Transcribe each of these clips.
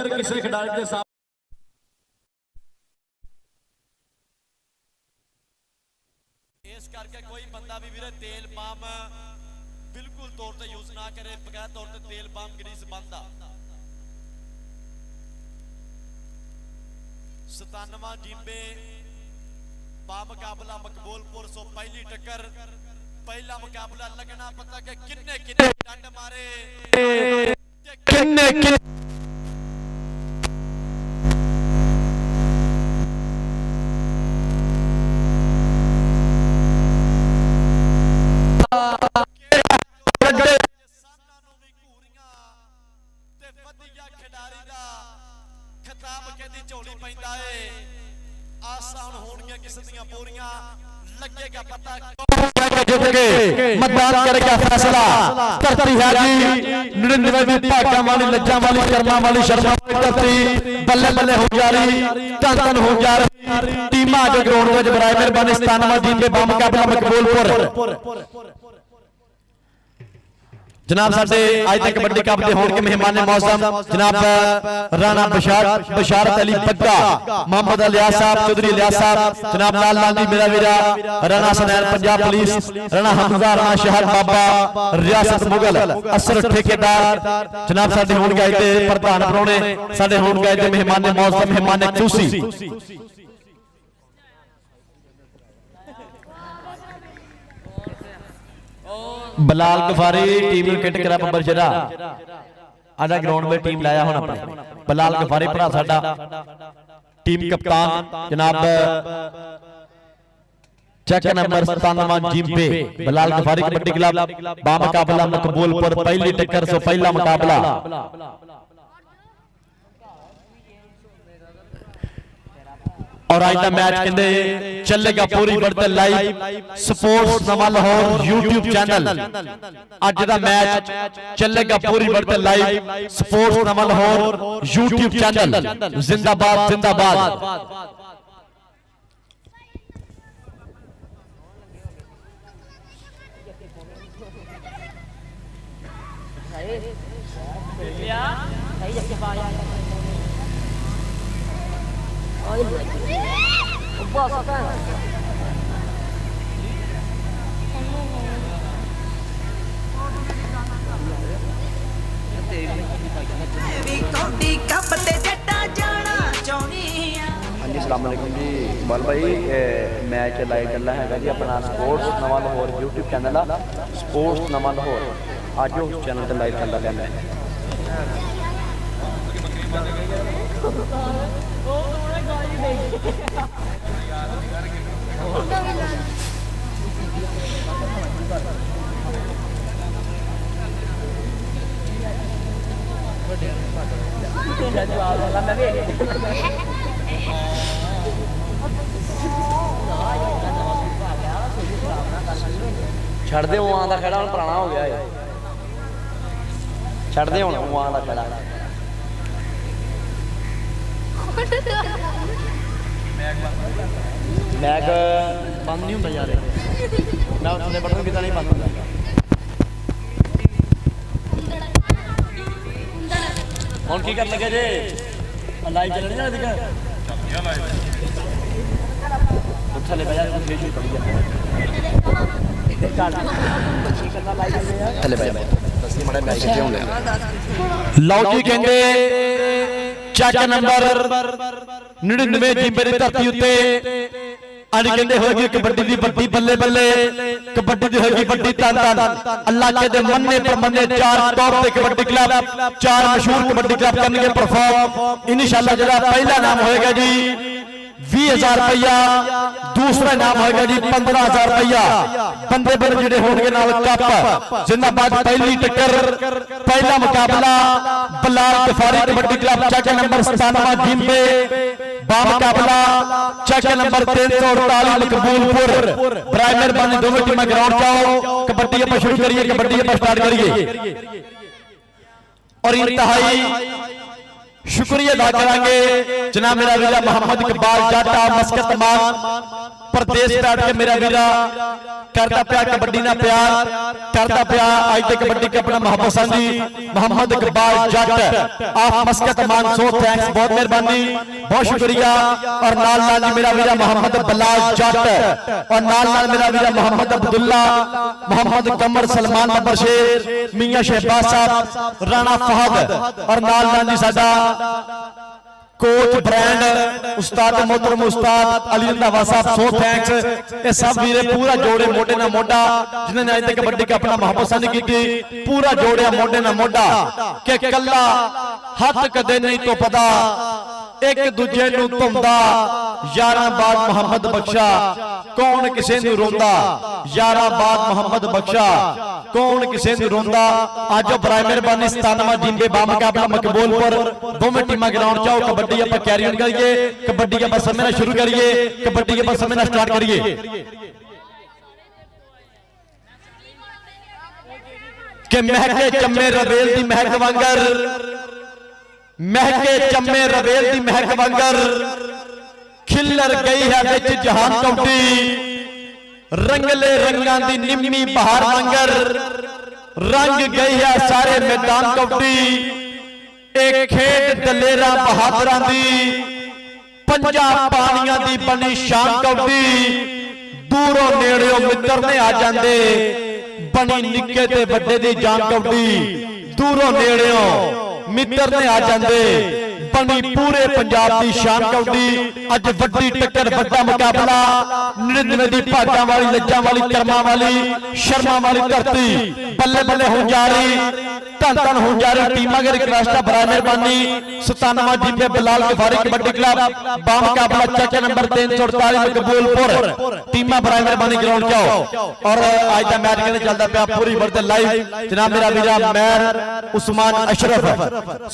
अगर किसी खिडारी के साथ इस करके कोई बंदा भी वीरे तेल पाम बिल्कुल तौर ते यूज ना करे, बगैर तौर ते तेल पाम ग्रीस बंद आ। 97 जिम्बे बामुकाबला मकबूलपुर सो पहली टक्कर, पहला मुकाबला लगना पता कि किन्ने किन्ने डंड मारे, किन्ने किन्ने खिताब कहती झोली पैंदा है। आसान होणगियां किस दियां पूरियां, लगेगा पता जित के मतदान करेगा फैसला। धरती है जी 99 भाग्यां वाली, लज्जां वाली, कर्मां वाली, शर्मां वाली धरती बल्ले बल्ले हो जा रही, धन धन हो जा रही। टीमां जो ग्राउंड विच बराए मेहरबानी 97 जिम्बे बामुकाबला मकबूलपुर। जनाब साडे अज तक कबड्डी कप के होने के मेहमान मौसम जनाब राणा बशारत अली बग्गा, मोहम्मद इलियास साहब, चौधरी इलियास साहब, जनाब लाल लांडी मेरा वीरा, राणा सनैन पंजाब पुलिस, राणा हमजा, राणा शहर बाबा, रियासत मुगल, असर ठेकेदार। जनाब साडे होने गए थे प्रधान परौणे, साडे होने गए थे मेहमान मौसम, मेहमान खूसी। बलाल गफारी टीम क्रिकेट क्लब बरजरा आधा ग्राउंड में टीम लाया होना अपने। बलाल गफारी भरा साडा टीम कप्तान जनाब चेक नंबर 97 जिम्बे बलाल गफारी कबड्डी क्लब बामुकाबला मकबूलपुर। पहली टक्कर सो पहला मुकाबला। और आज का मैच कहते चलेगा पूरी बढ़ते लाइव स्पोर्ट्स नवा लाहौर यूट्यूब चैनल। आज का मैच चलेगा पूरी बढ़ते लाइव स्पोर्ट्स नवा लाहौर यूट्यूब चैनल। जिंदाबाद जिंदाबाद। अस्सलाम वालेकुम जी इकबाल भाई, मैच लाइव चलना है जी अपना स्पोर्ट्स नवा लाहौर यूट्यूब चैनल आ। स्पोर्ट्स नवा लाहौर अज उस चैनल पर लाइव चलता है। छड़ दे वहां का खड़ा पुराना हो गया है, छड़ दे हुण वहां का खड़ा। मैग बंद नहीं होंदा यार, मैं उसने बटन कितना नहीं बंद होंदा। हुण की कर लगे जे लाइव चलने ना दिखा थले बजा फेस पड़ गया थले बजा दसनी माड़ा मैच किथे होंदा। लौ जी कहंदे चेक नंबर 99 जिम्बे दी धरती उत्ते अज कहते होगी कबड्डी दी बड्डी बल्ले बल्ले, कबड्डी दी होगी बड्डी तन तन। अल्लाह के मन्ने पर मन्ने 4 टॉप पे कबड्डी क्लब, 4 मशहूर कबड्डी क्लब करने परफॉर्म। इंशाअल्लाह जरा पहला नाम होएगा जी 20,000 रुपया, दूसरा नाम होगा जी 15,000 रुपया। बंदे बंदे जिहड़े होणगे नाल कप। जिंदाबाद पहली टक्कर पहला मुकाबला Bilal Ghaffari kabaddi club check number 97 जिम्बे बामुकाबला चेक नंबर 348 मकबूलपुर। बराए मेहरबानी दोनों टीमें ग्राउंड जाओ, कबड्डी आप शुरू करिए, कबड्डी आप स्टार्ट करिए। और इंतहाई शुक्रिया अदा करेंगे जनाब मेरा वीरा मोहम्मद इकबाल जाटा मस्कत मान परदेश बैठ के मेरा वीरा करता पिया कबड्डी ना प्यार करता पिया आज तक कबड्डी के अपना मोहब्बत सांझी मोहम्मद इकबाल जट आप मस्कत मानसो थैंक्स बहुत मेहरबानी बहुत शुक्रिया। और नाल नाल मेरा वीरा मोहम्मद बलाल जट और नाल नाल मेरा वीरा मोहम्मद अब्दुल्ला मोहम्मद कमर सलमान नंबर शेर मियां शहबाज साहब राणा फहद और नाल नाल जी साडा कोच ब्रांड उस्ताद मोहतरम उस्ताद अली रंधावा साहब सो थैंक्स। ये सब वीरे पूरा जोड़े मोटे ना मोटा जिन्होंने आज तक कबड्डी का अपना मोहब्बत साझी की पूरा जोड़िया मोटे ना मोटा के कल्ला हथ कदे नहीं तो पता एक दूजे नूं धुंदा यारां बाद मोहम्मद बख्शा कौन किसे नूं रोंदा यारां बाद मोहम्मद बख्शा कौन किसे नूं रोंदा। अज बराए मेहरबानी 97 जिंदे बा मुकाबला मकबूलपुर दोवें टीमां ग्राउंड चाओ कबड्डी ਆਪਾਂ कैरी ऑन करिए कबड्डी के बस समझना शुरू करिए कबड्डी के बस समझना स्टार्ट करिए कि महके चम्मे रवेल दी महक वांगर महके चम्मे रवेल दी महक वांगर खिलर गई है विच जहान कौटी रंगले रंगां दी निम्मी बहार वांगर रंग गई है सारे मैदान कौटी एक खेड दलेरा बहादुरां दी पंजा पानियां दी बनी शान कौडी दूरों नेड़ियों मित्र ने आ जांदे बनी निक्के ते वड्डे दी जान कौडी दूरों नेड़ियों मित्र ने आ जांदे बनी पूरे पंजाब की शान कौडी। अज वड्डी टक्कर वड्डा मुकाबला 99 दी भागां वाली लज्जां वाली कर्मां वाली शर्मा वाली धरती बल्ले बल्ले हो जा रही धन धन हो जा रही टीम अगर रिक्वेस्ट बड़ा मेहरबानी 97 जिम्मे बिलाल गफारी कबड्डी क्लब बा मुकाबला चेक नंबर 348 मकबूलपुर टीमां बड़ा मेहरबानी ग्राउंड जाओ। और आज का मैच कहते चलता पाया पूरी वर्ल्ड लाइव जनाब मेरा वीरा मैर उस्मान अशरफ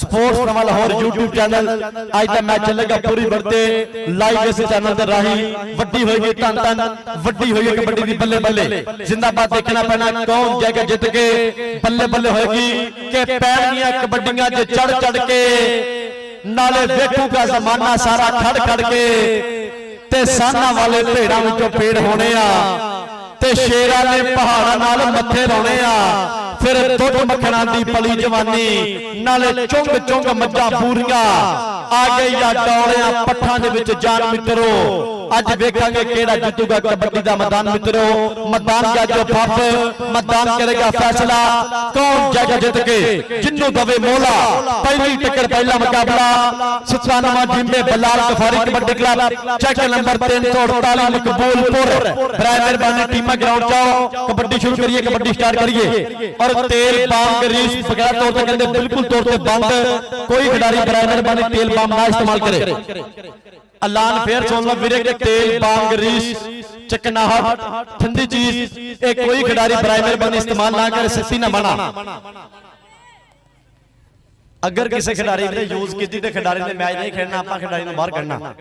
स्पोर्ट्स नवा लाहौर यूट्यूब चैनल आज का मैच चलेगा पूरी वर्ल्ड लाइव इस चैनल ते राही वड्डी होएगी धन धन वड्डी होएगी कबड्डी दी बल्ले बल्ले जिंदाबाद देखना पैना कौन जाएगा जित के बल्ले बल्ले होएगी के पैणियां कबड्डियां च चढ़ चढ़ के नाले वेखूगा जमाना सारा खड़ खड़ के ते साना वाले भेड़ां विचों पेड़ होने आ ते शेरां ने पहाड़ां नाल मत्थे लाउणे आ फिर दुध मक्खणां दी पली जवानी नाले चुंग चुंग मज्जां पूरियां आ गई या डौलियां पट्ठां दे विच जान मित्रो अज वेखांगे केड़ा जितूगा कबड्डी दा मैदान मित्रो मैदान का जो फप मैदान करेगा फैसला कौन जाएगा जित के जिन्नू दवे मोला पहली टक्कर पहला मुकाबला 97 जिम्मे Bilal Ghaffari kabaddi club check number 348 Maqboolpur बराए मेहरबानी टीमां ग्राउंड जाओ कबड्डी शुरू करिए कबड्डी स्टार्ट करिए। और तेल बाम ग्रीस बगैर तौर पर कहते बिल्कुल तौर पर बंद कोई खिलाड़ी बराए मेहरबानी तेल बाम ना इस्तेमाल करे ऐलान फिर सुन लो वीरे के तेल बाम ग्रीस चिकनाहट ठंडी चीज एक कोई खिलाड़ी बराए मेहरबानी इस्तेमाल ना करे सस्ती ना बना। अगर किसी खिलाड़ी ने यूज की तो खिलाड़ी ने मैच नहीं खेलना आप खिलाड़ी ने बाहर करना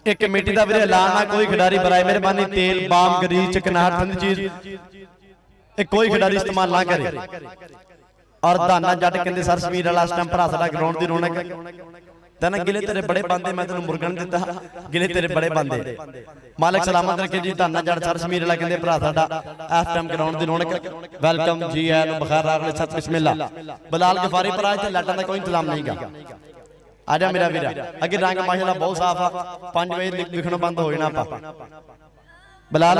एक कमेटी का वीरे ऐलान है कोई खिलाड़ी बराए मेहरबानी तेल बाम ग्रीस चिकनाहट ठंडी चीज एक कोई खिलाड़ी इस्तेमाल ना करे। और दाना जट कहते सर समीर वाला स्टंप भरा साडा ग्राउंड दी रौनक तना गिले तेरे बड़े बंदे मैं तेन मुर्गन दिता गिले तेरे बड़े बंदे मालिक सलामत रखे जी दाना जट सर समीर वाला कहते भरा साडा इस टाइम ग्राउंड दी रौनक वेलकम जी आया नु बखैर रागले सत बिस्मिल्लाह बिलाल गफारी पर आज लाइटां दा कोई इंतजाम नहीं गा आजा मेरा वीरा अगे रंग माशाल्लाह बहुत साफ आ 5 बजे लिखणों बंद हो जाना आपा बिलाल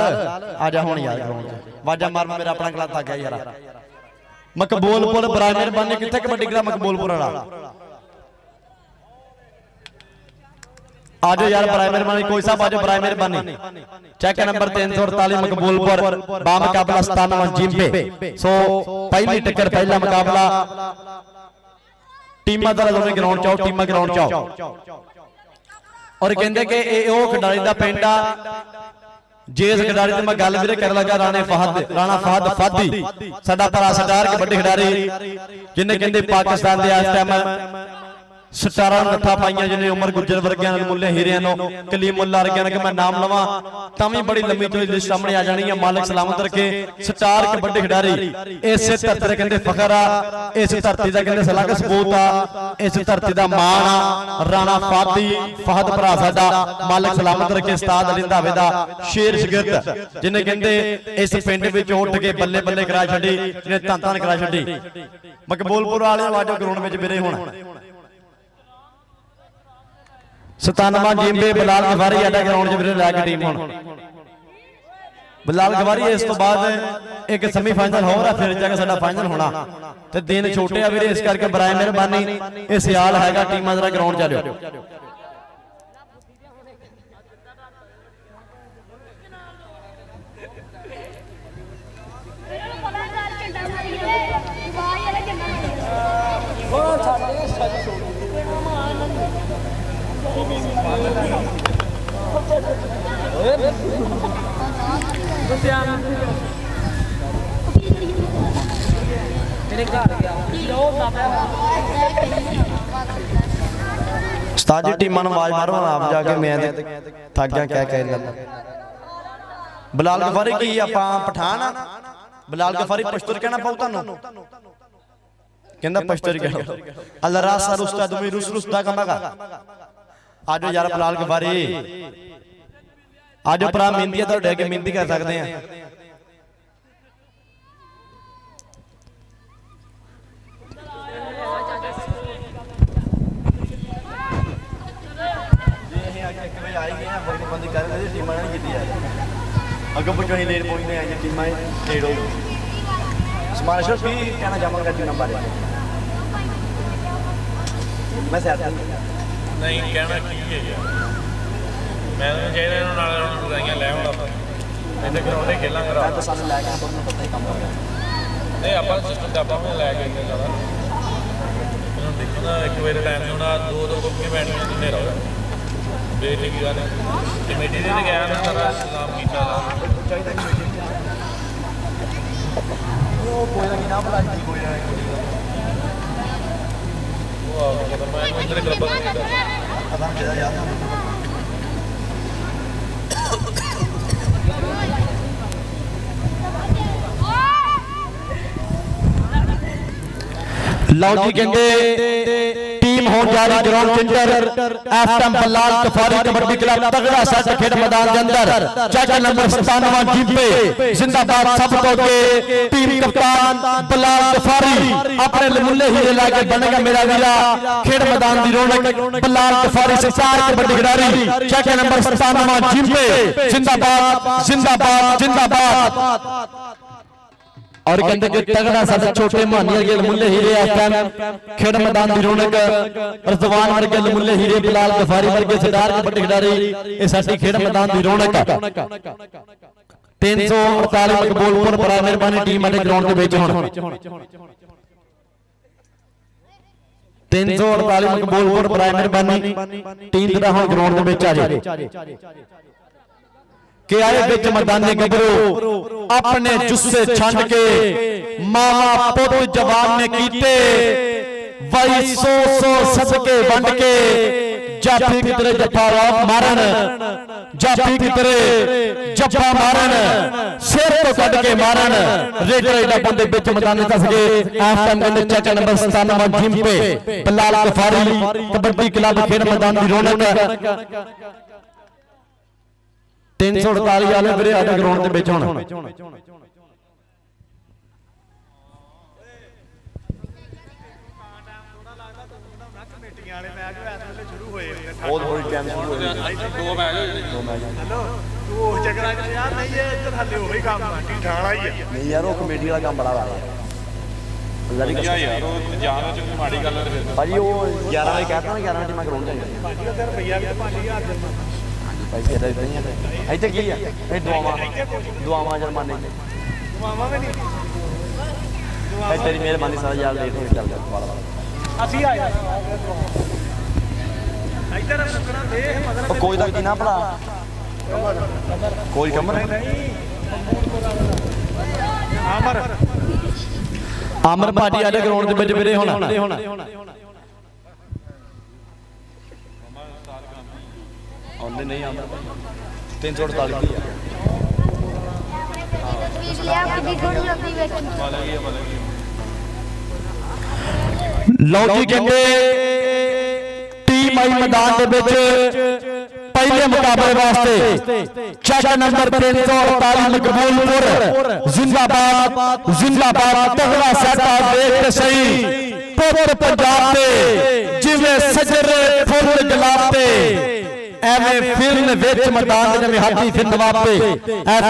आजा हुण यार ग्राउंड वाजा मार मेरा अपना गला थक गया यार मकबूलपुर बराए मेहरबानी किथे कबड्डी क्लब मकबूलपुर वाला आजो यार बराए मेहरबानी कोई साहब आजो बराए मेहरबानी चेक नंबर 348 मकबूलपुर बा मुकाबला 97 जिम्मे सो पहली टक्कर पहला मुकाबला टीमां दा दोवें ग्राउंड चाओ टीमां ग्राउंड चाओ। और कहंदे कि ए ओ खिडारी दा पिंड आ जिस खिडारी ते मैं गल वीरे कर लगा राणा फहद फादी साडा भरा सरदार कबड्डी खिडारी जिन्हें कहंदे पाकिस्तान दे इस टाइम ਸਟਾਰਾਂ ਨੱਥਾ ਪਾਈਆਂ ਜਿਹਨੇ ਉਮਰ ਗੁੱਜਰ ਵਰਗਿਆਂ ਨਾਲ ਮੁੱਲੇ ਹੀਰਿਆਂ ਨੂੰ ਕਲੀਮੁੱਲਾ ਵਰਗਿਆਂ ਨੇ ਕਿ ਮੈਂ ਨਾਮ ਲਵਾਂ ਤਾਂ ਵੀ ਬੜੀ ਲੰਮੀ ਚੌੜੀ ਲਿਸਟ ਸਾਹਮਣੇ ਆ ਜਾਣੀ ਹੈ। ਮਾਲਕ ਸਲਾਮਤ ਰੱਖੇ ਸਟਾਰ ਕਬੱਡੀ ਖਿਡਾਰੀ ਇਸੇ ਧਰਤੀ ਦੇ ਕਹਿੰਦੇ ਫਖਰ ਆ, ਇਸ ਧਰਤੀ ਦਾ ਕਹਿੰਦੇ ਸਲਾਹ ਸਬੂਤ ਆ, ਇਸ ਧਰਤੀ ਦਾ ਮਾਣ ਆ। ਰਾਣਾ ਫਹਦ ਭਰਾ ਸਾਡਾ ਮਾਲਕ ਸਲਾਮਤ ਰੱਖੇ ਉਸਤਾਦ ਅਲੀ ਰੰਧਾਵੇ ਦਾ ਸ਼ੇਰ ਸ਼ਗਿਰਦ ਜਿਹਨੇ ਕਹਿੰਦੇ ਇਸ ਪਿੰਡ ਵਿੱਚ ਉੱਠ ਕੇ ਬੱਲੇ ਬੱਲੇ ਕਰਾ ਛੱਡੀ, ਜਿਹਨੇ ਧੰਨ ਧੰਨ ਕਰਾ ਛੱਡੀ। ਮਕਬੂਲਪੁਰ ਵਾਲੇ ਆਵਾਜ਼ੋ ਗਰਾਊਂਡ ਵਿੱਚ ਵੀਰੇ ਹੁਣ 97 ਜਿੰਬੇ ਬਲਾਲ ਗਵਾਰੀ ਸਾਡਾ ਗਰਾਊਂਡ 'ਚ ਵੀਰੇ ਲੈ ਕੇ ਟੀਮ ਹੁਣ ਬਲਾਲ ਗਵਾਰੀ। ਇਸ ਤੋਂ ਬਾਅਦ ਇੱਕ ਸੈਮੀਫਾਈਨਲ ਹੋਰ ਆ, ਫਿਰ ਜਾ ਕੇ ਸਾਡਾ ਫਾਈਨਲ ਹੋਣਾ ਤੇ ਦਿਨ ਛੋਟੇ ਆ ਵੀਰੇ, ਇਸ ਕਰਕੇ ਬਰਾਏ ਮਿਹਰਬਾਨੀ ਇਹ ਸਿਆਲ ਹੈਗਾ ਟੀਮਾਂ ਦਾ ਗਰਾਊਂਡ 'ਚ ਆ ਜਾਓ। ਉਸਤਾਦ ਜੀ ਟੀਮਾਂ ਨੂੰ ਆਵਾਜ਼ ਮਾਰੋ, ਆਪ ਜਾ ਕੇ ਮੈਂ ਥੱਕ ਗਿਆ ਕਹਿ ਲੱਗਾ। ਬਲਾਲ ਗਫਾਰੀ ਕੀ ਆਪਾਂ ਪਠਾਨ ਆ? ਬਲਾਲ ਗਫਾਰੀ ਪਸ਼ਤੂਰ ਕਹਿਣਾ ਪਊ ਤੁਹਾਨੂੰ? ਕਹਿੰਦਾ ਪਸ਼ਤੂਰ ਕਹਿਣਾ। ਅੱਲਾ ਰਾਸਾ ਰੁਸਤਾ ਤੁਮੀ ਰੁਸ ਦਾ ਕੰਮਗਾ। ਆਜੋ ਯਾਰ ਬਲਾਲ ਗਫਾਰੀ ਆਜੋ ਭਰਾ, ਮਹਿੰਦੀ ਆ ਤੁਹਾਡੇ ਅੱਗੇ ਮਹਿੰਦੀ ਕਰ ਸਕਦੇ ਆ। ਅੱਗੋਂ ਪੁੱਛੋ ਹੀ ਲੇਟ ਪਹੁੰਚਦੇ ਆ ਜੀ, ਟੀਮਾਂ ਲੇਟ ਹੋ ਗਈ। ਸਮਾਰਸ਼ ਕੀ ਕਹਿਣਾ ਚਾਹਾਂਗਾ ਟੀਮਾਂ ਬਾਰੇ? ਮੈਂ ਸੈਟ ਨਹੀਂ ਕਹਿਣਾ ਕੀ ਹੈ ਯਾਰ, ਮੈਂ ਤਾਂ ਚਾਹੀਦਾ ਇਹਨਾਂ ਨਾਲ ਵਧਾਈਆਂ ਲੈ ਆਉਣਾ ਆਪਾਂ ਇੱਥੇ ਗਰਾਉਂਡੇ ਖੇਲਾਂਗੇ ਰਾਤ ਤਾਂ ਸਾਨੂੰ ਲੈ ਕੇ ਤੁਹਾਨੂੰ ਪਤਾ ਹੀ ਕੰਮ ਹੋਗਾ। ਨਹੀਂ ਆਪਾਂ ਸਿਸਟਮ ਤੇ ਆਪਾਂ ਲੈ ਕੇ ਗਏ ਜ਼ਿਆਦਾ ਇਹਨਾਂ ਦੇਖੋ ਨਾ ਇੱਕ ਵਾਰ ਟਾਈਮ ਹੋਣਾ ਦੋ ਕੁੱਕੇ ਬੈਠਣੇ ਜਿੰਨੇ ਰਹੋ ਬੇਟੀ ਕੀ ਗੱਲ ਕਮੇਟੀ ਦੇ ਗਿਆ ਨਾ ਸਾਰਾ ਇੰਤਜ਼ਾਮ ਕੀਤਾ ਚਾਹੀਦਾ ਉਹ ਕੋਈ ਨਾ ਨਾ ਬੁਲਾ ਜੀ ਕੋਈ ਨਾ ਉਹ ਆ ਕੇ ਤਾਂ ਮੈਂ ਇੰਦਰ ਕਲੱਬਾਂ ਦਾ ਅਦਾਂ ਜਿਹੜਾ ਯਾਦ ਲਓ ਜੀ ਕਹਿੰਦੇ ਟੀਮ ਹੋਣ ਜਾ ਰਹੀ ground changer FM Bilal Ghaffari kabaddi club ਤਗੜਾ ਸੱਟ ਖੇਡ ਮੈਦਾਨ ਦੇ ਅੰਦਰ ਜੱਜ ਨੰਬਰ 97 ਜਿੰਪੇ ਜ਼ਿੰਦਾਬਾਦ। ਸਭ ਤੋਂ ਅੱਗੇ ਟੀਮ ਕਪਤਾਨ ਬਲਾਲ ਗਫਾਰੀ ਆਪਣੇ ਲਮੁੱਲੇ ਹੀਰੇ ਲਾ ਕੇ ਬਣੇਗਾ ਮੇਰਾ ਵੀਰਾ ਖੇਡ ਮੈਦਾਨ ਦੀ ਰੌਣਕ। ਬਲਾਲ ਗਫਾਰੀ ਸਟਾਰ ਕਬੱਡੀ ਖਿਡਾਰੀ ਜੱਜ ਨੰਬਰ 97 ਜਿੰਪੇ ਜ਼ਿੰਦਾਬਾਦ ਜ਼ਿੰਦਾਬਾਦ ਜ਼ਿੰਦਾਬਾਦ। और कहते कि तगड़ा साडा छोटे मानी वर्गे लमुल्ले हीरे एफएम खेड मैदान दी रौनक रजवान वर्गे लमुल्ले हीरे बिलाल गफारी वर्गे सरदार कबड्डी खिडारी ये साडी खेड मैदान दी रौनक 348 मकबूलपुर बड़ा मेहरबानी टीम वाले ग्राउंड दे विच हुण 348 मकबूलपुर बड़ा मेहरबानी टीम दा हुण ग्राउंड दे विच आ जाए के आए बिच मैदाने गबरू अपने जुस्से छंड के मामा पुत जवान ने कीते वही 100 सदके वंड के जाफी कितरे जफा मारन जाफी कितरे जफा मारन सिर तो कट के मारन रेड रेडा बंदे बिच मैदाने दस गए एफएम के चेक नंबर 97 जिंपे बलाल गफारी कबड्डी क्लब खेड मैदान दी रौनक 348 वाले ਵੀਰੇ ਸਾਡੇ ਗਰਾਊਂਡ ਦੇ ਵਿੱਚ ਹੁਣ ਬਹੁਤ ਬੜੀ ਟਾਈਮ ਸ਼ੁਰੂ ਹੋਈ ਦੋ ਮੈਚ ਹੈਲੋ ਤੂੰ ਉਹ ਚੱਕਰਾਂ 'ਚ ਯਾਰ ਨਹੀਂ ਇਹ ਇੱਧਰ ਥੱਲੇ ਉਹੀ ਕੰਮ ਆ ਠਾਣਾ ਹੀ ਆ ਨਹੀਂ ਯਾਰ ਉਹ ਕਮੇਟੀ ਵਾਲਾ ਕੰਮ ਬੜਾ ਵਾ ਵਧੀਆ ਯਾਰ ਉਹ ਜਾਣ ਚ ਕੋਈ ਮਾੜੀ ਗੱਲ ਨਹੀਂ ਫਿਰ ਭਾਜੀ ਉਹ 11 ਵਜੇ ਕਹਿੰਦਾ ਨਾ 11 ਵਜੇ ਮੈਂ ਗਰਾਊਂਡ ਜਾਈਦਾ ਭਾਜੀ ਦਾ ਰੁਪਈਆ ਵੀ 5000 ਜਮਾ ਭਾਈ ਇਹਦਾ ਇਦਾਂ ਹੀ ਆ ਇੱਥੇ ਕੀ ਆ ਇਹ ਦੁਆਵਾਂ ਜਰਮਾਨੇ ਚ ਦੁਆਵਾਂ ਵੀ ਨਹੀਂ ਇਹ ਤੇਰੀ ਮਿਹਰਬਾਨੀ ਸਾਰਾ ਯਾਰ ਲੇਟ ਹੋ ਚੱਲਦਾ ਦੁਬਾਰਾ ਅਸੀਂ ਆਏ ਇੱਧਰ ਮੁਕਣਾ ਦੇਖ ਮਗਰ ਉਹ ਕੋਈ ਦਾ ਕੀ ਨਾ ਭਲਾ ਕੋਈ ਕਮਰ ਆਮਰ ਆਮਰ ਭਾਜੀ ਆਡੇ ਗਰਾਊਂਡ ਦੇ ਵਿੱਚ ਵੀਰੇ ਹੁਣ ਆਉਂਦੇ ਨਹੀਂ ਆਉਂਦੇ 348 ਦੀ ਆ ਲਓ ਜੀ ਕਹਿੰਦੇ ਟੀਮ ਆਈ ਮੈਦਾਨ ਦੇ ਵਿੱਚ ਪਹਿਲੇ ਮੁਕਾਬਲੇ ਵਾਸਤੇ ਚੱਕ ਨੰਬਰ 348 ਮਕਬੂਲਪੁਰ ਜ਼ਿੰਦਾਬਾਦ ਜ਼ਿੰਦਾਬਾਦ ਤਗੜਾ ਸਾਡਾ ਦੇਖ ਤੇ ਸਹੀ ਪੁੱਤ ਪੰਜਾਬ ਦੇ ਜਿਵੇਂ ਸਜਰੇ ਫੁੱਲ ਗੁਲਾਬ ਤੇ ਐਵੇਂ ਫਿਰਨ ਵਿੱਚ ਮੈਦਾਨ ਦੇ ਜਿਵੇਂ ਹਾਥੀ ਫਿਰਨ ਵਾਪੇ ਐਸ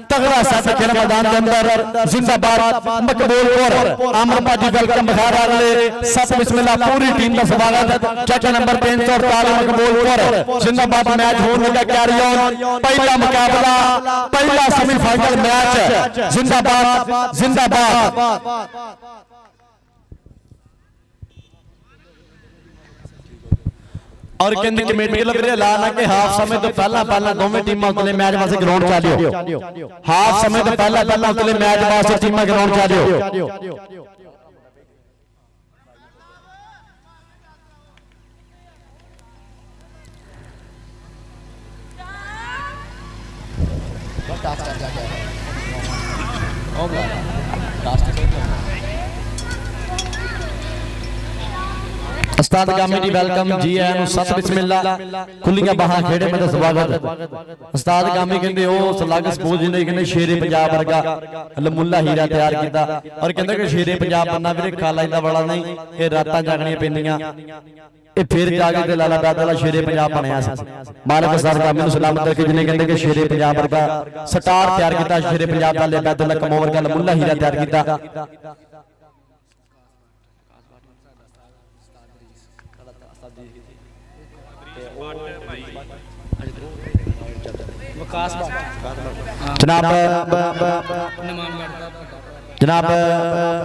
ਤਗੜਾ ਸਾਡਾ ਖੇਡ ਮੈਦਾਨ ਦੇ ਅੰਦਰ ਜ਼ਿੰਦਾਬਾਦ ਮਕਬੂਲਪੁਰ ਅਮਰ ਭਾਜੀ ਵੈਲਕਮ ਬਖਾਰ ਵਾਲੇ ਸਤ ਬਿਸਮਿਲ੍ਲਾ ਪੂਰੀ ਟੀਮ ਦਾ ਸਵਾਗਤ ਚੱਕ ਨੰਬਰ 348 ਮਕਬੂਲਪੁਰ ਜ਼ਿੰਦਾਬਾਦ ਮੈਚ ਹੋਣ ਲੱਗਾ ਕੈਰੀ ਔਨ ਪਹਿਲਾ ਮੁਕਾਬਲਾ ਪਹਿਲਾ ਸੈਮੀਫਾਈਨਲ ਮੈਚ ਜ਼ਿੰਦਾਬਾਦ ਜ਼ਿੰਦਾਬਾਦ और कहते कमेटी लग रही ऐलान है कि हाफ समय तो पहला दोवें टीमां उतले मैच वास्ते ग्राउंड च आ जाओ हाफ समय तो पहला उतले मैच वास्ते टीमां ग्राउंड च आ जाओ उस्ताद कमेटी वेलकम जी आया नु सत बिस्मिल्ला खुलियां बाहां खेड़े में स्वागत उस्ताद कामी कहंदे ओ अलग सपोज जिन्हें कहंदे शेरे पंजाब वर्गा लमुल्ला हीरा तैयार कीता और कहंदे कि शेरे पंजाब बनना वीरे खाला इंदा बड़ा नहीं ये रातां जागणियां पैंदियां ये फिर जाके ते लाला दादा शेरे पंजाब बनया सी मालिक उस्ताद कामी नु सलामत करके जिन्हें कहंदे कि शेरे पंजाब वर्गा स्टार तैयार कीता शेरे पंजाब दा अब्दुल्ला कमो वर्गा लमुल्ला हीरा तैयार कीता जनाब जनाब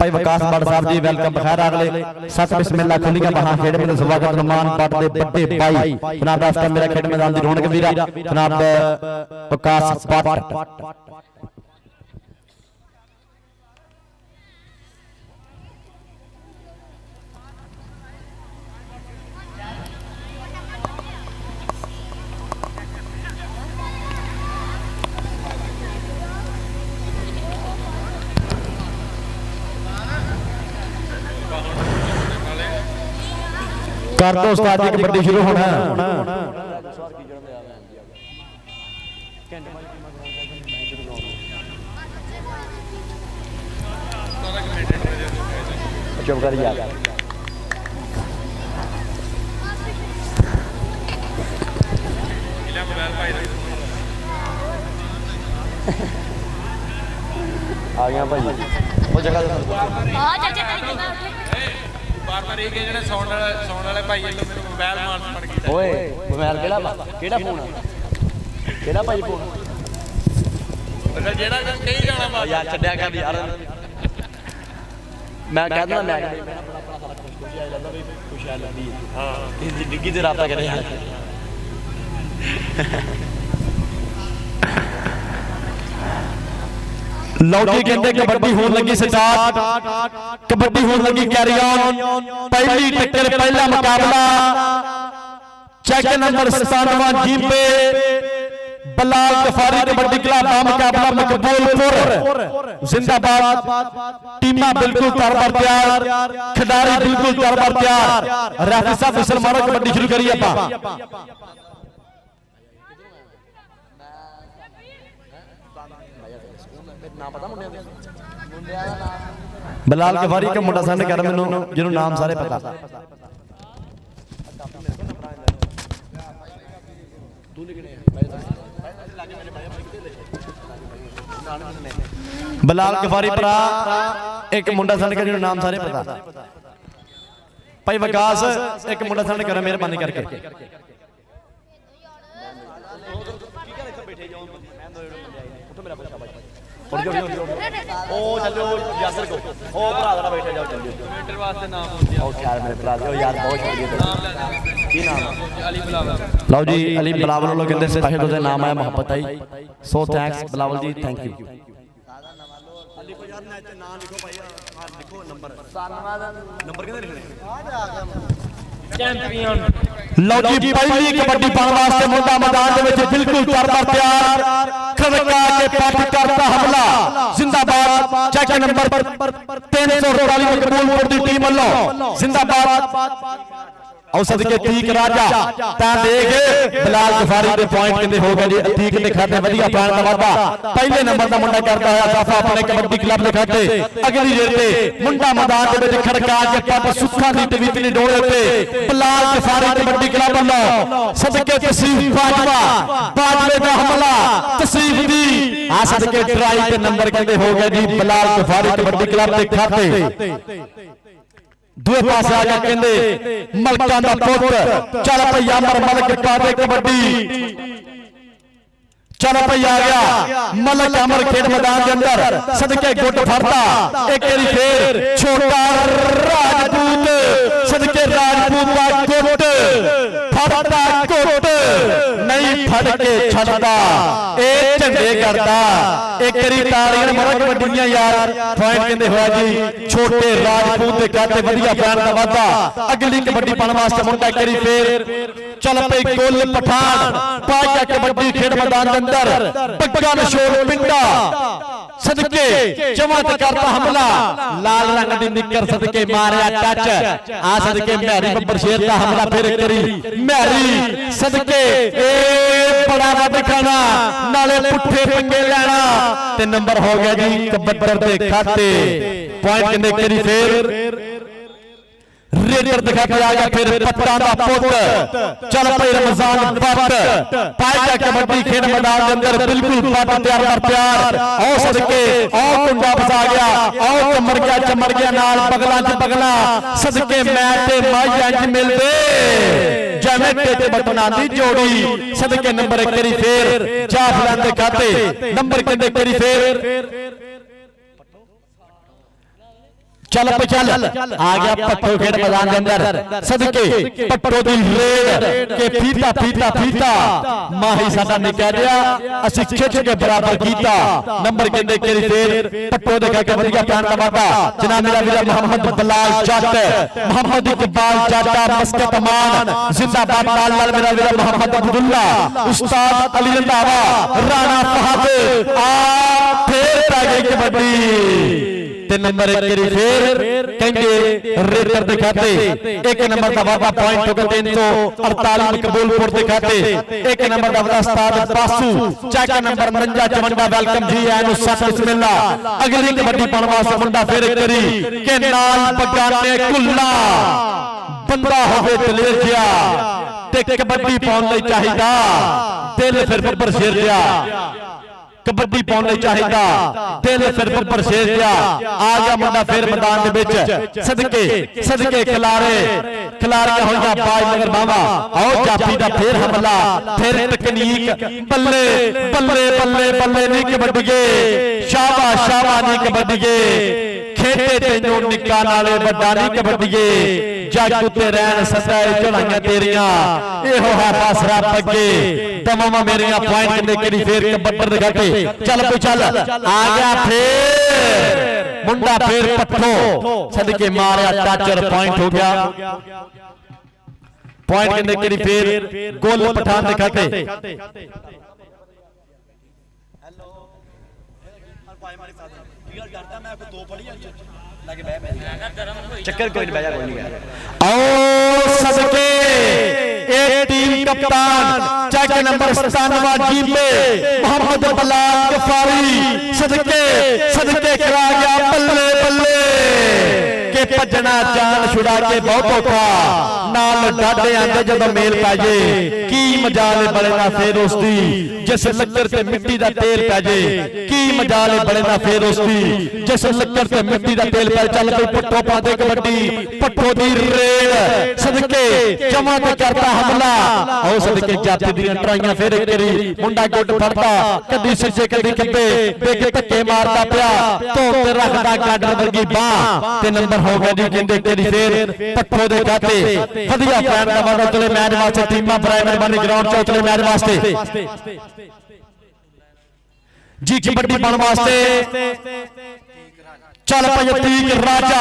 भाई वकास बड़ साहब जी वेलकम बखैर अगले सत बिस्मिल्ला खुलियां बाहां खेड में स्वागत रमान पट दे बड़े भाई जनाब इस टाइम मेरा खेड मैदान दी रौनक वीरा जनाब वकास पट कर दो उस्ताद जी कबड्डी शुरू होना चुप कर यार आ गया भाई वो जगह बार-बार ये कहने साउंड वाले भाई ये मेरे मोबाइल मार पड़ गया ओए मोबाइल केड़ा फोन केड़ा भाई फोन अच्छा जेड़ा कहीं जाना बात यार छड्या कर यार मैं कहदा मैं खुशी आ जांदा भाई खुशी आ जांदी हां इस डिग्गी ते राता करे यार लौटी कहते कबड्डी होने लगी स्टार्ट कबड्डी होने लगी कैरी ऑन पहली टक्कर पहला मुकाबला चेक नंबर 97 जीप पे बलाल गफारी कबड्डी क्लब का मुकाबला मकबूलपुर जिंदाबाद टीमां बिल्कुल तैयार तैयार खिलाड़ी बिल्कुल तैयार तैयार रेफरी साहब मुसलमानों कबड्डी शुरू करिए आपा बलाल गफारी का मुंडा सामने कर मैनू जिन्हों नाम सारे पता बलाल गफारी भरा एक मुंडा सामने कर जिन्हों नाम सारे पता भाई विकास एक मुंडा सामने कर मेहरबानी करके ओ चलो यासर को ओ भरा दा बैठे जाओ चलिए कमेंटर वास्ते नाम ओ यार मेरे भरा ओ यार बहुत शुक्रिया की नाम अली बिलावल लो जी अली बिलावल वालों कहते स्पेशल तो नाम आया मोहब्बत आई so thanks Bilawal ji thank you Ali को यार नाम लिखो भाई लिखो नंबर 97 नंबर कितने लिखने आ गया ਚੈਂਪੀਅਨ। ਲਓ ਜੀ ਪਹਿਲੀ ਕਬੱਡੀ ਪਾਉਣ ਵਾਸਤੇ ਮੁੰਡਾ ਮੈਦਾਨ ਦੇ ਵਿੱਚ ਬਿਲਕੁਲ ਤਿਆਰ ਖੜਕਾ ਕੇ ਪੱਟ ਕਰਤਾ ਹਮਲਾ। ਜ਼ਿੰਦਾਬਾਦ ਚੈੱਕ ਨੰਬਰ 348 ਮਕਬੂਲਪੁਰ ਦੀ ਟੀਮ ਵੱਲੋਂ ਜ਼ਿੰਦਾਬਾਦ। ਆਓ ਸਦਕੇ ਅਤੀਕ ਰਾਜਾ ਤਾਂ ਦੇਖ ਬਲਾਲ ਗਫਾਰੀ ਦੇ ਪੁਆਇੰਟ ਕਿੰਨੇ ਹੋ ਗਏ ਜੀ। ਅਤੀਕ ਦੇ ਖਾਤੇ ਵਧੀਆ ਪੁਆਇੰਟ ਦਾ ਵਾਧਾ ਪਹਿਲੇ ਨੰਬਰ ਦਾ ਮੁੰਡਾ ਕਰਦਾ ਹੋਇਆ ਸਾਫਾ ਆਪਣੇ ਕਬੱਡੀ ਕਲੱਬ ਦੇ ਖਾਤੇ। ਅਗਲੀ ਰੇਡ ਤੇ ਮੁੰਡਾ ਮੈਦਾਨ ਦੇ ਵਿੱਚ ਖੜਕਾ ਕੇ ਪੱਟ ਸੁੱਖਾਂ ਦੀ ਟਵੀਤਲੀ ਡੋਲੇ ਤੇ ਬਲਾਲ ਗਫਾਰੀ ਕਬੱਡੀ ਕਲੱਬ ਵੱਲੋਂ ਸਦਕੇ ਤਸਰੀਫ ਬਾਜਵੇ ਦਾ ਹਮਲਾ ਤਸਰੀਫ ਦੀ ਆ ਸਦਕੇ ਟਰਾਈ ਤੇ ਨੰਬਰ ਕਹਿੰਦੇ ਹੋ ਗਏ ਜੀ ਬਲਾਲ ਗਫਾਰੀ ਕਬੱਡੀ ਕਲੱਬ ਦੇ ਖਾਤੇ। ਦੂਏ ਪਾਸੇ ਆ ਕੇ ਕਹਿੰਦੇ ਮਲਕਾਂ ਦਾ ਪੁੱਤ ਚੱਲ ਭਈਆ ਮਰ ਮਲਕ ਪਾ ਦੇ ਕਬੱਡੀ। ਚੱਲ ਭਈ ਆ ਗਿਆ ਮਲਕ ਅਮਰ ਖੇਡ ਮੈਦਾਨ ਦੇ ਅੰਦਰ ਸਦਕੇ ਗੁੱਟ ਫੜਦਾ ਇੱਕ ਵਾਰੀ ਫੇਰ ਛੋਟਾ ਰਾਜਪੂਤ ਸਦਕੇ ਰਾਜਪੂਤ ਦਾ ਗੁੱਟ ਫੜਦਾ ਗੁੱਟ ਨਹੀਂ ਫੜ ਕੇ ਛੱਡਦਾ ਇਹ ਝੰਡੇ ਕਰਦਾ। ਇੱਕ ਵਾਰੀ ਤਾੜੀਆਂ ਮਾਰੋ ਕਬੱਡੀ ਦੀਆਂ ਯਾਰ। ਪੁਆਇੰਟ ਕਹਿੰਦੇ ਹੋਇਆ ਜੀ ਛੋਟੇ ਰਾਜਪੂਤ ਦੇ ਖਾਤੇ ਵਧੀਆ ਪੁਆਇੰਟ ਦਾ ਵਾਧਾ। ਅਗਲੀ ਕਬੱਡੀ ਪਾਉਣ ਵਾਸਤੇ ਮੁੰਡਾ ਇੱਕ ਵਾਰੀ ਫੇਰ ਚੱਲ ਪਈ ਗੁੱਲ ਪਠਾਨ ਪਾ ਕੇ ਕਬੱਡੀ ਖੇਡ ਮੈਦਾਨ ਦੇ ਅੰਦਰ ਬੱਗਾ ਮਸ਼ਹੂਰ ਪਿੰਡਾ ਸਦਕੇ ਚਮਤ ਕਰਤਾ ਹਮਲਾ। ਲਾਲ ਰੰਗ ਦੀ ਨਿੱਕਰ ਸਦਕੇ ਮਾਰਿਆ ਟੱਚ ਆ ਸਦਕੇ ਮਹਿਰੀ ਬੱਬਰ ਸ਼ੇਰ ਦਾ ਹਮਲਾ ਫਿਰ ਕਰੀ ਮਹਿਰੀ ਸਦਕੇ ਇਹ ਬੜਾ ਵੱਡ ਖਾਣਾ ਨਾਲੇ ਪੁੱਠੇ ਪੰਗੇ ਲੈਣਾ। 3 ਨੰਬਰ ਹੋ ਗਿਆ ਜੀ ਕਬੱਡਰ ਦੇ ਖਾਤੇ। ਪੁਆਇੰਟ ਕਿੰਨੇ ਕਰੀ ਫੇਰ ਰੇਡਰ ਦਿਖਾ ਕੇ ਆ ਗਿਆ ਫਿਰ ਪੱਟਾਂ ਦਾ ਪੁੱਤ ਚੱਲ ਪਈ ਰਮਜ਼ਾਨ ਪੱਟ ਪਾਇਆ ਕਬੱਡੀ ਖੇਡ ਮੈਦਾਨ ਦੇ ਅੰਦਰ ਬਿਲਕੁਲ ਪੱਟ ਤਿਆਰ ਆਓ ਸਦਕੇ ਆਓ ਕੁੰਡਾ ਫਸਾ ਗਿਆ ਆਓ ਚਮੜ ਗਿਆ ਨਾਲ ਬਗਲਾਂ ਚ ਬਗਲਾ ਸਦਕੇ ਮੈਚ ਤੇ ਮਾਈ ਇੰਜ ਮਿਲਦੇ ਜਿਵੇਂ ਟੇਟੇ ਬਟਨਾਂ ਦੀ ਜੋੜੀ। ਸਦਕੇ ਨੰਬਰ 1 ਕਰੀ ਫੇਰ ਜਾਫਲਾਂ ਦੇ ਖਾਤੇ ਨੰਬਰ ਕਿੰਨੇ ਕਰੀ ਫੇਰ ਚੱਲ ਪਈ ਚੱਲ ਆ ਗਿਆ ਪੱਟੋ ਖੇਡ ਮੈਦਾਨ ਦੇ ਅੰਦਰ ਸਦਕੇ ਪੱਟੋ ਦੀ ਰੇਡ ਕੇ ਫੀਤਾ ਮਾਹੀ ਸਾਡਾ ਨਿਕਲ ਗਿਆ ਅਸੀਂ ਖਿੱਚ ਕੇ ਬਰਾਬਰ ਕੀਤਾ। ਨੰਬਰ ਕਹਿੰਦੇ ਕਰੀ ਫੇਰ ਪੱਟੋ ਦੇ ਕੇ ਵਧੀਆ ਪਿਆਰ ਦਾ ਵਾਦਾ ਜਨਾਬ ਮੇਰਾ ਵੀਰ ਮੁਹੰਮਦ ਬਲਾਲ ਜੱਟ ਮੁਹੰਮਦ ਇਕਬਾਲ ਜੱਟਾ ਮਸਕਤ ਮਾਨ ਜ਼ਿੰਦਾਬਾਦ ਨਾਲ ਮੇਰਾ ਵੀਰ ਮੁਹੰਮਦ ਅਬਦੁੱਲਾ ਉਸਤਾਦ ਅਲੀ ਰੰਧਾਵਾ ਰਾਣਾ ਫਹਦ ਆ ਫੇਰ ਪੈ ਗਈ ਕਬੱਡੀ। 3 ਨੰਬਰ 1 ਕਰੀ ਫੇਰ ਕਹਿੰਦੇ ਰੇਡਰ ਦੇ ਖਾਤੇ 1 ਨੰਬਰ ਦਾ ਵਾਧਾ ਪੁਆਇੰਟ ਹੋ ਗਿਆ 348 ਮਕਬੂਲਪੁਰ ਦੇ ਖਾਤੇ। 1 ਨੰਬਰ ਦਾ ਵਾਧਾ ਉਸਤਾਦ ਬਾਸੂ ਚੈੱਕ ਨੰਬਰ 49 54 ਵੈਲਕਮ ਜੀ ਆਇਆਂ ਨੂੰ ਸਤ ਬਿਸਮਿਲ੍ਲਾ। ਅਗਲੀ ਕਬੱਡੀ ਪਾਉਣ ਵਾਸਤੇ ਮੁੰਡਾ ਫੇਰ ਕਰੀ ਕਿ ਨਾਲ ਬਗਾਨੇ ਕੁੱਲਾ ਬੰਦਾ ਹੋਵੇ ਦਲੇਰ ਜਿਹਾ ਤੇ ਕਬੱਡੀ ਪਾਉਣ ਲਈ ਚਾਹੀਦਾ ਦਿਲ ਫਿਰ ਬੱਬਰ ਸ਼ੇਰ ਜਿਹਾ। ਕਬੱਡੀ ਪਾਉਣ ਲਈ ਚਾਹੀਦਾ ਦਿਲ ਫਿਰ ਬੱਬਰ ਸ਼ੇਰ ਜਿਹਾ। ਆ ਗਿਆ ਮੁੰਡਾ ਫਿਰ ਮੈਦਾਨ ਦੇ ਵਿੱਚ ਸਦਕੇ ਖਿਲਾਰੀਆਂ ਹੋਈਆਂ ਬਾਜ ਮਗਰ ਬਾਵਾ। ਆਓ ਜਾਫੀ ਦਾ ਫੇਰ ਹਮਲਾ ਫਿਰ ਤਕਨੀਕ ਬੱਲੇ ਨਹੀਂ ਕਬੱਡੀਏ ਸ਼ਾਬਾਸ਼ ਨਹੀਂ ਕਬੱਡੀਏ ਖੇਡੇ ਤੈਨੂੰ ਨਿੱਕਾ ਨਾਲੇ ਵੱਡਾ ਨਹੀਂ ਕਬੱਡੀਏ ਜੱਗ ਉੱਤੇ ਰਹਿਣ ਸਦਾ ਚੜਾਈਆਂ ਤੇਰੀਆਂ ਇਹੋ ਹੈ ਬਾਸਰਾ ਪੱਗੇ ਤਮਾਮ ਮੇਰੀਆਂ ਪੁਆਇੰਟ ਨੇ ਕਿਹੜੀ ਫੇਰ ਕਬੱਡਰ ਦੇ ਘਾਟੇ। ਚੱਲ ਪਈ ਚੱਲ ਆ ਗਿਆ ਫੇਰ ਮੁੰਡਾ ਫੇਰ ਪੱਠੋ ਸਦਕੇ ਮਾਰਿਆ ਟਾਚਰ ਪੁਆਇੰਟ ਹੋ ਗਿਆ। ਪੁਆਇੰਟ ਕਿੰਨੇ ਕਿਹੜੀ ਫੇਰ ਗੋਲ ਪਠਾਨ ਦੇ ਘਾਟੇ। ਚੱਕਰ ਕੋਈ ਨਹੀਂ ਬਹਿ ਜਾ ਕੋਈ ਨਹੀਂ। आओ सदके एक टीम कप्तान चेक नंबर 97 जीपे मोहम्मद बलाल गफारी सदके करा गया बल्ले के भजना जान छुड़ा के बहुत औखा नाल डाडे आंदे जदों मेल पै जे की मजाल बड़े ना फेर उसदी जिस लक्कर ते मिट्टी दा तेल पै जे की मजाल बड़े ना फेर उसदी जिस लक्कर ते मिट्टी दा तेल पै। चल पई पट्टो पादे कबड्डी पट्टो दी रेड सदके जमा ते करता हमला आओ सदके जाति दी ट्राइयां फेर करी मुंडा गुੱਟ फड़ता कदी सिजे कदी खब्बे देख धक्के मारदा पिया धोम ते रखदा गाडर वर्गी बाह ते नंबर हो गया जी कहंदे कदी फेर पट्टो दे खाते वधिया प्लान दा वादा चले मैच वास्ते टीमां प्राइमरी बनी ग्राउंड चौं चले मैच वास्ते जी कबड्डी पाउण वास्ते ਚੱਲ ਪਈ ਤੀਕ ਰਾਜਾ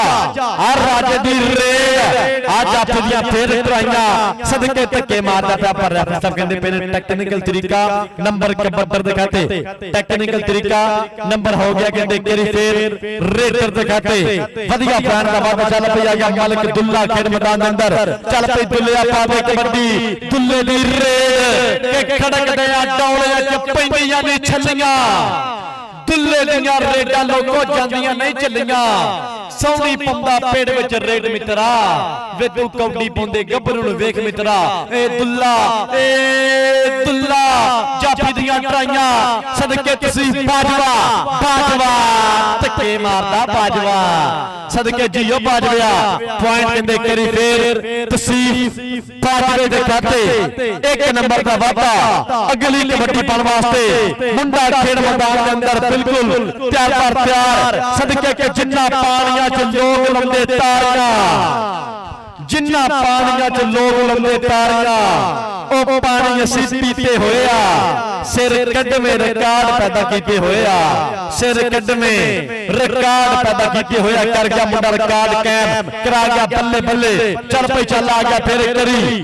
ਆ ਰਾਜੇ ਦੀ ਰੇਡ ਅੱਜ ਆਪਣੀਆਂ ਫੇਰ ਟਰਾਈਆਂ ਸਦਕੇ ਧੱਕੇ ਮਾਰਦਾ ਪਿਆ ਪਰ ਰੈਫਰੀ ਸਾਹਿਬ ਕਹਿੰਦੇ ਪਏ ਨੇ ਟੈਕਨੀਕਲ ਤਰੀਕਾ ਨੰਬਰ ਕਬੱਤਰ ਦਿਖਾਤੇ ਟੈਕਨੀਕਲ ਤਰੀਕਾ ਨੰਬਰ ਹੋ ਗਿਆ ਕਹਿੰਦੇ ਕਿਹੜੀ ਫੇਰ ਰੇਡਰ ਦਿਖਾਤੇ ਵਧੀਆ ਬ੍ਰਾਂਡ ਦਾ ਵਾਦਾ ਚੱਲ ਪਈ ਆ ਗਿਆ ਮਾਲਕ ਦੁੱਲਾ ਖੇਡ ਮੈਦਾਨ ਦੇ ਅੰਦਰ ਚੱਲ ਪਈ ਦੁੱਲਿਆ ਪਾਵੇ ਕਬੱਡੀ ਦੁੱਲੇ ਦੀ ਰੇਡ ਕਿ ਖੜਕਦੇ ਆ ਡੌਲੇ ਚ ਪੈਂਦੀਆਂ ਨੇ ਛੱਲੀਆਂ ਦੁੱਲੇ ਦੀਆਂ ਰੇਡਾਂ ਲੋਕੋ ਜਾਂਦੀਆਂ ਨਹੀਂ ਚੱਲੀਆਂ ਸੌਣੀ ਪੰਦਾ ਪੇੜ ਵਿੱਚ ਰੇਡ ਮਿੱਤਰਾ ਵੇ ਤੂੰ ਕੌਡੀ ਪਾਉਂਦੇ ਗੱਭਰੂ ਨੂੰ ਵੇਖ ਮਿੱਤਰਾ ਏ ਦੁੱਲਾ ਜਾਫੀ ਦੀਆਂ ਟਰਾਈਆਂ ਸਦਕੇ ਤੁਸੀਂ ਬਾਜਵਾ ਧੱਕੇ ਮਾਰਦਾ ਬਾਜਵਾ ਸਦਕੇ ਜੀਓ ਬਾਜਵਾ ਪੁਆਇੰਟ ਕਹਿੰਦੇ ਕਰੀ ਫੇਰ ਤੁਸੀਂ ਬਾਜਵੇ ਦੇ ਖਾਤੇ 1 ਨੰਬਰ ਦਾ ਵਾਧਾ ਅਗਲੀ ਕਬੱਡੀ ਪਾਉਣ ਵਾਸਤੇ ਮੁੰਡਾ ਖੇਡ ਮੈਦਾਨ ਦੇ ਅੰਦਰ ਬਿਲਕੁਲ ਤਿਆਰ ਸਦਕੇ ਕਿ ਜਿੰਨਾ ਪਾਣੀਆਂ ਚ ਲੋਕ ਲੰਦੇ ਤਾਰੀਆਂ ਜਿੰਨਾ ਪਾਣੀਆਂ ਚ ਲੋਕ ਲੰਦੇ ਤਾਰੀਆਂ ਉਹ ਪਾਣੀ ਅਸੀਂ ਪੀਤੇ ਹੋਏ ਆ ਸਿਰ ਕੱਢਵੇਂ ਰਿਕਾਰਡ ਪੈਦਾ ਕੀਤੇ ਹੋਏ ਆ ਸਿਰ ਕੱਢਵੇਂ ਰਿਕਾਰਡ ਪੈਦਾ ਕੀਤੇ ਹੋਏ ਆ ਕਰ ਗਿਆ ਮੁੰਡਾ ਰਿਕਾਰਡ ਕਾਇਮ ਕਰਾ ਗਿਆ ਬੱਲੇ ਬੱਲੇ ਚੱਲ ਪਈ ਚੱਲ ਆ ਗਿਆ ਫੇਰ ਕਰੀ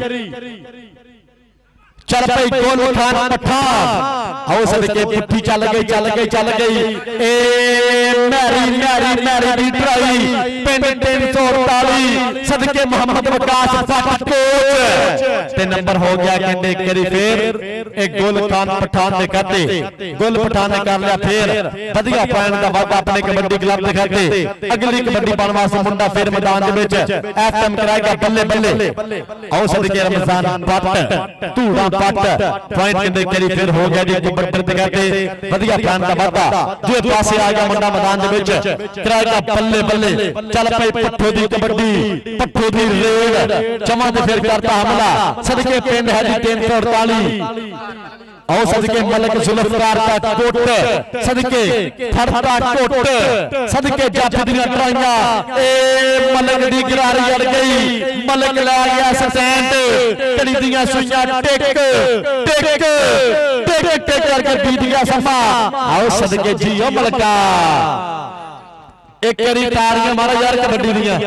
ਚੱਲ ਪਈ ਗੋਲ ਖਾਨ ਪਠਾਨ ਆਓ ਸਦਕੇ ਪੁੱਠੀ ਚੱਲ ਗਈ ਏ ਮੈਰੀ ਦੀ ਟਰਾਈ ਪਿੰਡ 348 ਸਦਕੇ ਮੁਹੰਮਦ ਵਕਾਸ ਫੱਟ ਕੋਚ ਤੇ ਨੰਬਰ ਹੋ ਗਿਆ ਕਹਿੰਦੇ ਕਰੀ ਫੇਰ ਇਹ ਗੋਲ ਖਾਨ ਪਠਾਨ ਦੇ ਖਾਤੇ ਗੋਲ ਪਠਾਨ ਨੇ ਕਰ ਲਿਆ ਫੇਰ ਵਧੀਆ ਪੁਆਇੰਟ ਦਾ ਵਾਧਾ ਆਪਣੇ ਕਬੱਡੀ ਕਲੱਬ ਦੇ ਖਾਤੇ ਅਗਲੀ ਕਬੱਡੀ ਪਾਉਣ ਵਾਸਤੇ ਮੁੰਡਾ ਫੇਰ ਮੈਦਾਨ ਦੇ ਵਿੱਚ ਐਫਐਮ ਕਰਾਏਗਾ ਬੱਲੇ ਬੱਲੇ ਆਓ ਸਦਕੇ ਰਮਜ਼ਾਨ ਪੱਟ ਧੂੜਾ ਪੱਟ ਪੁਆਇੰਟ ਕਹਿੰਦੇ ਕਰੀ ਫਿਰ ਹੋ ਗਿਆ ਜੀ ਕਬੱਡੀ ਦੇ ਖਾਤੇ ਵਧੀਆ ਪੁਆਇੰਟ ਦਾ ਵਾਧਾ ਜੇ ਪਾਸੇ ਆ ਗਿਆ ਮੁੰਡਾ ਮੈਦਾਨ ਦੇ ਵਿੱਚ ਕਰਾਏਗਾ ਬੱਲੇ ਬੱਲੇ ਚੱਲ ਪਈ ਪੱਠੋ ਦੀ ਕਬੱਡੀ ਪੱਠੋ ਦੀ ਰੇਡ ਜਮਾ ਤੇ ਫਿਰ ਕਰਤਾ ਹਮਲਾ ਸਦਕੇ ਪਿੰਡ ਹੈ ਜੀ 348 ਆਓ ਸਦਕੇ ਮਲਕ ਜ਼ੁਲਫਕਾਰ ਦਾ ਕੋਟ ਸਦਕੇ ਫੜਦਾ ਕੋਟ ਸਦਕੇ ਜੱਜ ਦੀਆਂ ਟਰਾਈਆਂ ਏ ਮਲਕ ਦੀ ਗਰਾਰੀ ਅੜ ਗਈ ਮਲਕ ਲੈ ਗਿਆ ਸਟੈਂਡ ਕੜੀ ਦੀਆਂ ਸੂਈਆਂ ਟਿਕ ਕਰਕੇ ਬੀਤ ਗਿਆ ਸਮਾਂ ਆਓ ਸਦਕੇ ਜੀਓ ਮਲਕਾ ਇੱਕ ਵਾਰੀ ਤਾੜੀਆਂ ਮਾਰਾ ਯਾਰ ਕਬੱਡੀ ਦੀਆਂ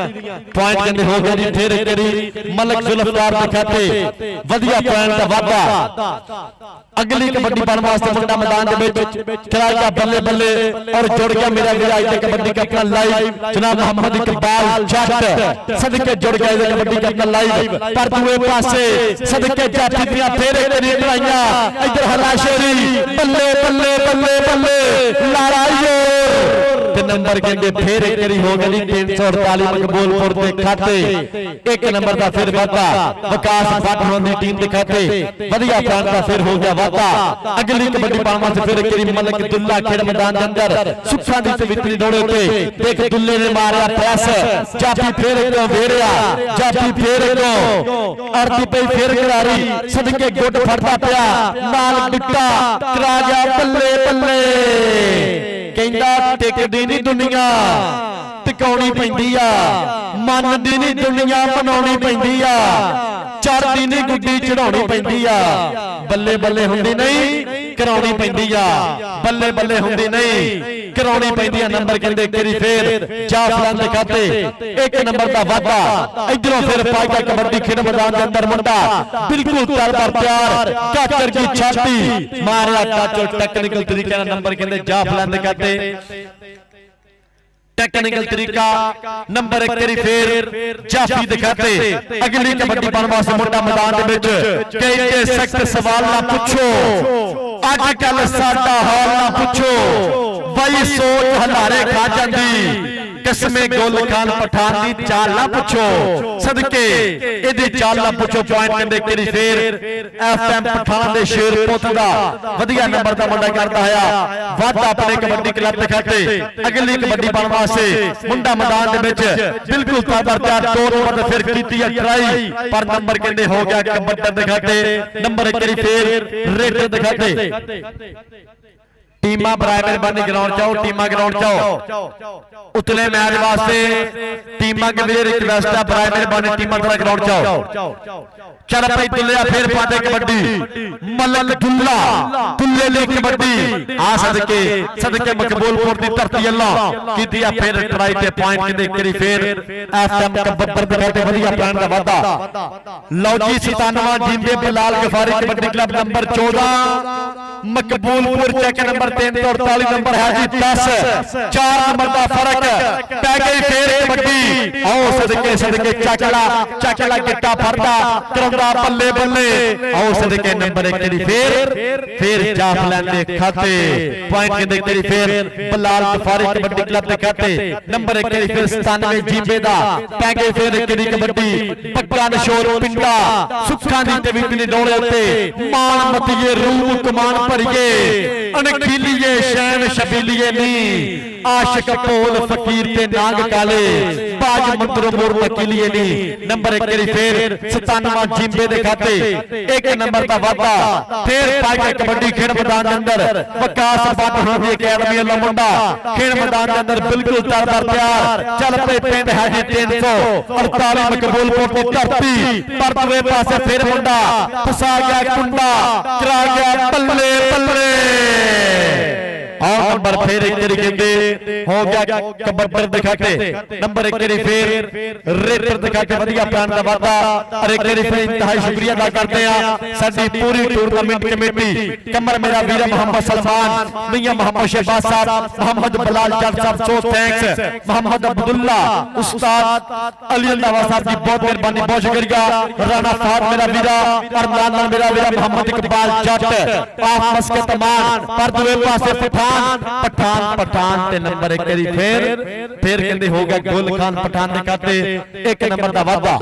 ਪੁਆਇੰਟ ਕਹਿੰਦੇ ਹੋ ਗਿਆ ਜੀ ਫੇਰ ਇੱਕ ਵਾਰੀ ਮਲਕ ਜ਼ੁਲਫਕਾਰ ਦੇ ਖਾਤੇ ਵਧੀਆ ਪੁਆਇੰਟ ਦਾ ਵਾਧਾ ਅਗਲੀ ਕਬੱਡੀ ਪਾਉਣ ਵਾਸਤੇ ਮੁੰਡਾ ਮੈਦਾਨ ਦੇ ਵਿੱਚ ਖਿਲਾੜੀਆਂ ਬੱਲੇ ਬੱਲੇ ਔਰ ਜੁੜ ਗਿਆ ਮੇਰਾ ਵੀਰ ਅੱਜ ਤੇ ਕਬੱਡੀ ਕੈਪਟਨ ਲਾਈਵ ਜਨਾਬ ਮੁਹੰਮਦ ਇਕਬਾਲ ਜੱਟ ਸਦਕੇ ਜੁੜ ਗਿਆ ਇਹਦੇ ਕਬੱਡੀ ਕੈਪਟਨ ਲਾਈਵ ਪਰ ਦੂਏ ਪਾਸੇ ਸਦਕੇ ਜੱਟ ਦੀਆਂ ਫੇਰ ਇੱਕ ਵਾਰੀ ਟਰਾਈਆਂ ਇੱਧਰ ਹਲਾਸ਼ੇਰੀ ਬੱਲੇ ਲੜਾਈਓ ਤੇ ਨੰਬਰ ਕਹਿੰਦੇ ਫੇਰ ਇੱਕ ਵਾਰੀ ਹੋ ਗਈ 348 ਮਕਬੂਲਪੁਰ ਦੇ ਖਾਤੇ 1 ਨੰਬਰ ਦਾ ਫਿਰ ਵਾਧਾ ਵਿਕਾਸ ਫੱਟ ਦੀ ਟੀਮ ਦੇ ਖਾਤੇ ਵਧੀਆ ਪੁਆਇੰਟ ਦਾ ਫਿਰ ਹੋ ਗਿਆ ਵਾਧਾ ਅਗਲੀ ਕਬੱਡੀ ਪਾਉਣ ਵਾਸਤੇ ਫਿਰ ਇੱਕ ਵਾਰੀ ਮਲਕ ਦੁੱਲਾ ਖੇਡ ਮੈਦਾਨ ਦੇ ਅੰਦਰ ਸੁੱਖਾਂ ਦੀ ਸਵਿਤਰੀ ਦੌੜੇ ਉੱਤੇ ਦੇਖ ਦੁੱਲੇ ਨੇ ਮਾਰਿਆ ਪ੍ਰੈਸ ਜਾਫੀ ਫੇਰ ਇੱਕੋ ਵੇੜਿਆ ਜਾਫੀ ਫੇਰ ਇੱਕੋ ਅਰਦੀ ਪਈ ਫੇਰ ਗਰਾਰੀ ਸਦਕੇ ਗੁੱਡ ਫੜਦਾ ਪਿਆ ਨਾਲ ਬਿੱਟਾ ਕਰਾ ਗਿਆ ਬੱਲੇ ਕਹਿੰਦਾ ਟਿਕਦੀ ਨਹੀਂ ਦੁਨੀਆ ਟਿਕਾਉਣੀ ਪੈਂਦੀ ਆ ਮੰਨਦੀ ਨਹੀਂ ਦੁਨੀਆ ਬਣਾਉਣੀ ਪੈਂਦੀ ਆ ਚੜਦੀ ਨਹੀਂ ਗੁੱਡੀ ਚੜਾਉਣੀ ਪੈਂਦੀ ਆ ਬੱਲੇ ਬੱਲੇ ਹੁੰਦੀ ਨਹੀਂ ਕਰਾਉਣੀ ਪੈਂਦੀ ਆ ਬੱਲੇ ਬੱਲੇ ਹੁੰਦੀ ਨਹੀਂ ਕਰਾਉਣੀ ਪੈਂਦੀ ਆ ਨੰਬਰ ਕਹਿੰਦੇ ਕਰੀ ਫੇਰ ਜਾਫਰਾਂ ਦੇ ਖਾਤੇ 1 ਨੰਬਰ ਦਾ ਵਾਧਾ ਇਧਰੋਂ ਫਿਰ ਪਾਇਆ ਕਬੱਡੀ ਖੇਡ ਮੈਦਾਨ ਦੇ ਅੰਦਰ ਮੁੰਡਾ ਬਿਲਕੁਲ ਤਿਆਰ ਕਾਕਰ ਦੀ ਛਾਤੀ ਮਾਰਿਆ ਕਾਚੋ ਟੈਕਨੀਕਲ ਤਰੀਕੇ ਨਾਲ ਨੰਬਰ ਕਹਿੰਦੇ ਜਾਫਰਾਂ ਦੇ ਖਾਤੇ ਟੈਕਨੀਕਲ ਤਰੀਕਾ ਨੰਬਰ 1 ਕਰੀ ਫੇਰ ਜਾਫੀ ਦਿਖਾਤੇ ਅਗਲੀ ਕਬੱਡੀ ਪਾਉਣ ਵਾਸਤੇ ਮੁੰਡਾ ਮੈਦਾਨ ਦੇ ਵਿੱਚ ਕਈ ਸਖਤ ਸਵਾਲ ਨਾ ਪੁੱਛੋ ਅੱਜ ਕੱਲ ਸਾਡਾ ਹਾਲ ਨਾ ਪੁੱਛੋ ਬਾਈ ਸੋਚ ਹਲਾਰੇ ਖਾ ਜਾਂਦੀ ਕਸਮੇ ਗੁੱਲ ਖਾਨ ਪਠਾਨ ਦੀ ਚਾਲ ਨਾ ਪੁੱਛੋ ਸਦਕੇ ਇਹਦੀ ਚਾਲ ਨਾ ਪੁੱਛੋ ਪੁਆਇੰਟ ਕਹਿੰਦੇ ਕਰੀ ਫੇਰ ਐਫਐਮ ਪਠਾਨ ਦੇ ਸ਼ੇਰ ਪੁੱਤ ਦਾ ਵਧੀਆ ਨੰਬਰ ਦਾ ਮੁੰਡਾ ਕਰਦਾ ਹੋਇਆ ਵਾਧਾ ਆਪਣੇ ਕਬੱਡੀ ਕਲੱਬ ਦੇ ਖਾਤੇ ਅਗਲੀ ਕਬੱਡੀ ਪਾਉਣ ਵਾਸਤੇ ਮੁੰਡਾ ਮੈਦਾਨ ਦੇ ਵਿੱਚ ਬਿਲਕੁਲ ਤਿਆਰ 2 ਨੰਬਰ ਤੇ ਫਿਰ ਕੀਤੀ ਹੈ ਟਰਾਈ ਪਰ ਨੰਬਰ ਕਹਿੰਦੇ ਹੋ ਗਿਆ ਕਬੱਡੀ ਦੇ ਖਾਤੇ ਨੰਬਰ 1 ਕਰੀ ਫੇਰ ਰੇਡਰ ਦੇ ਖਾਤੇ टीमां बराए मेहरबानी ग्राउंड चाओ, टीमां ग्राउंड चाओ। उतले मैच वास्ते टीमां के लिए रिक्वेस्ट है, बराए मेहरबानी टीमां थोड़ा ग्राउंड चाओ। चल भाई दुल्लिया फिर पाते कबड्डी, मलक दुल्ला दुल्ले ले कबड्डी आ सदके मकबूलपुर दी धरती अल्लाह की दिया फिर ट्राई ते पॉइंट किंदे करी फिर एफएम कबड्डी दिखाते वधिया प्लान दा वादा। लो जी 97 जिंदे Bilal Ghaffari kabaddi club number 14 Maqboolpur check number 348 number है जी 10 4 नंबर का फर्क पै गई फिर कबड्डी। आओ सदके चकला गिट्टा फरदा करंदा बल्ले बल्ले। आओ सदके नंबर 1 करी फिर जाफ लेंदे खाते पॉइंट किंदे करी फिर बिलाल गफारी कबड्डी क्लब दे खाते नंबर 1 करी फिर 97 जिंबे दा पै गई फिर करी कबड्डी। पक्का नशोर पिंडा सुखा दी ते विकनी डोले उत्ते मान मतिए रूह कमान भरिए अनखीलिए शैन शबीलिए नी आशिक भोल फकीर ते नाग काले बाज मंदरो मोर वकीलिए नी। नंबर 1 करी फिर 97 जिंबे दे खाते 1 नंबर दा वादा फिर पाके कबड्डी खेड मैदान दे अंदर विकास बादशाह दी अकेडमी वाला मुंडा खेड मैदान दे अंदर बिल्कुल तैयार चल पे पिंड है जी 348 मकबूलपुर दी धरती पर दूए पासे फिर मुंडा फसा गया कुंडा करा गया बल्ले बल्ले। और नंबर फिर 1 तरीके दे हो गया कबड्डी दिखाते नंबर 1 करी फिर रेटर दिखाते वधिया प्लान दा वादा। और एक करी फिर इंतहाई शुक्रिया अदा करते हैं साडी पूरी टूर्नामेंट कमेटी कमर मेरा वीर मोहम्मद सलमान मियां मोहम्मद शहबाज साहब मोहम्मद बिलाल जट साहब सो थैंक्स मोहम्मद अब्दुल्ला उस्ताद अली अल्लाह साहब जी बहुत मेहरबानी बहुत शुक्रिया। राणा साहब मेरा वीरा और नाना मेरा वीरा मोहम्मद इकबाल जट आप मस्के तमान पर दुए पासे पठान ते नंबर 1 करी फिर कहंदे हो गया गुल खान पठान दे खाते 1 नंबर दा वादा।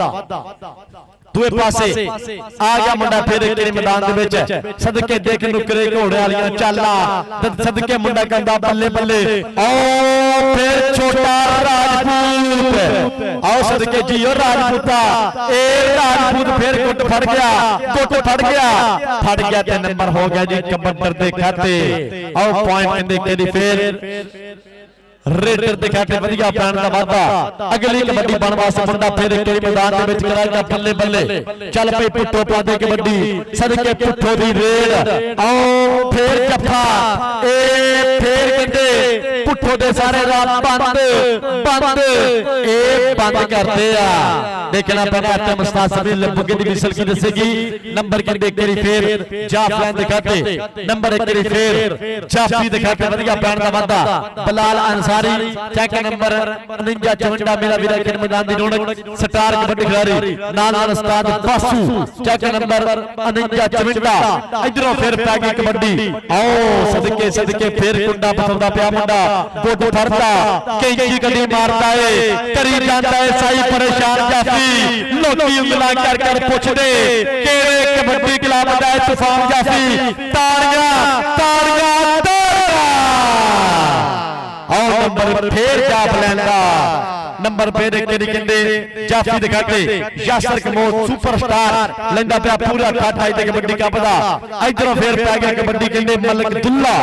दूए पासे आ गया मुंडा फिर एक मैदान दे विच सदके देख नुकरे घोड़े वालियां चाला सदके मुंडा कहंदा बल्ले बल्ले। आओ फिर छोटा राजपूत आओ सदके जियो राजपूता ए राजपूत फिर गुट फड़ गया ते नंबर हो गया जी कबड्डी दे खाते। आओ पॉइंट कहंदे करी फिर रेडर दे खाते वधिया प्लान दा वादा। अगली कबड्डी बन वास्ते मुंडा फिर एक मैदान दे विच कराएगा बल्ले बल्ले चल पई पुट्ठो पादे कबड्डी सदके पुट्ठो दी रेड। आओ फिर जफा ए फिर कहंदे पुट्ठो दे सारे रात बंद ए बंद करते आ देखना पैंदा ते मुस्ताद सभी लबुगे दी विसल की दसेगी। नंबर कहंदे करी फिर जाफ लाइन दिखाते नंबर 1 करी फिर जाफी दिखाते वधिया प्लान दा वादा। बिलाल चेक नंबर 49 मेरा वीरा खेल मैदान दी रौनक स्टार कबड्डी खिलाड़ी नाल उस्ताद बासू चेक नंबर 49 इधरों फिर पै गई कबड्डी। आओ सदके फिर कुंडा पसंदा पिया मुंडा गोडो फरदा कैंची गड्डी मारदा है करी जांदा है साई परेशान जाफी लोकी उंगलां कर पुछदे केड़े कबड्डी क्लब दा तूफान जाफी ताड़ियां और नंबर फिर जाफ लैंदा नंबर फिर कहते जाफी दिखाते यासर कमोद सुपरस्टार लैंदा पिया पूरा ठाठा ते कबड्डी कप दा। इधरों फिर पै गया कबड्डी कहंदे मलक दुल्ला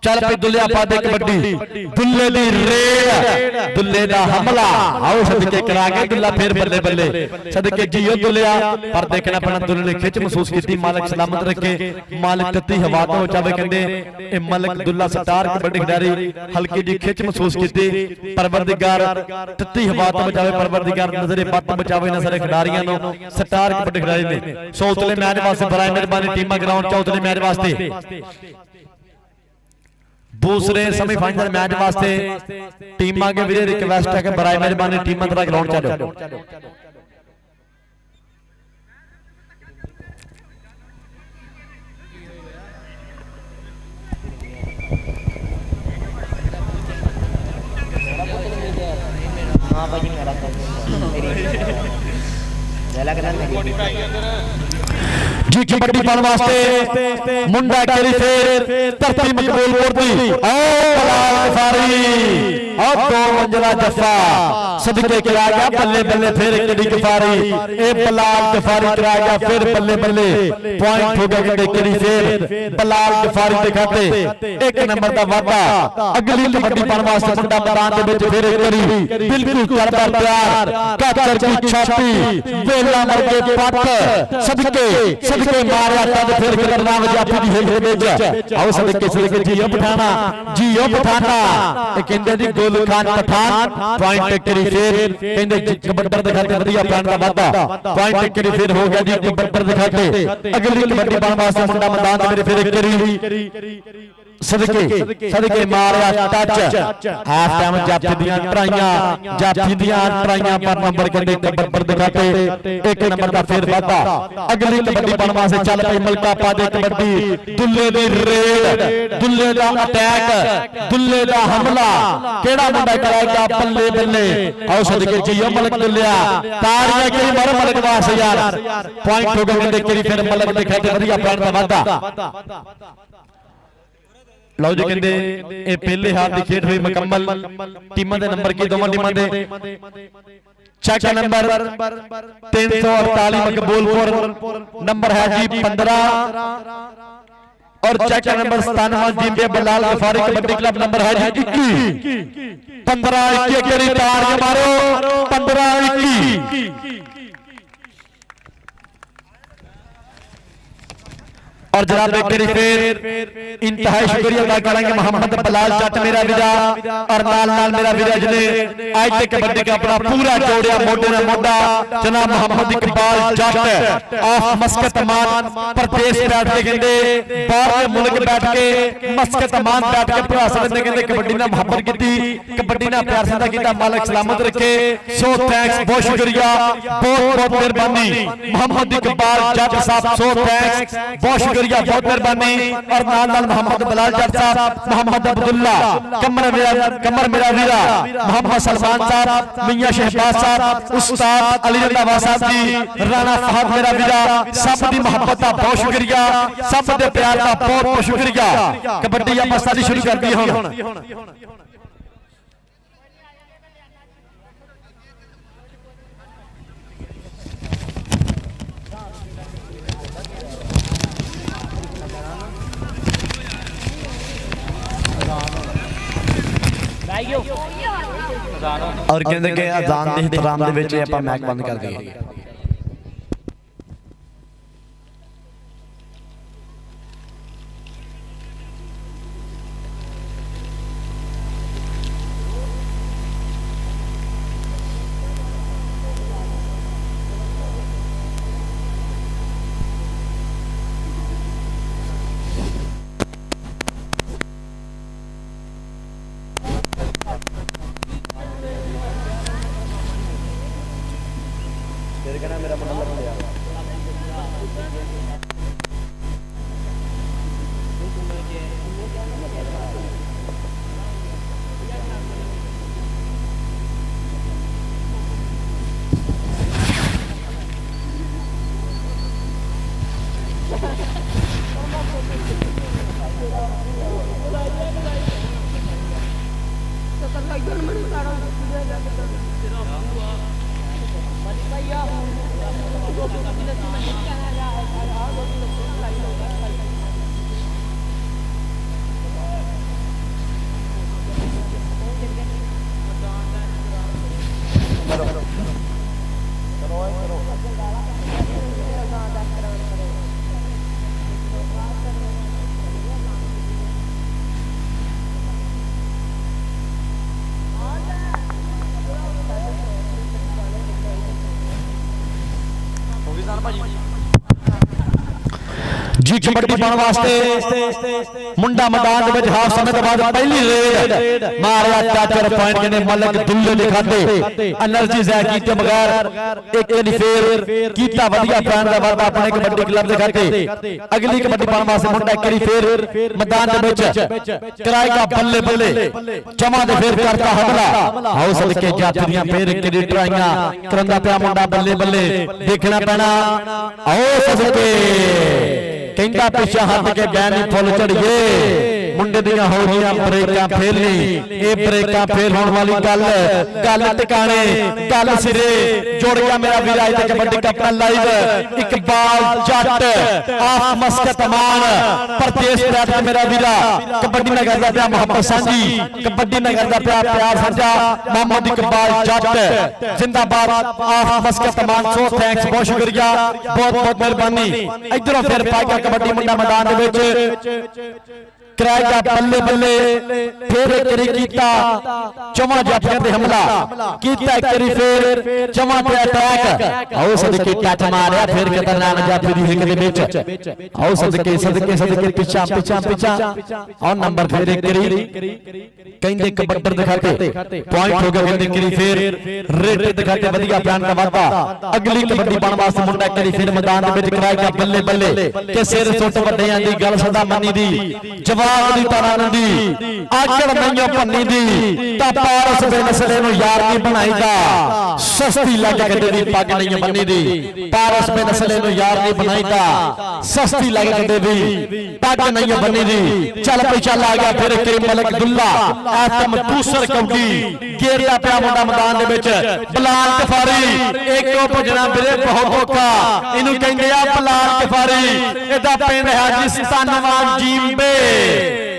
चल पे दुल्लिया पादे कबड्डी दुल्ले दी रेड दुल्ले दा हमला। आओ सदके करा के दुल्ला फिर बल्ले बल्ले सदके जियो दुल्लिया पर देखना पड़ा दुल्ले ने खिच महसूस की मालिक सलामत रखे मालिक तत्ती हवा तो चावे कहंदे ए मलक दुल्ला स्टार कबड्डी खिडारी हल्की जी खिच महसूस की परवरदिगार तत्ती हवा तो बचावे परवरदिगार नजरे बत बचावे ना सारे खिडारियां नो स्टार कबड्डी खिडारी ने। सो उतले मैच वास्ते बराए मेहरबानी टीमां ग्राउंड चौथले मैच वास्ते दूसरे सेमीफाइनल मैच वास्ते टीमां के वीरे रिक्वेस्ट है कि बराए मेहरबानी टीमां तरह ग्राउंड चलो। जी कबड्डी पाने वास्ते मुंडा करी फिर धरती मकबूलपुर दी आओ बिलाल गफारी और 2 मंजिला जफा सदके किया गया बल्ले बल्ले फिर किडी गफारी ए बलाल गफारी कराया गया फिर बल्ले बल्ले पॉइंट हो गया किडी फिर बलाल गफारी दे खाते 1 नंबर का वादा अगली कबड्डी पाने वास्ते मुंडा मैदान दे विच फिर करी बिल्कुल करदा प्यार काकर की छाती बेला मर के पट सदके मारिया तद फिर करना जाती दी हेल विच आओ सदके जियो पठाना ए कहंदे दी गोलू खान पठान पॉइंट करी फिर कहंदे कबड्डी दिखाते बढ़िया प्लान का वादा पॉइंट करी फिर हो गया जी कबड्डी दिखाते अगली कबड्डी पाने वास्ते मुंडा मैदान दे फिर करी सदके मारिया टच हाफ टाइम जाफी दियां ट्राइयां पर नंबर कहंदे कबड्डी दिखाते 1 नंबर का फिर वादा अगली कबड्डी पाने वास्ते चल पई मलका पा दे कबड्डी दुल्ले दी रेड दुल्ले दा अटैक दुल्ले दा हमला केड़ा मुंडा कराएगा बल्ले बल्ले आओ सदके जियो मलक दुल्लिया तारियां कई मर मलक वास्ते यार पॉइंट हो गए कहंदे करी फिर मलक दिखाते बढ़िया प्लान का वादा लो जी कहते ये पहले हाफ की खेड हुई मुकम्मल टीमां दे नंबर की दोवां टीमां दे चेक नंबर 348 मकबूलपुर नंबर है जी 15 और चेक नंबर 97 जिम्बे बलाल गफारी कबड्डी क्लब नंबर है जी 21 15-21 करी तारियां मारो 15-21 और जनाब फिर इंतहाई शुक्रिया अदा करेंगे मोहम्मद बलाल जट मेरा वीरा और नाल नाल मेरा वीरा जिन्हें आज तक कबड्डी का अपना पूरा जोड़िया मोढे ना मोढा जनाब मोहम्मद इकबाल जट ऑफ मस्कत अमान प्रदेश बैठ के कहंदे बाहर के मुल्क बैठ के मस्कत अमान बैठ के भरा सकदे कहंदे कबड्डी ना मोहब्बत कीती कबड्डी ना प्यार सदा कीता मालिक सलामत रखे सो थैंक्स बहुत शुक्रिया बहुत बहुत मेहरबानी मोहम्मद इकबाल जट साहब सो थैंक्स बहुत शुक्रिया बहुत मेहरबानी और नाल नाल मोहम्मद बलाल जट साहब मोहम्मद अब्दुल्ला कमर मेरा वीरा मोहम्मद सलमान साहब मियां शहबाज साहब उस्ताद अली रंधावा साहब जी राणा फहद मेरा वीरा सब दी मोहब्बत दा बहुत शुक्रिया सब दे प्यार दा बहुत बहुत शुक्रिया कबड्डी आपां साडी शुरू कर दी हुण और कहते कि अजान के एहतराम दे विच आपां मैक बंद कर दईए जी कबड्डी पाने वास्ते मुंडा मैदान दे विच हाफ समय के बाद पहली रेड मारिया चाचर पॉइंट कहने मलक दुल्ले दिखाते एनर्जी ज़ाया कीते बगैर एक बार फिर कीता वधिया प्लान दा वादा अपने कबड्डी क्लब दिखाते अगली कबड्डी पाने वास्ते मुंडा एक बार फिर मैदान दे विच कराएगा बल्ले बल्ले जमा दे फिर करता हमला आओ सदके जाफरियां फिर किडी ट्राइयां करंदा पिया मुंडा बल्ले बल्ले देखना पैना आओ सदके कहता पिछा हट के गैनी फुल चढ़िए ਮੁੰਡੇ ਦੀਆਂ ਹੋ ਗਈਆਂ ਬ੍ਰੇਕਾਂ ਫੇਲ ਨਹੀਂ, ਇਹ ਬ੍ਰੇਕਾਂ ਫੇਲ ਹੋਣ ਵਾਲੀ ਗੱਲ ਟਿਕਾਣੇ, ਗੱਲ ਸਿਰੇ ਜੁੜ ਗਿਆ ਮੇਰਾ ਵੀਰ। ਅੱਜ ਤੱਕ ਕਬੱਡੀ ਕੱਪ ਲਾਈਵ ਇਕਬਾਲ ਜੱਟ ਆਫ ਮਸਕਤ ਅਮਾਨ ਪ੍ਰਦੇਸ਼ ਪ੍ਰਾਪਤ ਮੇਰਾ ਵੀਰਾ। ਕਬੱਡੀ ਨਾਲ ਕਰਦਾ ਪਿਆ ਮੁਹੱਬਤ ਸਾਂਝੀ, ਕਬੱਡੀ ਨਾਲ ਕਰਦਾ ਪਿਆ ਪਿਆਰ ਸਾਂਝਾ ਮੁਹੰਮਦ ਇਕਬਾਲ ਜੱਟ ਜਿੰਦਾਬਾਦ ਆਫ ਮਸਕਤ ਅਮਾਨ। ਸੋ ਥੈਂਕਸ, ਬਹੁਤ ਸ਼ੁਕਰੀਆ, ਬਹੁਤ ਬਹੁਤ ਮਿਹਰਬਾਨੀ। ਇਧਰੋਂ ਫਿਰ ਪਾਇਆ ਕਬੱਡੀ ਮੁੰਡਾ ਮੈਦਾਨ ਦੇ ਵਿੱਚ ਕਰਾਇਆ ਬੱਲੇ ਬੱਲੇ ਫੇਰ ਇੱਕ ਵਾਰੀ ਕੀਤਾ ਚਵਾਂ ਜਾਫੀਆਂ ਤੇ ਹਮਲਾ ਕੀਤਾ, ਇੱਕ ਵਾਰੀ ਫੇਰ ਚਵਾਂ ਤੇ ਅਟੈਕ। ਆਓ ਸਦਕੇ ਟੱਚ ਮਾਰਿਆ ਫਿਰ ਖਤਰਨਾਕ ਜਾਫੀ ਦੀ ਹਿੱਕ ਦੇ ਵਿੱਚ। ਆਓ ਸਦਕੇ ਸਦਕੇ ਸਦਕੇ ਪਿੱਛਾ ਪਿੱਛਾ ਪਿੱਛਾ ਆਓ ਨੰਬਰ ਫੇਰ ਇੱਕ ਵਾਰੀ ਕਹਿੰਦੇ ਕਬੱਡਰ ਦਿਖਾ ਕੇ ਪੁਆਇੰਟ ਹੋ ਗਿਆ। ਕਹਿੰਦੇ ਇੱਕ ਵਾਰੀ ਫੇਰ ਰੇਟ ਦਿਖਾ ਕੇ ਵਧੀਆ ਪਲਾਨ ਦਾ ਵਾਧਾ। ਅਗਲੀ ਕਬੱਡੀ ਬਣ ਵਾਸਤੇ ਮੁੰਡਾ ਇੱਕ ਵਾਰੀ ਫੇਰ ਮੈਦਾਨ ਦੇ ਵਿੱਚ ਕਰਾਇਆ ਬੱਲੇ ਬੱਲੇ ਕਿ ਸਿਰ ਸੁੱਟ ਵੱਡਿਆਂ ਦੀ ਗੱਲ ਸਦਾ ਮੰਨੀ ਦੀ ਜਵਾਬ ਦੀ ਤਰ੍ਹਾਂ ਦੀ ਆਕੜ ਨਹੀਂ ਭੰਨੀ ਦੀ ਤਾਂ ਪਾਰਸ ਦੇ ਨਸਲੇ ਨੂੰ ਯਾਰ ਨਹੀਂ ਬਣਾਈਦਾ। ਸਸਤੀ ਲੱਗ ਕਦੇ ਦੀ ਪੱਗ ਨਹੀਂ ਬੰਨੀ ਦੀ, ਪਾਰਸ ਦੇ ਨਸਲੇ ਨੂੰ ਯਾਰ ਨਹੀਂ ਬਣਾਈਦਾ। ਸਸਤੀ ਲੱਗ ਕਦੇ ਦੀ ਪੱਗ ਨਹੀਂ ਬੰਨੀ ਦੀ। ਚੱਲ ਪਈ ਚੱਲ ਆ ਗਿਆ ਫਿਰ ਕਰੀਮ ਮਲਕ ਦੁੱਲਾ ਆਤਮ ਦੂਸਰ ਕੌਡੀ ਗੇਰਦਾ ਪਿਆ ਮੁੰਡਾ ਮੈਦਾਨ ਦੇ ਵਿੱਚ। ਬਲਾਲ ਕਫਾਰੀ ਇੱਕੋ ਭਜਣਾ ਵੀਰੇ ਬਹੁਤ ਔਖਾ, ਇਹਨੂੰ ਕਹਿੰਦੇ ਆ ਬਲਾਲ ਕਫਾਰੀ। ਇਹਦਾ ਪਿੰਡ ਹੈ ਜੀ ਸਤਾਨਵਾਂ ਜੀਂਬੇ।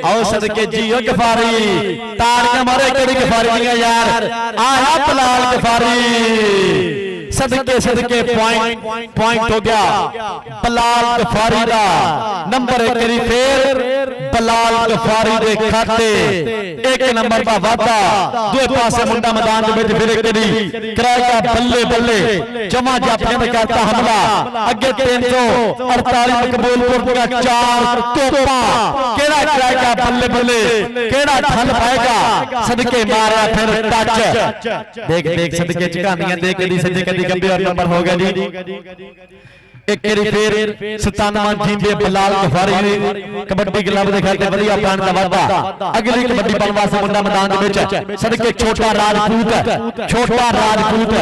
ਆਓ ਸਦਕੇ ਜੀਓ ਕਫਾਰੀ, ਤਾੜੀਆਂ ਮਾਰੇ ਕਿਹੜੀ ਕਫਾਰੀ ਦੀਆਂ ਯਾਰ। ਆਇਆ ਬਲਾਲ ਕਫਾਰੀ ਸਦਕੇ ਸਦਕੇ ਪੁਆਇੰਟ ਹੋ ਗਿਆ ਬਲਾਲ ਕਫਾਰੀ ਦਾ। ਨੰਬਰ ਇੱਕ ਵਾਰੀ ਫੇਰ ਬਲਾਲ ਕਫਾਰੀ ਦੇ ਖਾਤੇ, ਇੱਕ ਨੰਬਰ ਦਾ ਵਾਧਾ। ਦੂਏ ਪਾਸੇ ਮੁੰਡਾ ਮੈਦਾਨ ਦੇ ਵਿੱਚ ਫਿਰ ਇੱਕ ਵਾਰੀ ਕਰਾਇਆ ਬੱਲੇ ਬੱਲੇ ਜਮਾ ਜਾਫੀਆਂ ਨੇ ਕਰਤਾ ਹਮਲਾ। ਅੱਗੇ 348 ਮਕਬੂਲਪੁਰ ਦੀਆਂ 4 ਤੋਪਾਂ। ਕਿਹੜਾ ਕਰਾਇਆ ਬੱਲੇ ਬੱਲੇ, ਕਿਹੜਾ ਠੱਲ ਪਾਏਗਾ। ਸਦਕੇ ਮਾਰਿਆ ਫਿਰ ਟੱਚ, ਦੇਖ ਦੇਖ ਸਦਕੇ ਝਕਾਨੀਆਂ ਦੇ ਕਦੀ ਸੱਜੇ ਕਦੀ ਗੱਬੇ ਔਰ ਨੰਬਰ ਹੋ ਗਿਆ ਜੀ। ਇੱਕ ਵਾਰੀ ਫੇਰ 97 ਜੀਂਦੇ ਬਲਾਲ ਕਫਾਰੀ ਨੇ ਕਬੱਡੀ ਕਲੱਬ ਦੇ ਖਾਤੇ ਵਧੀਆ ਪਾਣ ਦਾ ਵਾਧਾ। ਅਗਲੀ ਕਬੱਡੀ ਬਣ ਵਾਸਤੇ ਮੁੰਡਾ ਮੈਦਾਨ ਦੇ ਵਿੱਚ ਸਦਕੇ ਛੋਟਾ ਰਾਜਪੂਤ, ਛੋਟਾ ਰਾਜਪੂਤ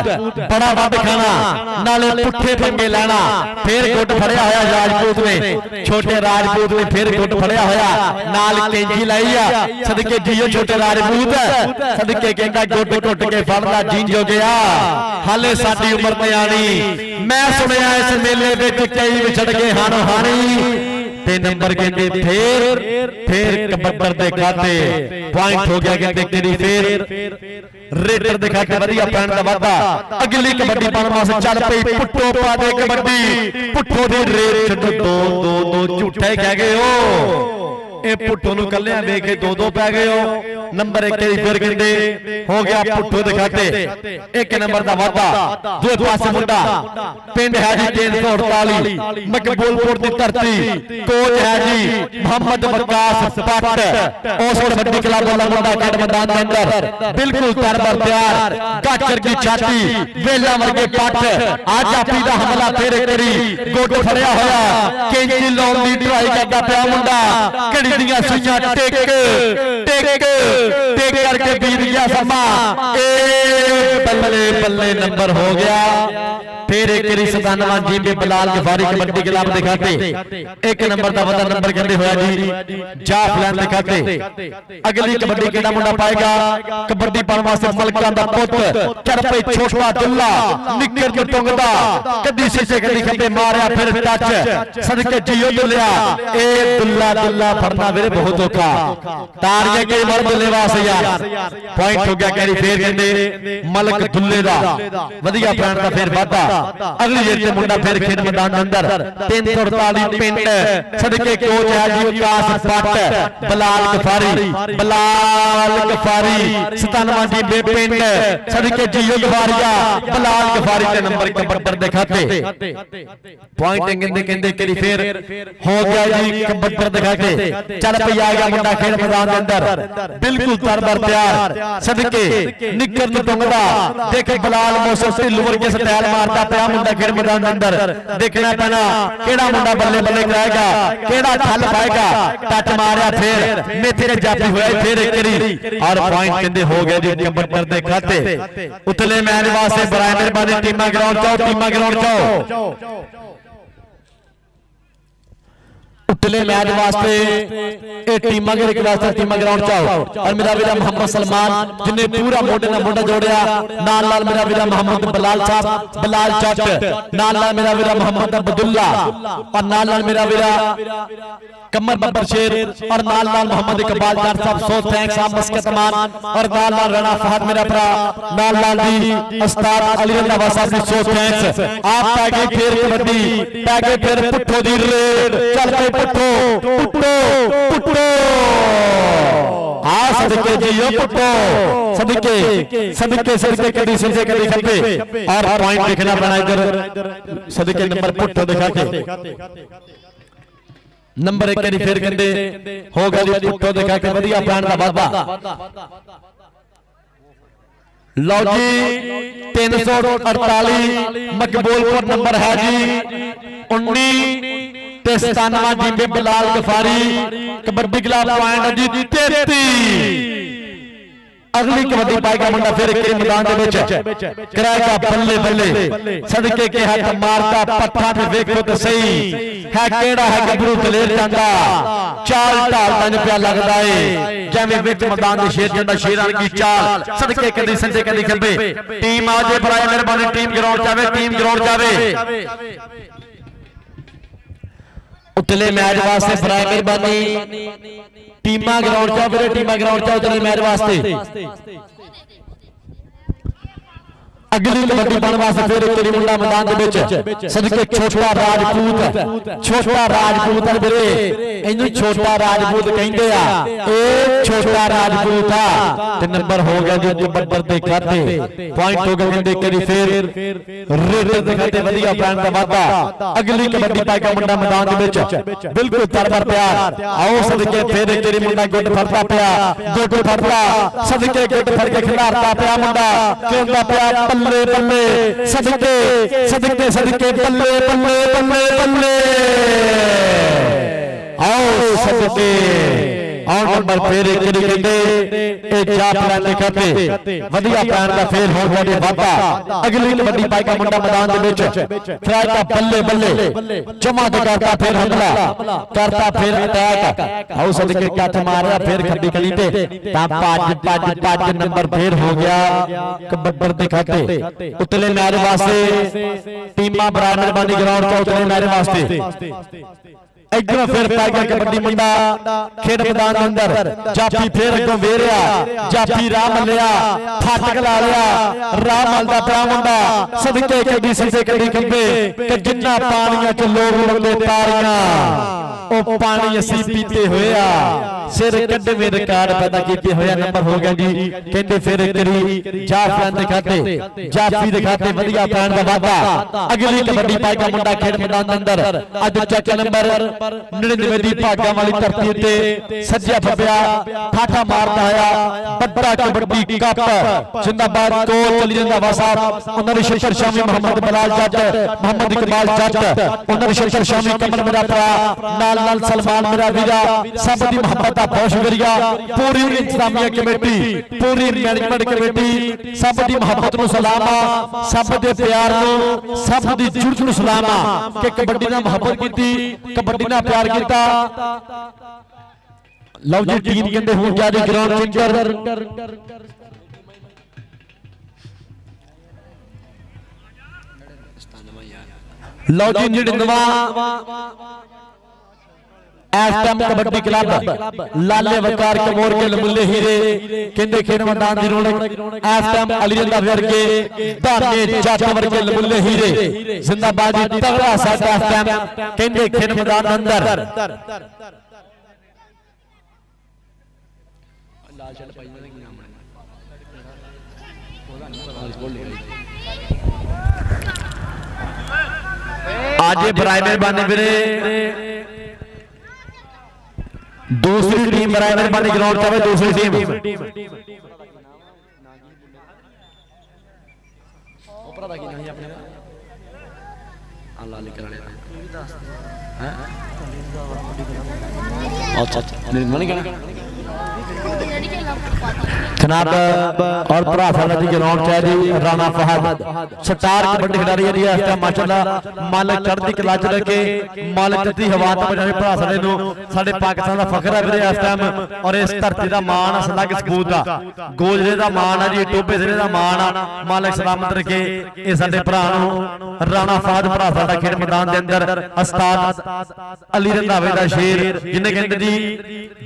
ਬੜਾ ਵੱਧ ਖਾਣਾ ਨਾਲੇ ਪੁੱਠੇ ਪੰਗੇ ਲੈਣਾ। ਫੇਰ ਗੁੱਟ ਫੜਿਆ ਹੋਇਆ ਰਾਜਪੂਤ ਨੇ, ਛੋਟੇ ਰਾਜਪੂਤ ਨੇ ਫੇਰ ਗੁੱਟ ਫੜਿਆ ਹੋਇਆ ਨਾਲ ਕੈਂਚੀ ਲਾਈ ਆ। ਸਦਕੇ ਜੀਓ ਛੋਟੇ ਰਾਜਪੂਤ, ਸਦਕੇ ਕਹਿੰਦਾ ਗੁੱਟ ਘੁੱਟ ਕੇ ਫੜਦਾ ਜੀਂਜ ਹੋ ਗਿਆ। ਹਾਲੇ ਸਾਡੀ ਉਮਰ ਤੇ ਆਣੀ, ਮੈਂ ਸੁਣਿਆ ਇਸ ਮੇਲੇ ਵਿੱਚ ਕਈ ਵਿਛੜ ਗਏ ਹਾਣੋ ਹਾਣੀ। ਤੇ ਨੰਬਰ ਕਹਿੰਦੇ ਫੇਰ ਕਬੱਡਰ ਦੇ ਖਾਤੇ ਪੁਆਇੰਟ ਹੋ ਗਿਆ। ਕਹਿੰਦੇ ਕਿਹੜੀ ਫੇਰ ਰੇਡਰ ਦੇ ਖਾਤੇ ਵਧੀਆ ਪੈਣ ਦਾ ਵਾਧਾ। ਅਗਲੀ ਕਬੱਡੀ ਬਣ ਵਾਸਤੇ ਚੱਲ ਪਈ ਪੁੱਟੋ ਪਾ ਦੇ ਕਬੱਡੀ। ਪੁੱਠੋ ਦੀ ਰੇਡ ਛੱਡੋ ਦੋ ਝੂਠੇ ਕਹਿ ਗਏ ਹੋ। ਇਹ ਪੁੱਠੋ ਨੂੰ ਕੱਲਿਆਂ ਵੇਖ ਕੇ 2-2 ਪੈ ਗਏ ਹੋ। ਨੰਬਰ ਇੱਕ ਵਾਰੀ ਫਿਰ ਕਹਿੰਦੇ ਹੋ ਗਿਆ ਪੁੱਠੋ ਦੇ ਖਾਤੇ, ਇੱਕ ਨੰਬਰ ਦਾ ਵਾਧਾ। ਦੂਏ ਪਾਸੇ ਮੁੰਡਾ ਪਿੰਡ ਹੈ ਜੀ 348 ਮਕਬੂਲਪੁਰ ਦੀ ਧਰਤੀ। ਕੋਚ ਹੈ ਜੀ ਮੁਹੰਮਦ ਵਕਾਸ ਪੱਟ। ਉਸ ਕਬੱਡੀ ਕਲੱਬ ਵਾਲਾ ਮੁੰਡਾ ਖੇਡ ਮੈਦਾਨ ਦੇ ਅੰਦਰ ਬਿਲਕੁਲ ਤਰਬਰ ਤਿਆਰ, ਗਾਜਰ ਦੀ ਛਾਤੀ ਵੇਲਾ ਵਰਗੇ ਪੱਟ। ਅੱਜ ਆਪੀ ਦਾ ਹਮਲਾ ਫੇਰ ਕਰੀ ਗੋਡ ਫੜਿਆ ਹੋਇਆ, ਕੈਂਚੀ ਲਾਉਣ ਦੀ ਟਰਾਈ ਕਰਦਾ ਪਿਆ ਮੁੰਡਾ। ਘੜੀ ਦੀਆਂ ਸੂਈਆਂ ਟਿਕ ਕਰਕੇ ਬੀਤ ਗਿਆ ਸਮਾਂ। ਇਹ ਬੱਲੇ ਬੱਲੇ ਨੰਬਰ ਹੋ ਗਿਆ। ਫਿਰ ਇੱਕ ਵਾਰੀ 97 ਜੀਂਦੇ ਬਲਾਲ ਕਫਾਰੀ ਕਬੱਡੀ ਕਲੱਬ ਦੇ ਖਾਤੇ, ਇੱਕ ਨੰਬਰ ਦਾ ਵਾਧਾ। ਨੰਬਰ ਕਹਿੰਦੇ ਹੋਇਆ ਜੀ ਜਾਫਲੈਨ ਦੇ ਖਾਤੇ। ਅਗਲੀ ਕਬੱਡੀ ਕਿਹੜਾ ਮੁੰਡਾ ਪਾਏਗਾ। ਕਬੱਡੀ ਪਾਉਣ ਵਾਸਤੇ ਮਲਕਾਂ ਦਾ ਪੁੱਤ ਚੜਪੇ ਛੋਟਾ ਦੁੱਲਾ ਨਿੱਕਰ ਜੋ ਟੁੰਗਦਾ ਕਦੀ ਸਿੱਸੇ ਕਦੀ ਖੱਬੇ ਮਾਰਿਆ ਫਿਰ ਟੱਚ। ਸਦਕੇ ਜੀਓ ਦੁੱਲਿਆ, ਇਹ ਦੁੱਲਾ ਫੜਨਾ ਵੀਰੇ ਬਹੁਤ ਔਖਾ। ਤਾਰੀਆਂ ਕਈ ਵਾਰ ਦੁੱਲੇ ਵਾਸਤੇ ਯਾਰ ਪੁਆਇੰਟ ਹੋ ਗਿਆ। ਕਹਿਰੀ ਫੇਰ ਕਹਿੰਦੇ ਮਲਕ ਦੁੱਲੇ ਦਾ ਵਧੀਆ ਪੈਣ ਦਾ ਫਿਰ ਵਾਧਾ। ਅਗਲੀ ਜੇਤ ਤੇ ਮੁੰਡਾ ਫਿਰ ਖੇਡ ਮੈਦਾਨ ਦੇ ਅੰਦਰ 348 ਪਿੰਡ। ਸਦਕੇ ਕੋਚ ਹੈ ਜੀ ਵਿਕਾਸ ਪੱਟ ਬਲਾਲ ਕਫਾਰੀ। ਬਲਾਲ ਕਫਾਰੀ 97 ਜੀਂਦੇ ਪਿੰਡ। ਸਦਕੇ ਜੀਓ ਕਫਾਰੀਆ ਬਲਾਲ ਕਫਾਰੀ ਤੇ ਨੰਬਰ ਕਬੱਡਰ ਦੇ ਖਾਤੇ। ਪੁਆਇੰਟ ਕਹਿੰਦੇ ਕਿਹੜੀ ਫੇਰ ਹੋ ਗਿਆ ਜੀ ਕਬੱਡਰ ਦੇ ਖਾਤੇ। ਚੱਲ ਪਈ ਆ ਗਿਆ ਮੁੰਡਾ ਖੇਡ ਮੈਦਾਨ ਦੇ ਅੰਦਰ ਬਿਲਕੁਲ ਤਰਬਰ ਤਿਆਰ। ਸਦਕੇ ਨਿੱਕਰ ਨੂੰ ਟੁੰਗਦਾ ਦੇਖ ਬਲਾਲ ਮੌਸਮ ਢਿੱਲੂ ਵਰਗੇ ਸਟਾਈਲ ਮਾਰਦਾ ਪਿਆ ਮੁੰਡਾ ਖੇਡ ਮੈਦਾਨ ਦੇ ਅੰਦਰ। ਦੇਖਣਾ ਪੈਣਾ ਕਿਹੜਾ ਮੁੰਡਾ ਬੱਲੇ ਬੱਲੇ ਕਰਾਏਗਾ, ਕਿਹੜਾ ਠੱਲ ਪਾਏਗਾ। ਟੱਚ ਮਾਰਿਆ ਫੇਰ ਮੇਥੇ ਤੇ ਜਾਪੀ ਹੋਇਆ ਫੇਰ ਇੱਕ ਵਾਰੀ ਔਰ ਪੁਆਇੰਟ ਕਹਿੰਦੇ ਹੋ ਗਿਆ ਜੀ ਕਬੱਡਰ ਦੇ ਖਾਤੇ। ਉਤਲੇ ਮੈਚ ਵਾਸਤੇ ਬਰਾਏ ਮਿਹਰਬਾਨੀ ਟੀਮਾਂ ਗਰਾਊਂਡ 'ਚ ਆਓ, ਟੀਮਾਂ ਗਰਾਊਂਡ 'ਚ ਆਓ। उतले मैच वास्ते ये टीम टीम ग्राउंड चाओ और मेरा वीरा मोहम्मद सलमान जिन्हें पूरा मोटे ना मोटा जोड़िया नाल नाल मेरा वीरा मोहम्मद बलाल साहब बलाल जट नाल नाल मेरा वीरा मोहम्मद अब्दुल्ला और नाल नाल मेरा वीरा कमर बब्बर शेर और नाल नाल मोहम्मद इकबाल जाट साहब सो थैंक्स आप मस्कत मान और नाल नाल राणा फहद मेरा भरा नाल नाल दी उस्ताद अली रंधावा साहब सो थैंक्स आप पैगे फिर कबड्डी पैगे फिर पुट्ठो दी रेड चल पे पुट्ठो पुट्ठो पुट्ठो आ सदके जियो पुट्ठो सदके सदके सदके कदी सिंधे कदी खब्बे और पॉइंट देखना बना इधर सदके नंबर पुट्ठो दिखा के नंबर 1 करी फिर कहते होगा जी पुट्ठो दिखा के वधिया प्लान का वादा लो जी 348 मकबूलपुर नंबर है जी 19 97 जिम्बे बिलाल गफारी कबड्डी क्लब पॉइंट जी 33 अगली कबड्डी पाएगा मुंडा फिर के मैदान दे विच कराएगा बल्ले बल्ले सदके के हाथ मारता पत्थां ते वेखो ते सही है केड़ा है गबरू दलेर जांदा चाल ढाल तन पिया लगदा है जिवें विच मैदान दे शेर जंदा शेरां की चाल सदके कदी संजे कदी खब्बे टीम आजे बराए मेहरबानी टीम ग्राउंड जावे उतले मैच वास्ते बराए मेहरबानी टीमा ग्राउंड चाहे टीमा ग्राउंड चाहे उतले मैच वास्ते अगली कबड्डी बन वास्ते फिर तेरी मुंडा मैदान दे विच सदके छोटा राजपूत वीरे इनु छोटा राजपूत कहंदे आ ए छोटा राजपूत आ ते नंबर हो गया जी बब्बर दे खाते पॉइंट हो गए कहंदे करी फिर रेड दे खाते वधिया प्लान दा वादा अगली कबड्डी पाएगा मुंडा मैदान दे विच बिल्कुल तरबर प्यार आओ सदके फिर तेरी मुंडा गुड फड़ता पिया गुड फड़ता सदके गुड फड़ के खिलारता पिया मुंडा खेलदा पिया बल्ले बल्ले सदके सदके सदके बल्ले बल्ले बल्ले बल्ले आओ सदके और नंबर फिर एक करी कहते ए जा प्लान लिखते वधिया प्लान का फेल हो गया वादा अगली कबड्डी पाएगा मुंडा मैदान दे विच फ्राइका बल्ले बल्ले जमा करता फिर हमला करता फिर अटैक आओ सदके कट मारया फिर खड्डी गली ते ता पांच नंबर फिर हो गया कबड्डी दिखाते उतले मैच वास्ते टीमां बराबर मेहरबानी ग्राउंड तो उतले मैच वास्ते इधर फिर पै गया कबड्डी मुंडा खेड मैदान अंदर जाफी फिर अगों वेरिया जाफी राह मलिया फाटक ला लिया राह मलदा पिया मुंडा सदके कदी संजे कदी खब्बे ते जिन्ना पानियां च लोग लंदे तारियां ओ पानी असी पीते होया सिर कड्डे में रिकॉर्ड पैदा कीते होया नंबर हो गया जी कहंदे फिर करी जाफी दिखाते जाफी दिखाते वधिया प्लान दा वादा अगली कबड्डी पाएगा मुंडा खेड मैदान अंदर अज चेक नंबर 99 दी भागा वाली धरती उत्ते सज्जा फब्या ठाठा मारदा आया बड़ा कबड्डी कप जिंदाबाद कोल चली जांदा वा साहब उन्हां दे शटर शामी मोहम्मद बलाल जट मोहम्मद इकबाल जट उन्हां दे शटर शामी कमल मेरा भरा नाल नाल सलमान मेरा वीरा सब दी मोहब्बत दा बहुत शुक्रिया पूरी इंतजामिया कमेटी पूरी मैनेजमेंट कमेटी सब दी मोहब्बत नु सलाम आ सब दे प्यार नु सब दी जुर्ज नु सलाम आ कि कबड्डी नाल मोहब्बत कीती कबड्डी नाल प्यार कीता लव जी टीम कहंदे हुण जारी ग्राउंड चेंजर लव जी 99 इस टाइम कबड्डी क्लब लाले वकार कमोर के लमुल्ले हीरे कहंदे खेड मैदान दी रौनक इस टाइम अली रंधा वर्गे दाने जट वर्गे लमुल्ले हीरे जिंदाबाद तगड़ा साथ इस टाइम कहंदे खेड मैदान अंदर आज बराए मेहरबानी वीरे दूसरी टीम बराए मेहरबानी ग्राउंड चाहे दूसरी टीम अच्छा जनाब और भरा साडा जी ग्राउंड च है जी राणा फहद स्टार कबड्डी खिडारी है जी इस टाइम माशाअल्लाह मालिक चढ़दी कला च रखे मालिक चढ़दी हवा ते बजावे भरा साडे नु साडे पाकिस्तान दा फखर है वीरे इस टाइम और इस धरती दा मान असलग सबूत दा गोजरे दा मान है जी टोबे जिले दा मान आ मालिक सलामत रखे ये साडे भरा नु राणा फहद भरा साडा खेड मैदान दे अंदर उस्ताद अली रंधावे दा शेर जिन्हें कहंदे जी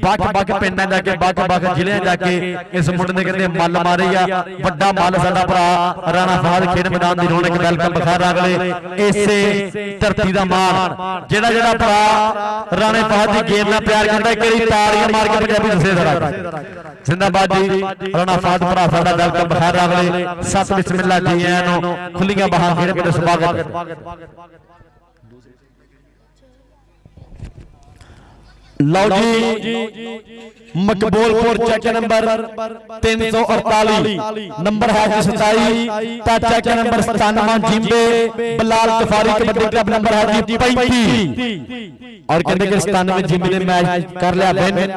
बख बख पिंडां जाके बख बख जिले जाके इस मुंडे ने कहते मल मारे आ वड्डा मल साडा भरा राणा फहद खेड मैदान दी रौनक वेलकम बखैर अगले इसे धरती दा मान जेड़ा जेड़ा भरा राणे फहद दी गेम नाल प्यार करदा कई ताड़ियां मार के पंजाबी दसे जरा जिंदाबाद जी राणा फहद भरा साडा वेलकम बखैर अगले सत बिस्मिल्लाह जी आयां नु खुलियां बाहां खेड बड़े स्वागत लो जी मकबूलपुर चेक नंबर 348 नंबर है 27 चेक नंबर 97 जिम्बे बिलाल कफारी कबड्डी क्लब नंबर है जी 35 और कहते कि 97 जिम्बे ने मैच कर लिया विन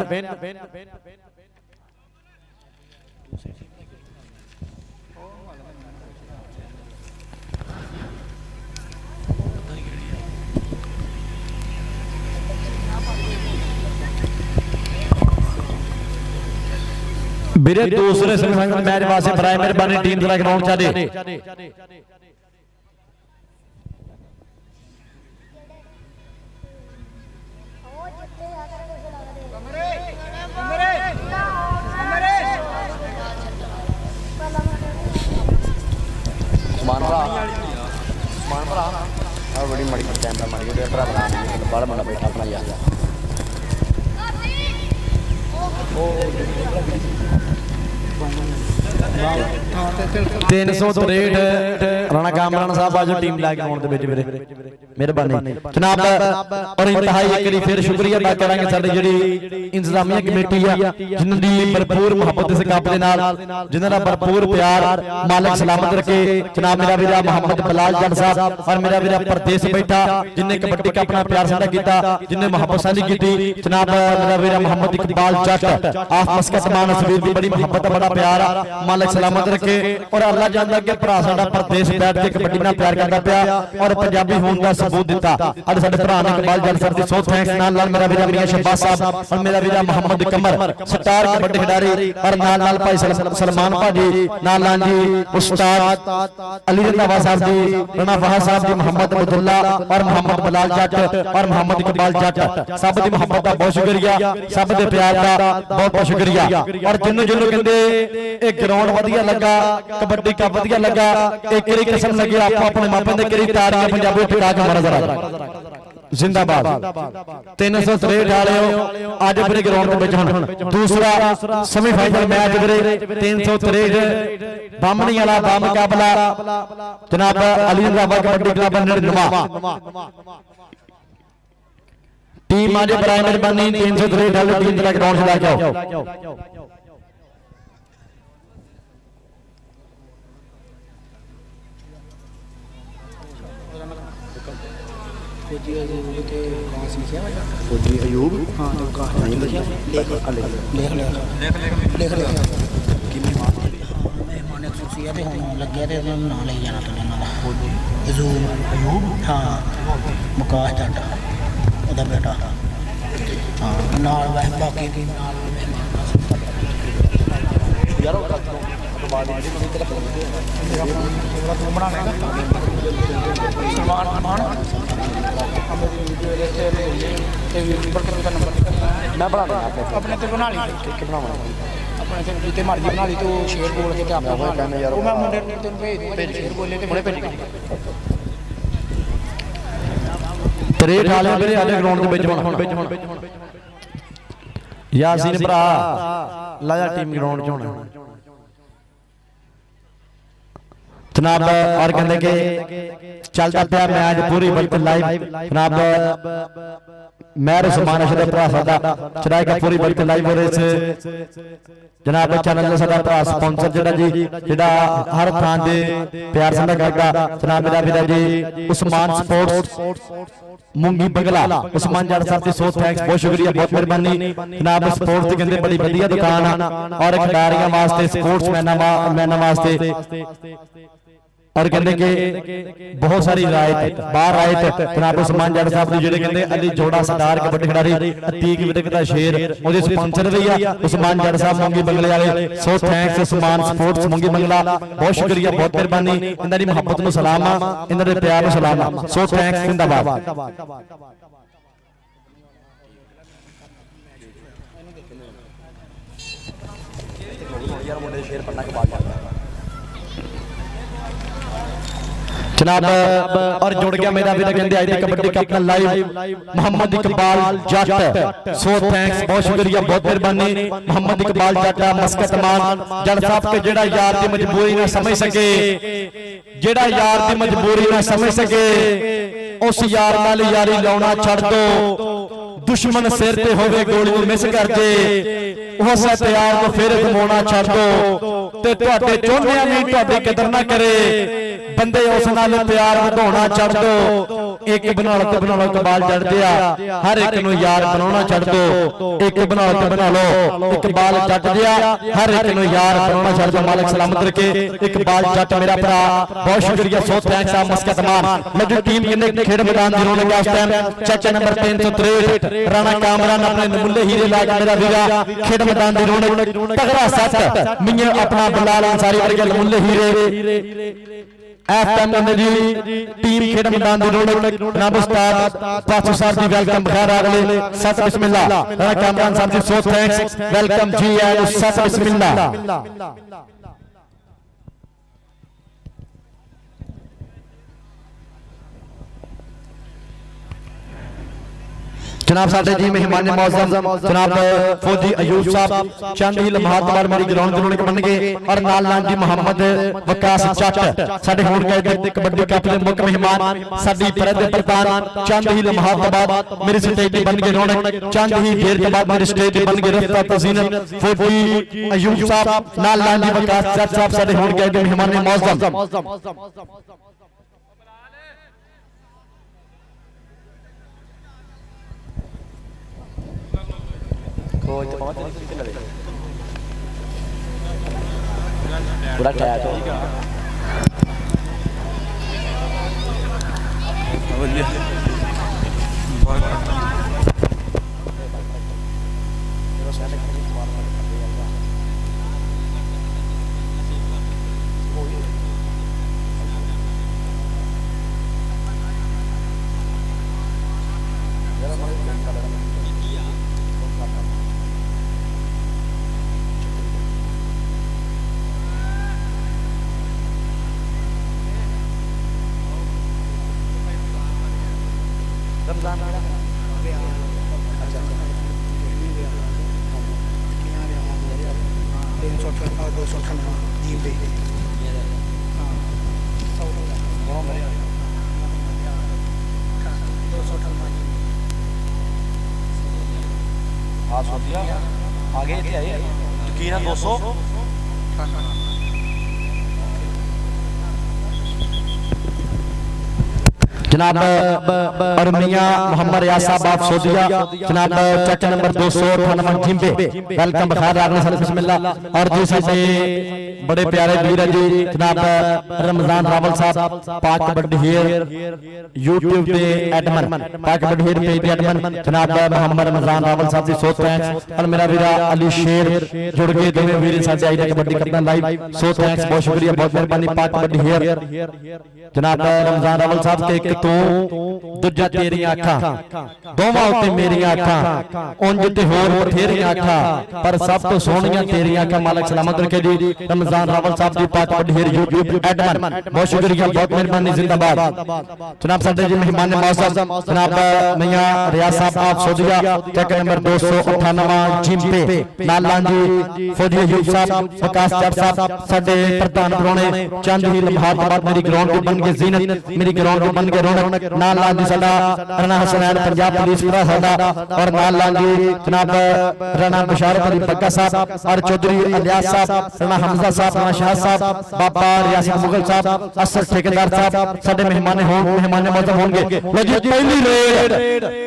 मेरे दूसरे सेमीफाइनल मैच वास्ते बराए मेहरबानी टीम जरा ग्राउंड चा दे बड़ी माड़ी कैमरा माड़ी भरा बड़ा बड़ा बैठा अपना यार 363 राणा कामरान साहब आज टीम लैके आउण दे विच वीरे मेहरबानी जनाब और इंतहाई एक बार फिर शुक्रिया अदा करांगे साडी जेहड़ी इंतजामिया कमेटी आ जिन्हां दी भरपूर मुहब्बत इस कप दे नाल जिन्हां दा भरपूर प्यार मालिक सलामत रखे जनाब मेरा वीरा मोहम्मद बिलाल जट साहब और मेरा वीरा परदेस बैठा जिन्हें कबड्डी का अपना प्यार साझा कीता जिन्हें मोहब्बत साझी कीती जनाब मेरा वीरा मोहम्मद इकबाल जट आफ मस्कत मान सवीर दी बड़ी मोहब्बत बड़ा प्यार आ मालिक सलामत रखे और अल्लाह जानदा कि भरा साडा परदेस बैठ के कबड्डी नाल प्यार करदा पिया और पंजाबी होण दा सबूत दिता अज साडे भरा ने इकबाल जट सर दी सो थैंक्स नाल नाल मेरा वीरा मियां शहबाज साहब और मेरा वीरा मोहम्मद कमर स्टार कबड्डी खिडारी और नाल नाल भाई सलमान भाजी नाल नाल जी उस्ताद अली रंधावा साहब जी राणा फहद साहब जी मोहम्मद अब्दुल्ला और मोहम्मद बिलाल जट और मोहम्मद इकबाल जट सब दी मोहब्बत दा बहुत शुक्रिया सब दे प्यार दा बहुत बहुत शुक्रिया और जिन्नू जिन्नू कहंदे एक ग्राउंड वधिया लगा कबड्डी का वधिया लगा एक करी किस्म लगी आपको अपने मापे दे करी तारियां पंजाबी टिका के मारा जरा जिंदाबाद 363 वाले आज फिर ग्राउंड के विच दूसरा सेमीफाइनल मैच वीरे 363 बामणी वाला बा मुकाबला जनाब अली रंधावा कबड्डी क्लब 99 टीम आज बराए मेहरबानी 363 वाली टीम जरा ग्राउंड से लेके आओ फौजी अयूब हाँ तो कहा नहीं लिखा लिख लिख किन्नी मार मेहमान खसूसियत होने लग गया तो ना ले जाना तो ना अजूब अयूब हाँ मुकाश जट ओदा बेटा हाँ नाल वह बाकी की यार तो बाद में बना लेगा सलमान मैं बना अपने ते बना ली अपने से जिते मर्जी बना ली तो शेर बोल के आप वो मैं मुंडे तेन भेज शेर बोले ते मुंडे भेज 63 वाले मेरे आज ग्राउंड दे विच हुण यासीन भरा लाया टीम ग्राउंड च होना जनाब और कहते कि चलता पाया मैच पूरी वक्त लाइव जनाब मेहर उस्मान अशरफ भरा साडा चढ़ाएगा पूरी वक्त लाइव हो रहे जनाब चैनल साडा भरा स्पॉन्सर जेड़ा जी जेड़ा हर थां दे प्यार साडा करदा जनाब मेरा वीरा जी उस्मान स्पोर्ट्स मूंगी बगला उस्मान जाट साहब जी सो थैंक्स बहुत शुक्रिया बहुत मेहरबानी जनाब स्पोर्ट्स की कहते बड़ी बढ़िया दुकान और खिडारियों वास्ते स्पोर्ट्समैन वास्ते और कहते कि बहुत सारी रायत बाहर रायत जनाब उस्मान जाट साहब जी कहते अली जोड़ा सरदार कबड्डी खिडारी अतीक विरक दा शेर ओदे स्पॉन्सर भी आ उस्मान जाट साहब मूंगी बंगले वाले सो थैंक्स उस्मान स्पोर्ट्स मूंगी बंगला बहुत शुक्रिया बहुत मेहरबानी इन्हां दी मुहब्बत नूं सलाम आ इन्हां दे प्यार नूं सलाम आ सो थैंक्स जिंदाबाद जनाब और जुड़ गया मेरा भी कहते आई कबड्डी कप लाइव मोहम्मद इकबाल जट सो थैंक्स बहुत शुक्रिया बहुत मेहरबानी मोहम्मद इकबाल जट मस्कत मान जट साहब के जेड़ा यार दी मजबूरी ना समझ सके जेड़ा यार दी मजबूरी ना समझ सके उस यार नाल यारी लाउना छड़ दो दुश्मन सिर ते होवे गोली मिस कर दे उस प्यार को फिर घुमाना छड़ दो ते तुहाडे चोहनियां भी तुहाडी कदर ना करे बंदे उस नाल प्यार ਵਧਾਉਣਾ ਛੱਡ ਦੋ एक बना लो तो बना लो इकबाल जट दिया हर एक नु यार बनाना छड़ दो एक बना लो तो बना लो इकबाल जट दिया हर एक नु यार बनाना छड़ दो मालिक सलामत रखे इकबाल जट मेरा भरा बहुत शुक्रिया सो थैंक्स आ मस्कत मान मेरी टीम किन्ने खेड मैदान दी रौनक इस टाइम चाचा नंबर 363 राणा कामरान अपने नमुल्ले हीरे ला के मेरा वीरा खेड मैदान दी रौनक तगड़ा सच मियां अपना बिलाल अंसारी वर्गे नमुल्ले हीरे एफएम जी टीम खेड मैदान दी रौनक जनाब उस्ताद पासू साहब जी वेलकम बखैर अगले सत बिस्मिल्लाह राणा कामरान साहब जी सो थैंक्स वेलकम जी एंड सत बिस्मिल्लाह जनाब साडे जी मेहमान मौजूद जनाब फौजी अयूब साहब चंद ही लम्हात बाद मेरी ग्राउंड रौनक बन गए और नाल नाल जी मोहम्मद वकास जट साडे होण गए कबड्डी कप दे मुख मेहमान साडी परद दे प्रधान चंद ही लम्हात बाद मेरी स्टेज ते बन गए रौनक चंद ही देर के बाद मेरी स्टेज ते बन गए रफ्ता तजीनत फौजी अयूब साहब नाल नाल जी वकास जट साहब साडे होण गए मेहमान मौजूद पूरा टैट हो आगे यकीनन 200 जनाब और मियां मोहम्मद रियाज साहब आप सोदिया जनाब चेक नंबर 298 जिम्बे वेलकम बखैर आगले साल बिस्मिल्लाह और जी साडे बड़े प्यारे वीर है जी जनाब रमजान रावल साहब पाक कबड्डी हेयर YouTube पे एडमन पाक कबड्डी हेयर पेज एडमन जनाब मोहम्मद रमजान रावल साहब जी सो थैंक्स और मेरा वीरा अली शेर जुड़ गए दोवें वीर साडे आई कबड्डी करना लाइव सो थैंक्स बहुत शुक्रिया बहुत मेहरबानी पाक कबड्डी हेयर जनाब रमजान रावल साहब के एक तू दूजा तेरियां अखां दोवां उत्ते मेरियां अखां उंज ते होर बथेरियां अखां पर सब तो सोहणियां तेरियां अखां मालिक सलामत रखे जी रमजान रावल साहब जी पाक बढेर यूट्यूब एडमन बहुत शुक्रिया बहुत मेहरबानी जिंदाबाद जनाब साडे जी मेहमान मौजूद जनाब मियां रियाज साहब आप सोदिया चेक नंबर 298 जिम्पे नालां जी फौजी अयूब साहब प्रकाश जट साहब साडे प्रधान प्रोणे चंद ही लम्हात बाद मेरी ग्राउंड बन गए जीनत मेरी ग्राउंड बन गए रौनक नाल लाल जी साडा राणा हसनैन पंजाब पुलिस पूरा साडा और नाल लाल जी जनाब राणा बशारत अली बग्गा साहब और चौधरी अलियास साहब राणा हमजा साहब राणा शाह साहब बाबा रियासत मुगल साहब असर ठेकेदार साहब साडे मेहमान मौजूद होंगे। लो जी पहली रेड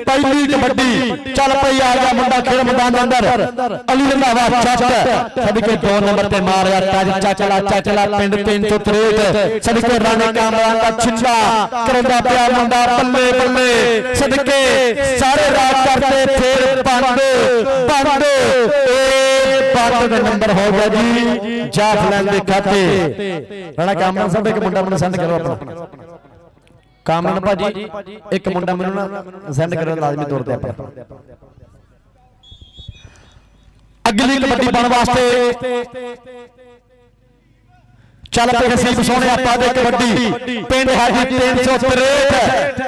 पहली कबड्डी चल पई आ गया मुंडा खेल मैदान के अंदर अली रंधावा चट सदके 2 नंबर ते मारया ताज चाचला पिंड 363 सदके राणे कामरान का छिंदा करंदा पिया मुंडा बल्ले बल्ले सदके सारे रात करते फिर बंद का नंबर हो गया जी जाफलैन के खाते राणा कामरान साहब एक मुंडा मैंने सेंड करो अपना कामरान भाजी एक मुंडा मैंने ना सेंड करो लाजमी तौर पे अपना अगली कबड्डी पाने वास्ते चल पे हसीब सोने आपा दे कबड्डी पिंड हाजी 363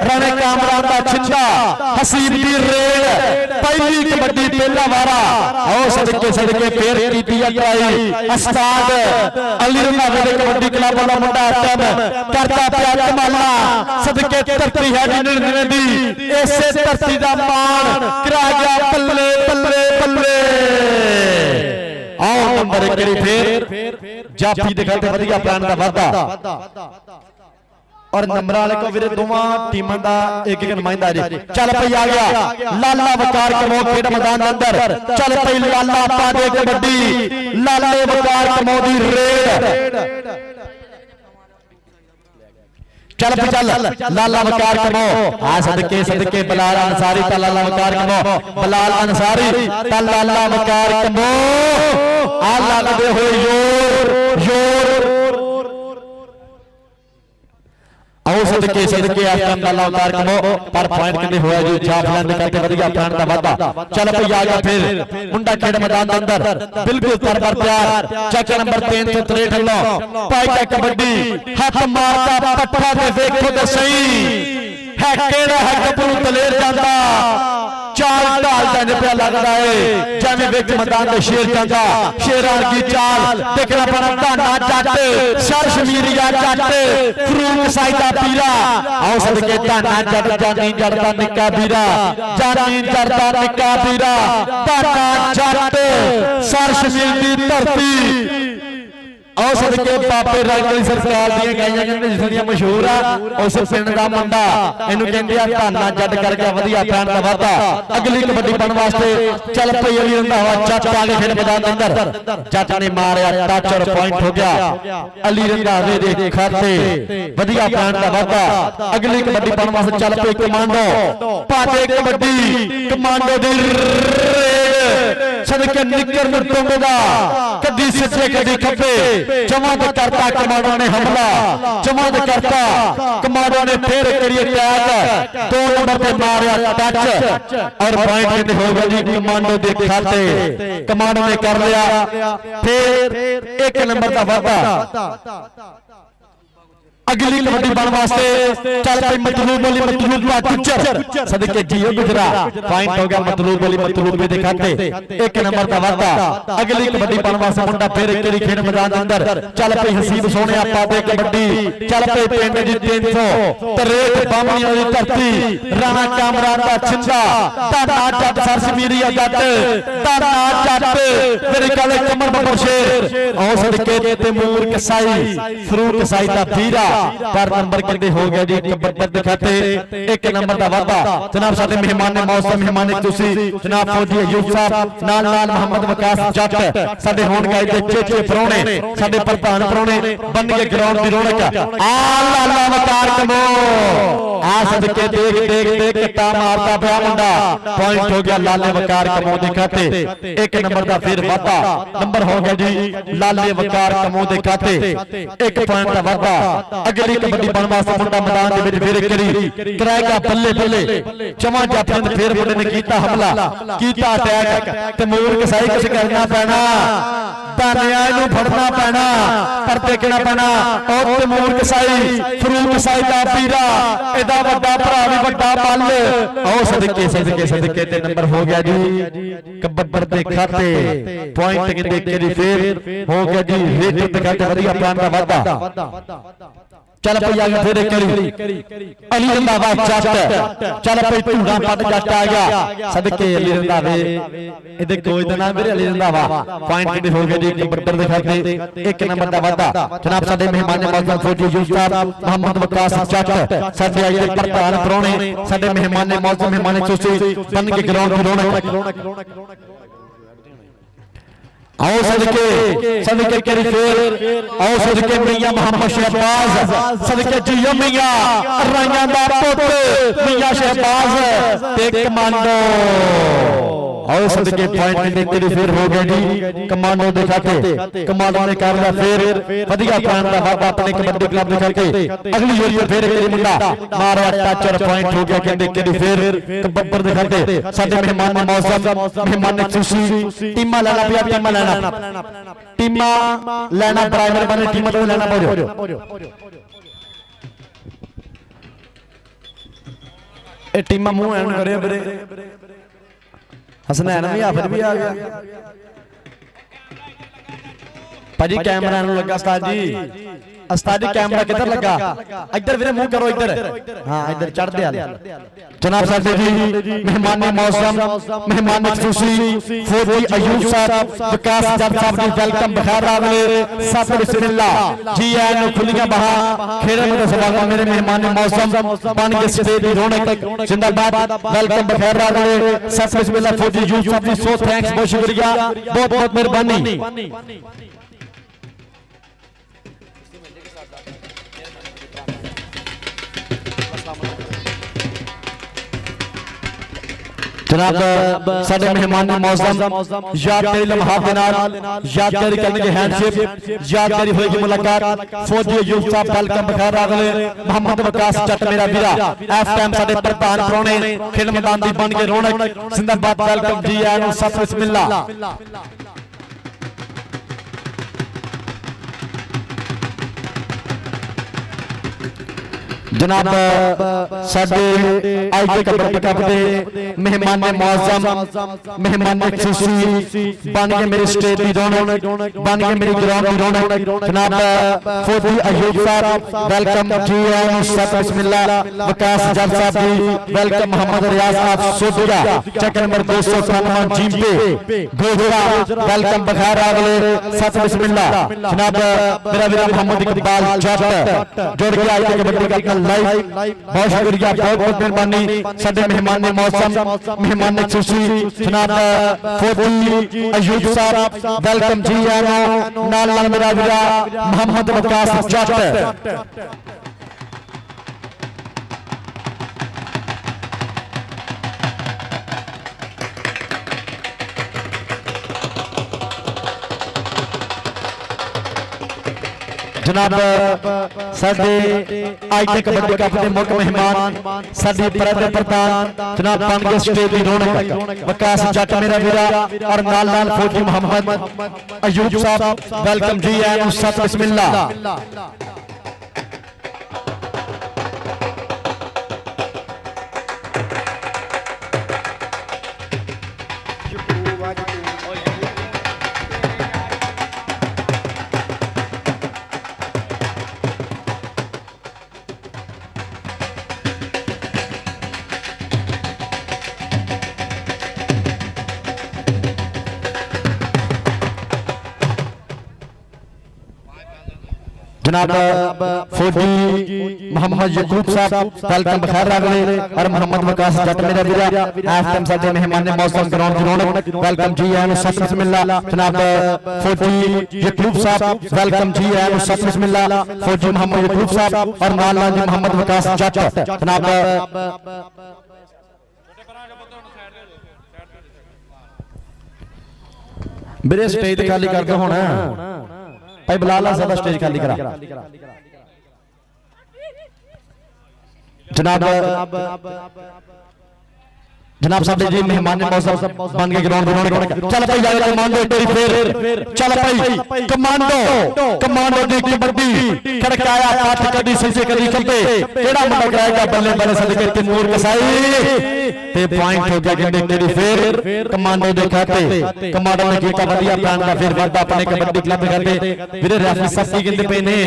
राणे कामरान का छिंदा हसीब दी रेड पहली कबड्डी पहला वारा आओ सदके फिर कीती ट्राई उस्ताद अली रंधावे दे कबड्डी क्लब वाला मुंडा टम करता पिया कमाला सदके धरती है 99 दी इसे धरती दा मान करा गया बल्ले बल्ले बल्ले आओ नंबर 1 फिर जाफी दिखाते वधिया प्लान का वादा और नंबर वाले को वीरे दोवां टीमां दा एक नुमाइंदा जी चल पई आ गया लाला वकार कमो खेड मैदान के अंदर चल पई लाला पा दे कबड्डी लाले वकार कमो दी रेड चल पे चल लाला वकार कमो आ सदके बलाल अंसारी ता लाला वकार कमो बलाल अंसारी ता लाला वकार कमो आ लगदे होए जोर आओ सदके आसमान लाला वकार कमो पर पॉइंट कितने होया जी जाफलैन दे करते वधिया प्लान दा वादा चल पे आ गया फिर मुंडा खेड मैदान के अंदर बिल्कुल तरबर प्यार चेक नंबर 363 हल्लो पाई कबड्डी हाथ मारता पट्ठा ते देखो ते सही है केड़ा है कपड़ू दलेर जांदा चाल ढाल जाने पे लगदा है जिवें विच मैदान दे शेर जांदा शेरां की चाल देखना पड़ा धाना जट सर शमीरिया जट फरूक साइदा पीरा आओ सदके धाना जट जानी जड़दा निक्का पीरा जानी जड़दा निक्का पीरा धाना जट सर शमीर दी धरती आओ सदके बाबे राजगली सरकार दी गाइयां कहंदे जिसदियां मशहूर आ उस पिंड दा मुंडा इहनू कहंदे आ धाना जट करके वधिया प्लान दा वादा अगली कबड्डी पाने वास्ते चल पई अली रंधावा जट आ गए खेड मैदान के अंदर जट ने मारया टच और पॉइंट हो गया अली रंधावे दे खाते वधिया प्लान दा वादा अगली कबड्डी पाने वास्ते चल पई कमांडो पाते कबड्डी कमांडो दी सदके निकर टुंबदा कदी सच्चे कदी खब्बे जमात करता कमांडो ने हमला जमात करता कमांडो ने फिर करी अटैक 2 नंबर पे मारया टच और पॉइंट कितने हो गया जी कमांडो दे खाते कमांडो ने कर लिया फिर 1 नंबर का वादा अगली कबड्डी पाने वास्ते चल पई मतलूब टिचर सदके जियो गुजरा पॉइंट हो गया मतलूब दे खाते 1 नंबर का वादा अगली कबड्डी पाने वास्ते मुंडा फिर केरी खेड मैदान के अंदर चल पई हसीब सोने आपा दे कबड्डी चल पई पिंड जी 363 बामणियां दी धरती राणा कामरान दा छिंदा धाना जट सर शमीरिया जट धाना जट मेरे गल कमर बबर शेर आओ सदके तैमूर कसाई फरूक कसाई दा पीरा पर नंबर कितने हो गया जी कबड्डी दिखाते 1 नंबर का वादा जनाब साडे मेहमान ने मौसम मेहमान तुसी जनाब फौजी अयूब साहब नाल नाल मोहम्मद वकास जट साडे होण गए ते चेचे परौणे साडे प्रधान परौणे बन के ग्राउंड दी रौनक आ लाला वकार कमो आ सदके देख कट्टा मारता पिया मुंडा पॉइंट हो गया लाले वकार कमो दे खाते 1 नंबर का फिर वादा नंबर हो गया जी लाले वकार कमो दे खाते 1 पॉइंट का वादा अगली कबड्डी पाने वास्ते मुंडा मैदान दे विच फिर करी कराएगा बल्ले बल्ले जमा जाफर ने फिर मुंडे ने कीता हमला कीता अटैक ते मूर कसाई कुछ करना पैना धानिया नू फड़ना पैना पर देखना पैना ओ ते मूर कसाई फरूक कसाई दा पीरा एदा वड्डा भरा भी वड्डा बल आओ सदके ते नंबर हो गया जी कबड्डी दे खाते पॉइंट के देख के फिर हो गया जी रेट दे खाते वधिया प्लान दा वादा ਚੱਲ ਪਈ ਆ ਗਿਆ ਫਿਰ ਇੱਕ ਵਾਰੀ ਅਲੀ ਰੰਧਾਵਾ ਜੱਟ ਚੱਲ ਪਈ ਧੂੜਾ ਪੱਟ ਜੱਟ ਆ ਗਿਆ ਸਦਕੇ ਅਲੀ ਰੰਧਾਵੇ ਇਹਦੇ ਕੋਚ ਦਾ ਨਾਮ ਵੀਰੇ ਅਲੀ ਰੰਧਾਵਾ ਪੁਆਇੰਟ ਜਿਹੜੇ ਹੋ ਗਏ ਜੀ ਕਬੱਡੀ ਦੇ ਖਾਤੇ 1 ਨੰਬਰ ਦਾ ਵਾਧਾ ਜਨਾਬ ਸਾਡੇ ਮਹਿਮਾਨ ਨਵਾਜ਼ ਫੌਜੀ ਯੂਸਫ ਸਾਹਿਬ ਮੁਹੰਮਦ ਵਕਾਸ ਜੱਟ ਸਾਡੇ ਅੱਜ ਦੇ ਪ੍ਰਧਾਨ ਪ੍ਰਾਹੁਣੇ ਸਾਡੇ ਮਹਿਮਾਨ ਨੇ ਮੌਜੂਦ ਮਹਿਮਾਨ ਚੂਸੀ ਬਣ ਕੇ ਗਰਾਊਂਡ ਦੀ ਰੌਣਕ आओ सदके करी फिर आओ सदके मियां मोहम्मद शहबाज सदके जियो मियां राइयां दा पुत मियां शहबाज ते कमांडो आओ सदके पॉइंट ने करी फिर हो गए जी कमांडो दे खाते कमांडो ने कर लिया फिर वधिया पॉइंट दा वादा अपने कबड्डी क्लब दे खाते अगली ओवर फिर करी मुंडा मारिया टच और पॉइंट हो गया कहंदे करी फिर कबड्डी दे खाते साडे मेहमान मौजूद मेहमान ने खुशी टीमां लेना पिया टीमां टीमां लेना प्राइमरी बने टीमां तो लेना पड़ो ए टीमां मुंह एन करे बरे हसनैन भी हाफिज भी आ गया भाजी कैमरा नु लगा उस्ताद जी कैमरा किधर लगा इधर वीरे मुंह करो इधर हां इधर चढ़ दे जनाब साहब जी मेहमान मौसम मेहमान खुशी फौजी अयूब साहब विकास जट साहब जी वेलकम बखैर आवे सब बिस्मिल्लाह जी आए खुलियां बहा खेड़े में स्वागत मेरे मेहमान मौसम बन के स्टेज की रौनक जिंदाबाद वेलकम बखैर आवे सब बिस्मिल्लाह फौजी अयूब साहब जी सो थैंक्स बहुत शुक्रिया बहुत बहुत मेहरबानी जनाब साडे मेहमान मौसम याद तेरी लम्हात दे नाल याद तेरी करनगे हैंडशेक याद तेरी होएगी मुलाकात फौजी अयूब साहब वेलकम बखैर आगले मोहम्मद वकास जट मेरा वीरा इस टाइम साडे प्रधान प्रोणे खेल मैदान दी बन के रौनक जिंदाबाद वेलकम जी आए सब बिस्मिल्लाह जनाब साडे आज के कबड्डी कप दे मेहमान मौजम मेहमान खुशी बन के मेरे स्टेज की रौनक बन के मेरी ग्राउंड की रौनक जनाब फौजी अयूब साहब वेलकम जी आए सब बिस्मिल्लाह वकास जट साहब जी वेलकम मोहम्मद रियाज साहब सोदिया चक्कर नंबर 298 जीपे गोजरा वेलकम बखैर आगले सब बिस्मिल्लाह जनाब मेरा वीर मोहम्मद इकबाल जट जोड़ के आज के कबड्डी कप बहुत शुक्रिया बहुत बहुत मेहरबानी साडे मेहमान ने मौसम मेहमान ने खुशी जनाब फौजी अयूब साहब वेलकम जी आए नाल नाल मेरा वीरा मोहम्मद वकास जट जनाब साडे आज के कबड्डी कप के मुख्य मेहमान साडे प्रधान जनाब बन के स्टेज की रौनक वकास जट मेरा वीरा और नाल नाल फौजी मोहम्मद अयूब साहब वेलकम जी आए सब बिस्मिल्लाह जनाब फौजी मोहम्मद यकूब साहब वेलकम बखैर आगले और मोहम्मद वकास जट मेरा वीरा इस टाइम साडे मेहमान मौसम ग्राउंड की रौनक वेलकम जी आए सब बिस्मिल्लाह जनाब फौजी यकूब साहब वेलकम जी आए सब बिस्मिल्लाह फौजी मोहम्मद यकूब साहब और नाल नाल जी मोहम्मद वकास जट जनाब मेरे स्टेज खाली कर दो हुण भाई बिलाल साहब स्टेज खाली करा जनाब जनाब साहब जी मेहमान मौसम बन के ग्राउंड बनाने चल भाई जा कमांडो तेरी फिर चल भाई कमांडो दी कबड्डी खड़काया पाठ कदी सजे कदी खब्बे केड़ा मुंडा कराएगा बल्ले बल्ले सदके तैमूर कसाई ते पॉइंट हो गया कहंदे तेरी फिर कमांडो दे खाते कमांडो ने कीता वधिया प्लान दा फिर वादा अपने कबड्डी क्लब खाते वीरे रेफरी सस्ती कहंदे पे ने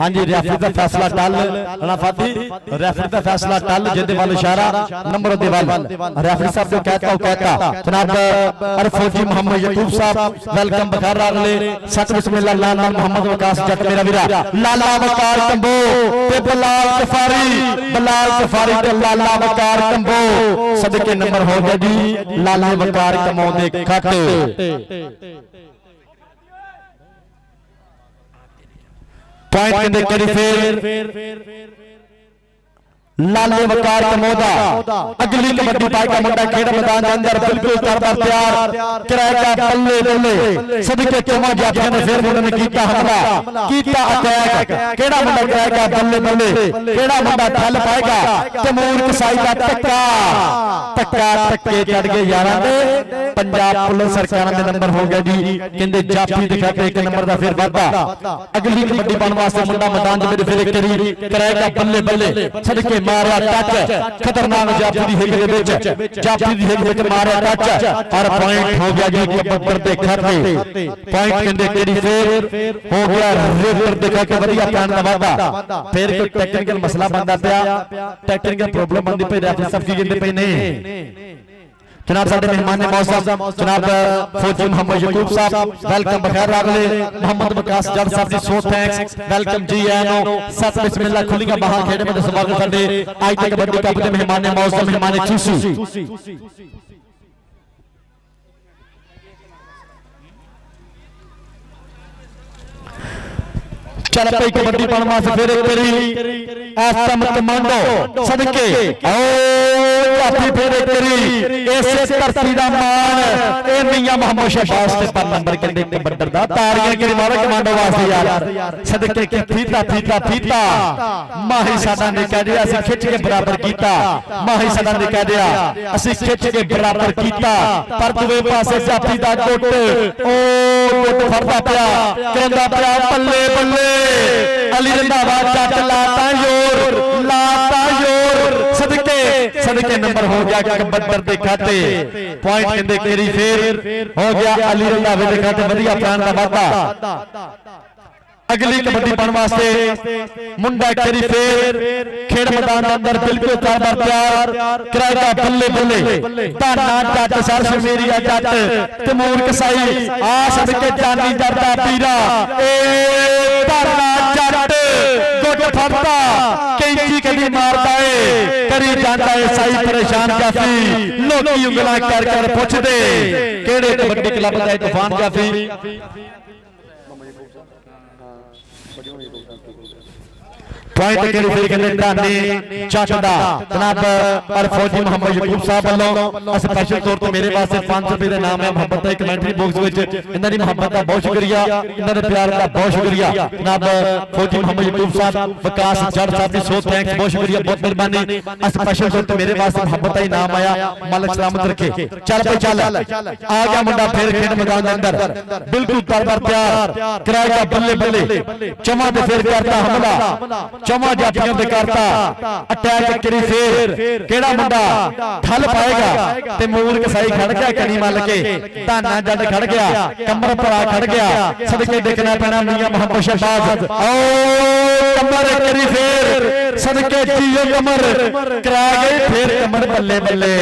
हां जी रेफरी दा फैसला टल राणा फाती रेफरी दा फैसला टल जिदे वाल इशारा नंबर दे वाल रेफरी साहब जो कहता जनाब फौजी मोहम्मद यकूब साहब वेलकम बखार अगले सच बिस्मिल्लाह लाला मोहम्मद वकास जट मेरा वीरा लाला वकार कंबो ते बलाल कफारी ते लाला वकार कंबो सदके नंबर हो गया जी लाला वकार कमो दे खाते पॉइंट कहंदे करी फिर लाले वकार कमोदा अगली कबड्डी पाई का मुंडा खेड़ मैदान के अंदर बिल्कुल करता तैयार कराएगा बल्ले बल्ले सदके चौमा जाफिया ने फिर मुंडे ने कीता हमला कीता अटैक केड़ा मुंडा कराएगा बल्ले बल्ले केड़ा मुंडा ठल पाएगा तैमूर कसाई का टक्के चढ़ गए यारां दे पंजाब पुलिस सरकार दे नंबर हो गया जी कहंदे जाफी दिखाते एक नंबर दा फिर वादा अगली कबड्डी पाने वास्ते मुंडा मैदान दे फिर एक करी कराएगा बल्ले बल्ले सदके मारा टच खतरनाक जाफी दी हिग दे विच जाफी दी हिग विच मारा टच और पॉइंट हो गया जी कबड्डी दे खाते पॉइंट कहंदे केड़ी फिर हो गया रेफर देखा के बढ़िया प्लान दा वादा फिर कोई टेक्निकल मसला बनदा पिया टेक्निकल प्रॉब्लम बनदी पई रेफरी सब की कहंदे पे ने जनाब साडे मेहमान ने मौसम जनाब फौजी मोहम्मद यकूब साहब वेलकम बखैर अगले मोहम्मद वकास जट साहब जी सो थैंक्स वेलकम जी आनो सत बिस्मिल्लाह खुलीगा बाहर खेड़े में स्वागत करदे आज तक कबड्डी कप दे मेहमान ने मौसम मेहमान ने चूसी चल भाई कबड्डी पाने वास्ते फिर एक करी एसएम कमांडो सदके ओ जाफी फिर एक करी इस धरती दा मान ए मियां मोहम्मद शहबाज ते पर नंबर कहंदे कबड्डी दा तारियां करी मारो कमांडो वास्ते यार सदके के फीता माही साडा ने कह दिया असि खिच के बराबर कीता माही साडा ने कह दिया असि खिच के बराबर कीता पर दूवे पासे जाफी दा गुट ओ गुट फड़दा पिया कहंदा पिया बल्ले बल्ले अली रंधावा जट लाता योर सदके नंबर हो गया कबड्डी दे खाते पॉइंट कहंदे केरी फिर हो गया अली रंधावे दे खाते बढ़िया प्लान दा वादा अगली कबड्डी पाने वास्ते मुंडा केरी फिर खेड़ मैदान के अंदर बिल्कुल तैयार कराएगा बल्ले बल्ले ताना जट सर शमीरिया जट तैमूर कसाई आ सदके जानी जट दा पीरा ए ताना जट गुट फड़दा कैंची कदी मारदा ए करी जांदा ए साई परेशान जाफी लोकी उंगलां कर कर पुछदे केड़े कबड्डी क्लब दा तूफान जाफी पॉइंट के लिए कहते धाने चाचदा जनाब और फौजी मोहम्मद यकूब साहब वालों स्पेशल तौर पे मेरे वास्ते 500 रुपए का नाम है मोहब्बत है कमेंट्री बॉक्स विच इन्हां दी मोहब्बत दा बहुत शुक्रिया इन्हां दे प्यार दा बहुत शुक्रिया जनाब फौजी मोहम्मद यकूब साहब वकास जट साहब दी सो थैंक्स बहुत शुक्रिया बहुत मेहरबानी स्पेशल तौर पे मेरे वास्ते मोहब्बत का इनाम आया मालिक सलामत रखे चल भाई चल आ गया मुंडा फिर खेल मैदान के अंदर बिल्कुल तरबर तैयार कराएगा बल्ले बल्ले चमा ते फिर करता हमला चमा जाफियों दे करता अटैक करी फिर केड़ा मुंडा ठल पाएगा तैमूर कसाई खड़ गया कनी मल के धाना जट खड़ गया कमर भरा खड़ गया सदके देखना पैना मियां मोहम्मद शहबाज ओ कमर करी फिर सदके जियो कमर करा गए फिर कमर बल्ले बल्ले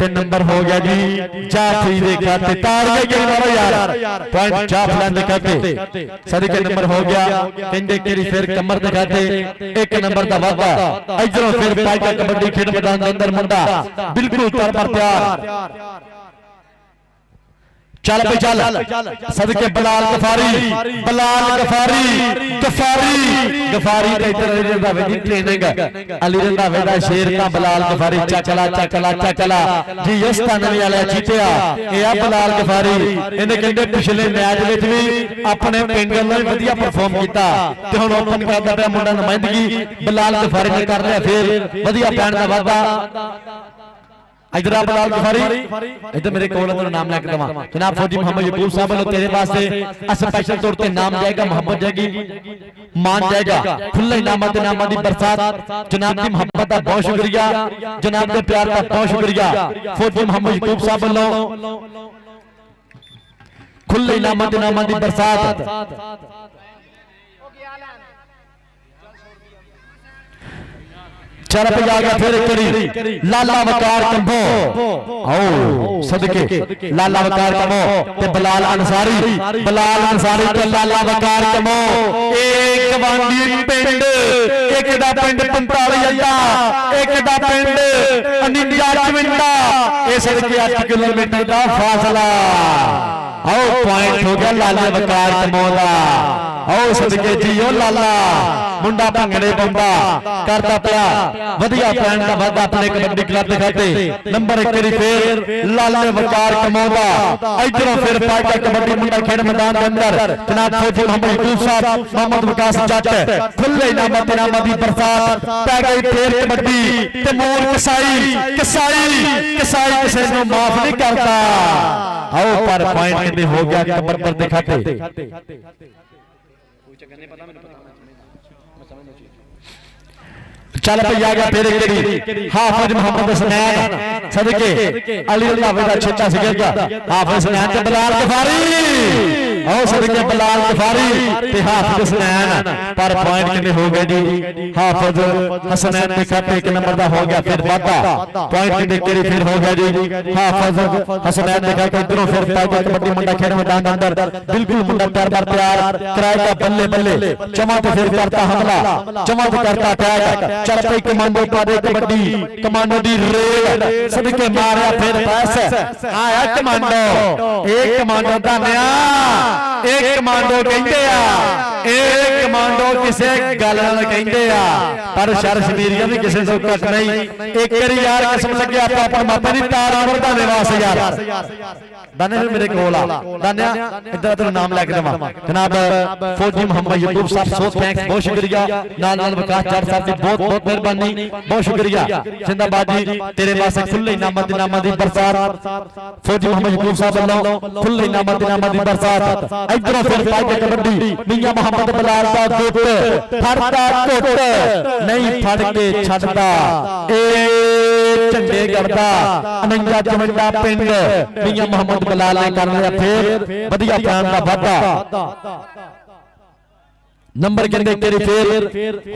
ते नंबर हो गया जी जाफी दे खाते तार के मारो यार पॉइंट जाफलन दे खाते सदके नंबर हो गया कहंदे करी फिर कमर दे खाते एक नंबर दा वादा इधरों फिर पाइका कबड्डी खेल मैदान के अंदर मुंडा बिल्कुल तरबर तैयार चल भाई चल सदके बलाल गफारी इधर रंधावे दी ट्रेनिंग अली रंधावे दा शेर ता बलाल गफारी चकला जी यस 93 वाला जीतया ए आ बलाल गफारी इहने कहंदे पिछले मैच विच भी अपने पिंड नाल वधिया परफॉर्म कीता ते हुण ओपन करदा पिया मुंडा नुमाइंदगी बलाल गफारी ने कर लिया फिर वधिया पैण दा वादा इधर आप बलाल गफारी इधर मेरे कोल अंदर नाम लिख दवा जनाब फौजी मोहम्मद यकूब साहब वालों तेरे वास्ते स्पेशल तौर पे नाम जाएगा मोहब्बत जाएगी मान जाएगा खुले इनामत इनामां दी बरसात जनाब दी मोहब्बत दा बहुत शुक्रिया जनाब दे प्यार दा बहुत शुक्रिया फौजी मोहम्मद यकूब साहब वालों खुले इनामत इनामां दी बरसात चल पे जाएगा फिर करी लाला वकार कंबो आओ सदके लाला वकार कंबो ते बलाल अंसारी ते लाला वकार कंबो एक वांडी पिंड एक दा पिंड 45 अल्ला एक दा पिंड 49 ये सदके 8 किलोमीटर का फासला आओ पॉइंट हो गया लाला वकार कंबो दा आओ सदके जी ओ लाला मुंडा भंगड़े पाउंदा करदा पिया वधिया पैन दा वादा अपने कबड्डी क्लब दे खाते नंबर 1 करी फिर लाले वकार कमाउंदा इधरों फिर पाटा कबड्डी मुंडा खेड मैदान दे अंदर जनाब फौजी मोहम्मद यकूब साहब मोहम्मद विकास जट खुले इनामत इनामां दी बरसात पै गई फिर कबड्डी ते मोर कसाई किसे नु माफ नहीं करता आओ पर पॉइंट कितने हो गया कबड्डी दे खाते चल पे आ गया फिर हाफिज मोहम्मद हसनैन सदके अली अल्लाह दा छोटा सिगरदा हाफिज हसनैन ते बलाल गफारी आओ सदके बलाल गफारी ते हाफिज हसनैन पर पॉइंट कितने हो गए जी हाफिज हसनैन के खाते 1 नंबर दा हो गया फिर वादा पॉइंट कितने केरी फिर हो गया जी हाफिज हसनैन के खाते इधरों फिर पाई कबड्डी मुंडा खेड मैदान के अंदर बिल्कुल मुंडा प्यार कराएगा बल्ले बल्ले जमा तो फिर करता हमला जमा तो करता अटैक चल पे कमांडो पादे कबड्डी कमांडो दी रेड सदके मारया फिर पास आया कमांडो एक कमांडो दानिया एक कमांडो कहंदे आ एक कमांडो किसे गल नाल कहंदे आ पर शर शमीरिया भी किसे तो घट नहीं एक करी यार किस्म लगे आपा पर मापे दी तार आवर दाने वास यार दाने मेरे कोल आ दानिया इधर इधर नाम लेके देवा जनाब फौजी मोहम्मद यकूब साहब सो थैंक्स बहुत शुक्रिया नाल विकास जट साहब दी बहुत मेहरबानी बहुत शुक्रिया जिंदाबाद जी तेरे वास्ते खुले इनामत इनामां दी बरसात फौजी मोहम्मद यकूब साहब वालों खुले इनामत इनामां दी बरसात इधरों फिर पाई कबड्डी मियां मोहम्मद बलाल दा गुट फड़दा गुट नहीं फड़ के छड्डदा ए झंडे गड़दा 49 पिंड मियां मोहम्मद बलाल ने कर लिया फिर वधिया पैन दा वादा नंबर कहंदे तेरी फिर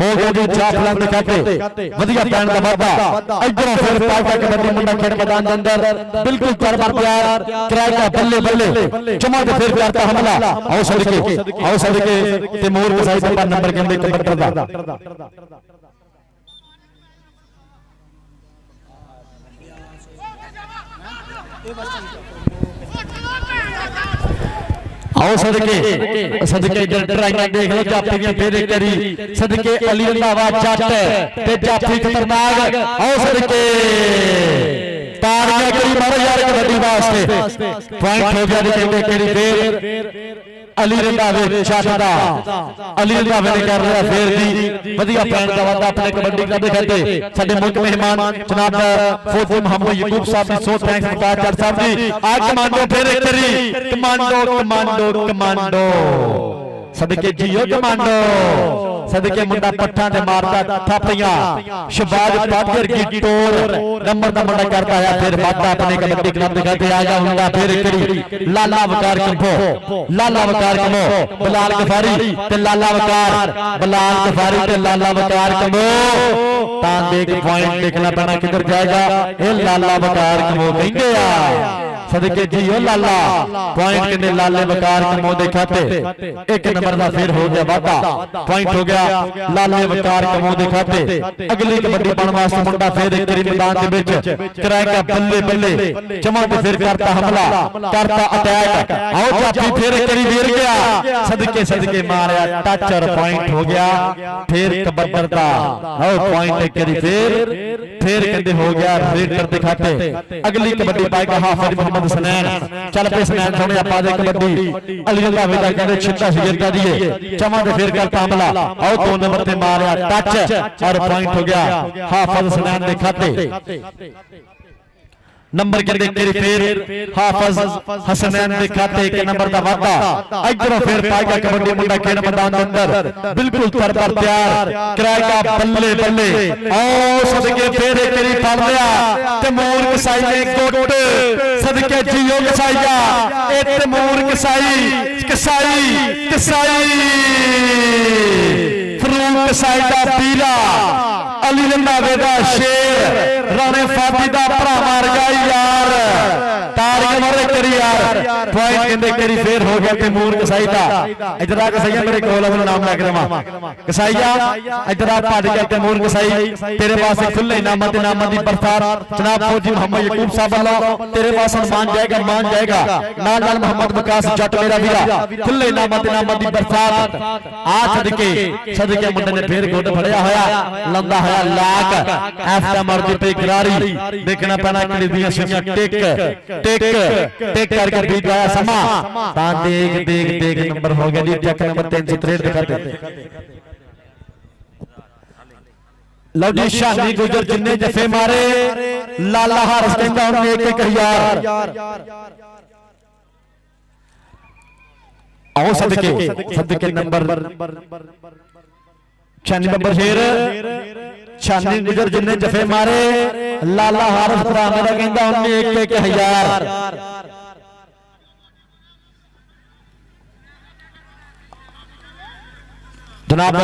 हो गया जी जाफलां दे खाते वधिया पैन दा वादा इधरों फिर पाटा कबड्डी मुंडा खेड मैदान दे अंदर बिल्कुल तरबर प्यार कराएगा बल्ले बल्ले जमा के फिर करता हमला आओ सदके ते मोर कसाई दा नंबर कहंदे कबड्डी दा आओ सदके ड्राइंगां देख लो जाफी दी फिर करी सदके अली अल्लाह जट ते जाफी खतरनाक आओ सदके तारियां करी मारो यार कबड्डी वास्ते पॉइंट हो गया कहंदे करी फिर अली रंधावे छाटदा अली रंधावे ने कर लिया फिर जी वधिया पैन दा वादा अपने कबड्डी क्लब दे खाते साडे मुल्क मेहमान जनाब फौजी मोहम्मद यकूब साहब दी सो थैंक्स विकास जट साहब जी आ कमांडो फिर करी कमांडो सदके जियो कमांडो सदके मुंडा पट्ठा ते मारदा थापियां शबाज पागर की टोर नंबर दा मुंडा करता है फिर वादा अपने कबड्डी क्लब दिखाते आ जा मुंडा फिर करी लाला वकार कंबो बलाल गफारी ते लाला वकार कंबो तां देख पॉइंट देखना पैना किधर जाएगा ए लाला वकार कंबो कहंदे आ सदके जियो लाला पॉइंट कितने लाले वकार कंबो दे खाते 1 नंबर दा फिर हो गया वादा पॉइंट हो गया लाले वकार कंबो दे खाते अगली कबड्डी बन वास्ते मुंडा फिर एक मैदान दे विच कराएगा बल्ले बल्ले जमा ते फिर करता हमला करता अटैक आओ जाफी फिर करी वीर गया सदके मारया टच और पॉइंट हो गया फिर कबड्डी दा आओ पॉइंट करी फिर कहंदे हो गया रेडर दे खाते अगली कबड्डी पाएगा हाफिज मोहम्मद हसनैन चल पे हसनैन सोने आपा दे कबड्डी अली अल्लाह वेदा कहंदे छिट्टा सिगरदा दिए जमा ते फिर करता हमला आओ 2 नंबर ते मारया टच और पॉइंट हो गया हाफिज हसनैन दे खाते नंबर कहते तेरी फिर हाफिज हसनैन के खाते 1 नंबर का वादा इधरों फिर पाएगा कबड्डी मुंडा खेल मैदान अंदर बिल्कुल तरबर तैयार कराएगा बल्ले बल्ले और सदके फिर एक तेरी फड़ लिया तैमूर कसाई ने गोट सदके जियो कसाईया ए तैमूर कसाई कसाई कसाई फरूक कसाई दा पीरा अली रंधावे दा शेर राणे फाती दा भरा मार गया यार तारियां मारे करी यार पॉइंट कहंदे करी फेर हो गया तैमूर कसाई दा इधर आ कसाईया मेरे कोल अपना नाम लिख देवा कसाईया इधर आ पड़ गया तैमूर कसाई तेरे पास खुले इनामत दी बरसात जनाब फौजी मोहम्मद यकूब साहब अल्लाह तेरे पास मान जाएगा नाल नाल मोहम्मद विकास जट मेरा वीरा खुले इनामत दी बरसात आ सदके मुंडे ने फिर गुड फड़िया होया लंदा होया लाक एफ मर्दी पे गिरारी देखना पैना कि दियां सुइयां टिक टिक टिक करके बीत गया समा ता देख नंबर हो गया जी चेक नंबर 363 दिखा दे लो जी शानी गुजर जिन्ने जफे मारे लाला हारस कहंदा उन्हें 1000 आओ सदके नंबर 96 नंबर शेर शानी गुजर जिन्ने जफे मारे लाला हारस भरा मेरा कहंदा उन्हें 1000 जनाब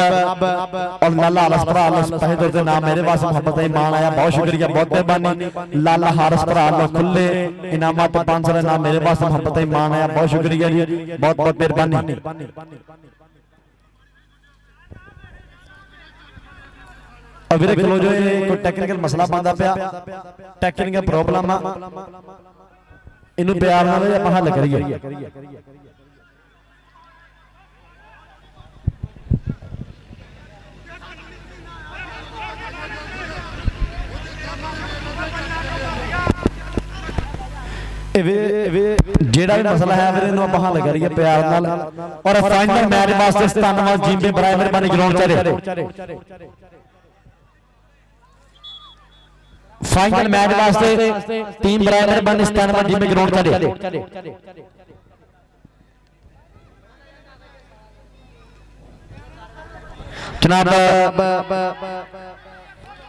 और लाला हारस भरा पहले तो नाम मेरे पास मोहम्मद ईमान आया बहुत शुक्रिया बहुत मेहरबानी लाला हारस भरा खुले इनामत 500 नाम मेरे पास मोहम्मद ईमान आया बहुत शुक्रिया जी बहुत बहुत मेहरबानी अभी खलो जो कोई टेक्निकल मसला बनता पाया टेक्निकल प्रॉब्लम इनू प्यार नाल आपां हल करिए जेड़ा भी मसला है फिर इनू आपां हल करिए प्यार नाल और फाइनल मैच वास्ते 97 जिम्बे बराए मेहरबानी ग्राउंड चले फाइनल मैच वास्ते टीम बराए मेहरबानी 97 जिम्बे ग्राउंड चले जनाब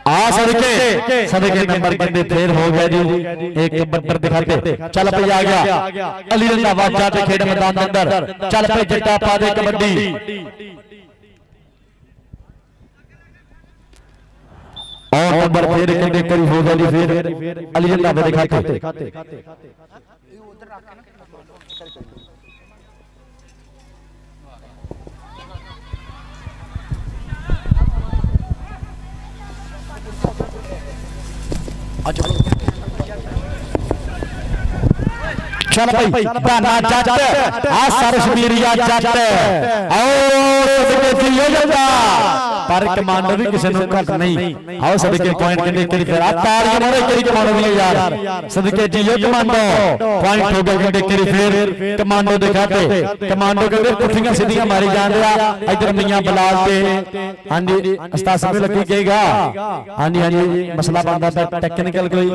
आ सदके नंबर कहते फिर हो गया जी एक बट्टर दिखाते चल पे आ गया अली रंधावा जट खेड मैदान अंदर चल पे जट्टा पा दे कबड्डी और नंबर फिर कहते करी हो गया जी फिर अली रंधावा दिखाते चल भाई बाना जट आ सरशमीरिया जट और पर कमांडो भी किसी ने घट नहीं आओ सदके पॉइंट के करी फिर तालियां मारो करी कमांडो भी यार सदके जियो कमांडो पॉइंट हो गए के करी फिर कमांडो दिखाते कमांडो कहते पुठियां सीधियां मारी जान रहा इधर मियां बलाल के हां जी उस्ताद साहब लगी कहेगा हां जी मसला बनदा था टेक्निकल कोई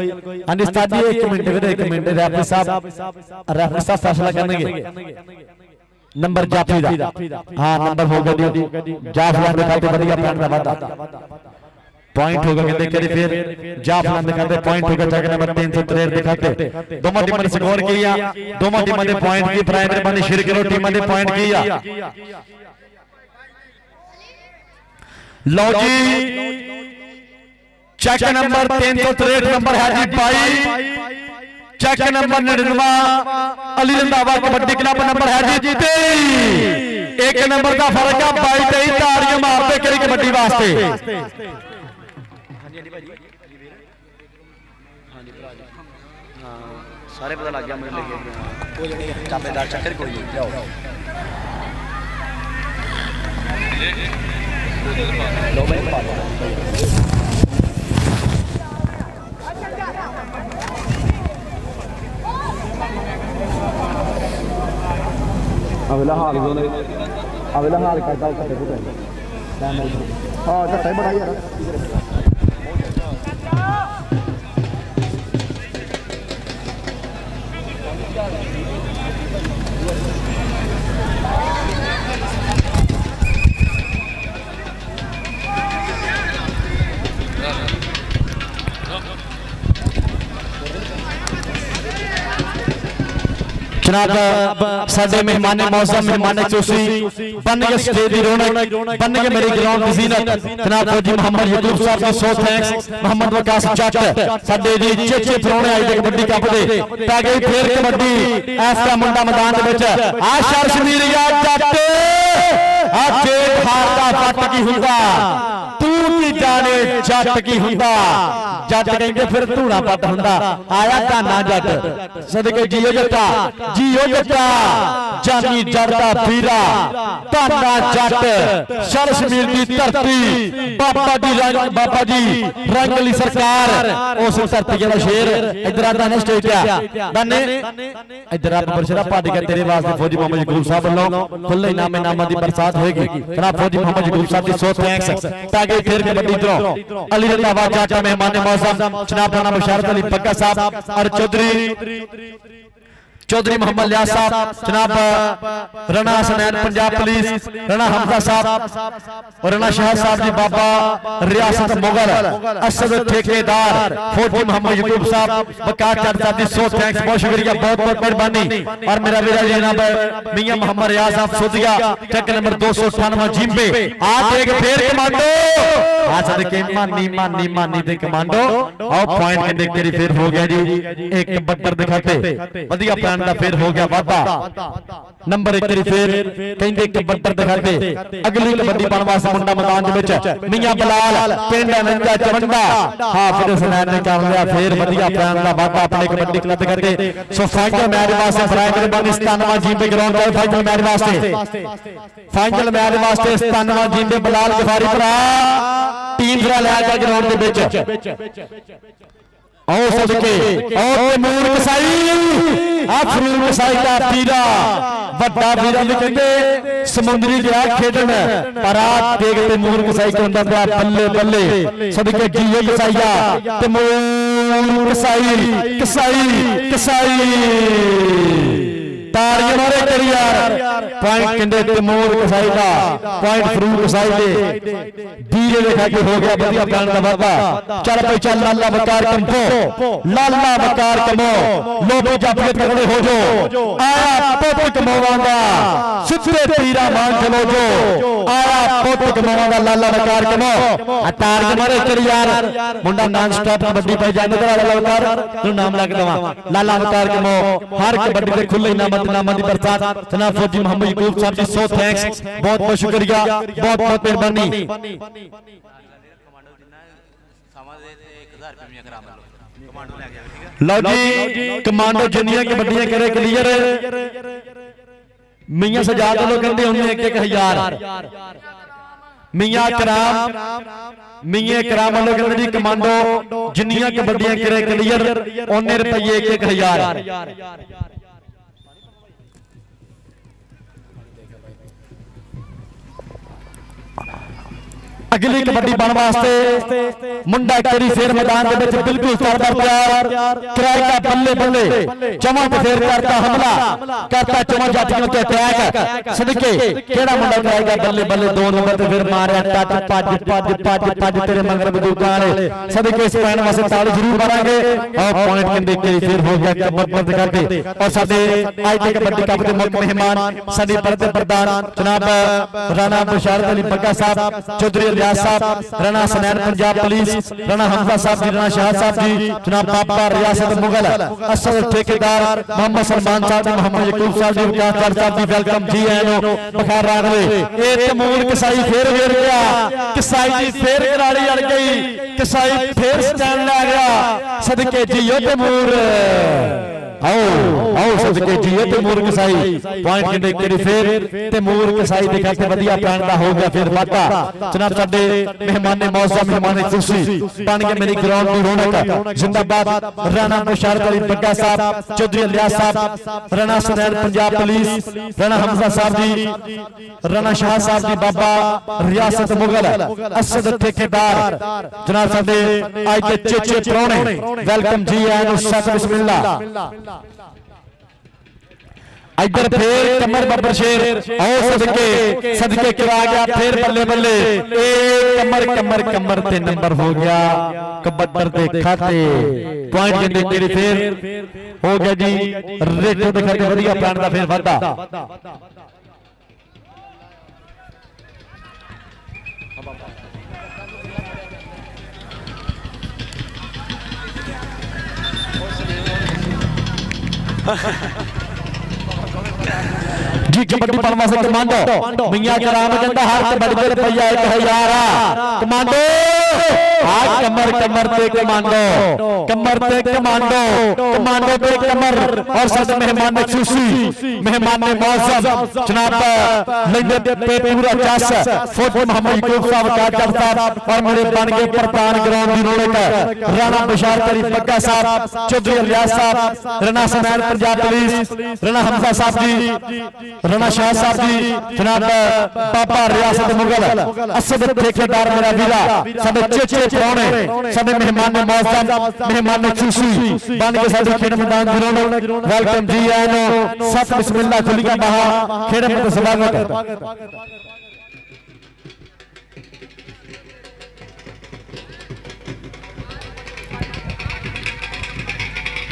हां जी उस्ताद जी 1 मिनट वीरे 1 मिनट रेफरी साहब फैसला करेंगे नंबर जाफरी दा हां नंबर हो गया जाफरी दिखाते बढ़िया पॉइंट का वादा पॉइंट होगा कहते करी फिर जाफरी दिखाते पॉइंट होगा जगह नंबर 363 दिखाते दोनों टीमां ने स्कोर किया दोनों टीमां ने पॉइंट की प्राइमरी बने शेयर करो टीमां ने पॉइंट किया लो जी चेक नंबर 363 नंबर है जी भाई check number 99 Ali Randhawa kabaddi club number है जी 23 एक नंबर का फर्क है 22 ताड़ियां मारते करी कबड्डी वास्ते सारे पता लग गया मेरे लिए वो जने चापेदार चक्कर कोई नहीं जाओ लो भाई पा अगला हाल करता हां झट्टा ही बड़ा यार जनाब साडे मेहमान मौसम मेहमान चूसी बन के स्टेज की रौनक बन के मेरी ग्राउंड की जीनत जनाब फौजी मोहम्मद यकूब साहब जी सो थैंक्स मोहम्मद वकास जट साडे जी चेचे परौणे आई कबड्डी कप दे पै गई फिर कबड्डी ऐसा मुंडा मैदान दे विच आ शर्शमीरिया जट आ जेठ हार दा फट की हुंदा तू की जाने जट की हुंदा जट कहंदे फिर धूड़ा पट हुंदा आया धाना जट सदके जियो जट्टा जानी जड़दा पीरा धाना जट शर्शमीर की धरती बाबा जी रंगली सरकार उस धरती दा शेर इधर आदा ने स्टेज पे दाने इधर आप बरशरा पार्टी का तेरे वास्ते फौजी मोहम्मद यकूब साहब वालों खुले इनामे नामा दी बरसात होएगी जनाब फौजी मोहम्मद यकूब साहब दी सो थैंक्स ताकि फिर कबड्डी इधरों अली रंधावा चाचा मेहमान मौसम जनाब राणा मुशर्रफ अली पक्का साहब और चौधरी मोहम्मद लियास साहब जनाब राणा हसनैन पंजाब पुलिस राणा हमजा साहब और राणा शाह साहब जी बाबा रियासत मुगल असद ठेकेदार फौजी मोहम्मद यकूब साहब वकार चट साहब जी सो थैंक्स बहुत शुक्रिया बहुत बहुत मेहरबानी और मेरा वीरा जी जनाब मियां मोहम्मद रियाज साहब सोदिया ट्रक नंबर 298 जिम्बे आज एक फिर कमांडो आज सदके मानी दे कमांडो आओ पॉइंट के देख तेरी फिर हो गया जी एक बट्टर दिखाते बढ़िया दा फिर हो गया वादा नंबर 1 तेरी फिर कहंदे कबड्डी दिखाते अगली कबड्डी पाने वास्ते मुंडा मैदान दे विच मियां बलाल पिंड नंदा चवंडा हाफिज हसनैन ने कर लिया फिर बढ़िया प्लान दा वादा अपने कबड्डी क्लब करके सो फाइनल मैच वास्ते बराए मेहरबानी 97 जीबे ग्राउंड पे फाइनल मैच वास्ते 97 जीबे बलाल गफारी भरा टीम जरा ले आकर ग्राउंड दे विच आओ सदके आओ तैमूर कसाई अफरूल कसाई का पीरा बड़ा वीरा भी कहते समुद्री गया खेडन पर आ देख तैमूर कसाई के अंदर बल्ले बल्ले सदके जियो कसाईया तैमूर कसाई तारियां मारे करी यार पॉइंट कहंदे तैमूर कसाई का पॉइंट फरूक कसाई दे धीरे देखा कि हो गया बढ़िया प्लान का वादा चल भाई चल लाला बकार कमो लोभी जाफिए तगड़े हो जो आया पुत कमोवांगा सिद्धे पीरा मान चलो जो आया पुत कमोवांगा लाला बकार कमो तारियां मारे करी यार मुंडा नॉन स्टॉप कबड्डी पे जाने दा लाला बकार तू नाम लग दवा लाला बकार कमो हर कबड्डी दे खुले इनाम नामा दी बरसात जनाब फौजी मोहम्मद यकूब साहब जी सो थैंक्स बहुत बहुत शुक्रिया बहुत बहुत मेहरबानी लो जी कमांडो जिन्नियां कबड्डियां करे क्लियर मियां सजाद लोग कहंदे हुंदे 1-1000 मियां कराम लोग कहंदे जी कमांडो जिन्नियां कबड्डियां करे क्लियर ओने रुपये 1-1000 अगली कबड्डी बन वास्ते मुंडा करी फिर मैदान दे विच बिल्कुल सरदार प्यार कराएगा बल्ले बल्ले चमा पे फिर करता हमला करता चमा जातियों ते अटैक सदके केड़ा मुंडा कराएगा बल्ले बल्ले 2 नंबर ते फिर मारे टच पज तेरे मगर बंदूकां वाले सदके इस पैन वास्ते ताली जरूर मारांगे और पॉइंट कहंदे करी फिर हो गया कबड्डी करके और साडे आज दे कबड्डी कप दे मुख्य मेहमान साडी परदे प्रधान जनाब राणा मुशर्रफ अली पक्का साहब चौधरी साहब राणा हसनैन पंजाब पुलिस राणा हमजा साहब जी राणा शाह साहब जी जनाब बाबा रियासत मुगल असद ठेकेदार मोहम्मद सलमान साहब मोहम्मद यकूब साहब जी वकार साहब जी वेलकम जी आए बखैर रागवे ए तैमूर कसाई फिर गया कसाई जी फिर कराड़ी अड़ गई कसाई फिर स्टैंड ले गया सदके जियो तैमूर आओ सदके जियो तैमूर कसाई पॉइंट के देख के फिर तैमूर कसाई देखा के बढ़िया प्लान दा हो गया फिर वादा जनाब साडे मेहमान मौसम मेहमान खुशी बन के मेरी ग्राउंड की रौनक जिंदाबाद राणा मुशर्रफ अली पक्का साहब चौधरी इलियास साहब राणा हसनैन पंजाब पुलिस राणा हमजा साहब जी राणा शाह साहब जी बाबा रियासत मुगल असद ठेकेदार जनाब साडे आज के चेचे परौणे वेलकम जी आए नु सत बिस्मिल्लाह इधर फिर कमर बब्बर शेर आओ सदके सदके करा गया फिर बल्ले बल्ले कमर कमर कमर ते नंबर हो गया कबड्डर दे खाते पॉइंट जिंदे तेरी फिर हो गया जी रेटो दे खाते वधिया प्लान दा फिर वाधा जी कबड्डी पाने वास्ते कमांडो मियां कराम कहंदा हर कबड्डी दे रुपया 1000 कमांडो आ कमर कमर ते कमांडो कमांडो ते कमर और साडे मेहमान खुशी मेहमान ने मौसम जनाब लेंदे पे पूरा जस फोटो मोहम्मद यकूब साहब काजर साहब और मेरे बन गए प्रधान ग्राउंड दी रौनक राणा बशार करी पक्का साहब चौधरी इलियास साहब राणा सनैन पंजाब पुलिस राणा हमजा साहब जी राणा शाह साहब जी जनाब बाबा रियासत मुगल असद ठेकेदार मेरा वीरा साडे चेचे पौने साडे मेहमान ने मौसम मेहमान ने खुशी बन के साडे खेड मैदान दी रौनक वेलकम जी आए नो सत बिस्मिल्लाह खुलिया बहा खेड में स्वागत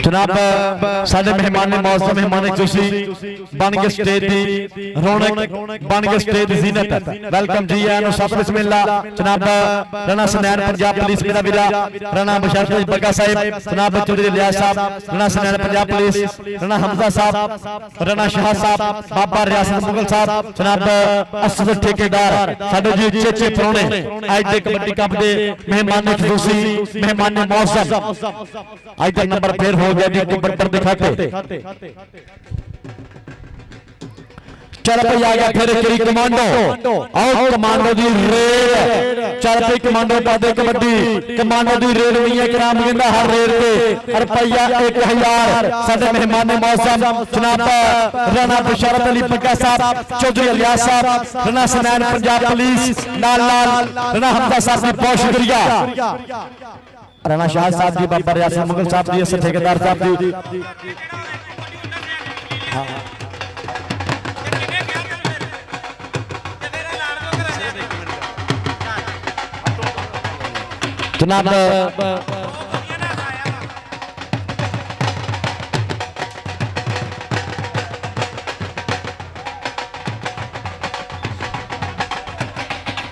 जनाब साडे मेहमान ने मौसम मेहमान खुशी बन के स्टेज दी रौनक बन के स्टेज दी जीनत वेलकम जी आए नो सब बिस्मिल्लाह जनाब राणा सनैन पंजाब पुलिस मेरा वीरा राणा बशार बग्गा साहब जनाब चौधरी इलियास साहब राणा सनैन पंजाब पुलिस राणा हमजा साहब राणा शाह साहब बाबा रियासत मुगल साहब जनाब असद ठेकेदार साडे जी चेचे परौने आज दे कबड्डी कप दे मेहमान ने खुशी मेहमान ने मौसम आज दा नंबर फिर हो गया जी कबड्डर दिखाते चल भाई आ गया फिर करी कमांडो आओ कमांडो दी रेड चल भाई कमांडो पादे कबड्डी कमांडो दी रेड मियां कराम कहंदा हर रेड ते रुपया 1000 साडे मेहमान ने मौसम जनाब राणा बशारत अली पक्का साहब चौधरी इलियास साहब राणा सनैन पंजाब पुलिस नाल नाल राणा हमजा साहब ने बहुत शुक्रिया राणा शाह साहब जी बाबा रियासत मुगल साहब जी असद ठेकेदार साहब जी जनाब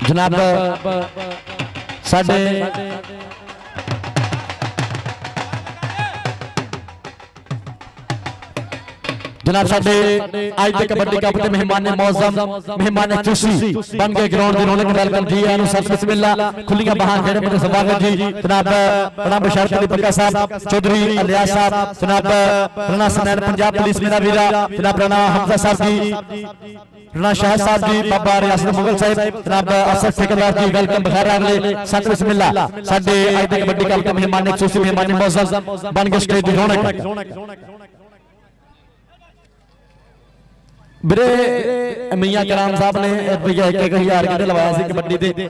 जनाब साडे जनाब साडे आज तक कबड्डी कप के मेहमान ने मौसम मेहमान ने खुशी बन के ग्राउंड दी रौनक वेलकम जी आनु सब बिस्मिल्लाह खुलियां बाहां खेड़े में स्वागत जी जनाब राणा बशार अली पक्का साहब चौधरी इलियास साहब जनाब राणा सनैन पंजाब पुलिस मेरा वीरा जनाब राणा हमजा साहब जी राणा शाह साहब जी बाबा रियासत मुगल साहब जनाब असद ठेकेदार जी वेलकम बखैर अगले सब बिस्मिल्लाह साडे आज तक कबड्डी कप के मेहमान ने खुशी मेहमान ने मौसम बन के स्टेज दी रौनक ਵੀਰੇ ਮੀਆਂ ਕਰਾਮ ਸਾਹਿਬ ਨੇ ਰੁਪਈਆ 1000 ਕਿਤੇ ਲਵਾਇਆ ਸੀ ਕਬੱਡੀ ਤੇ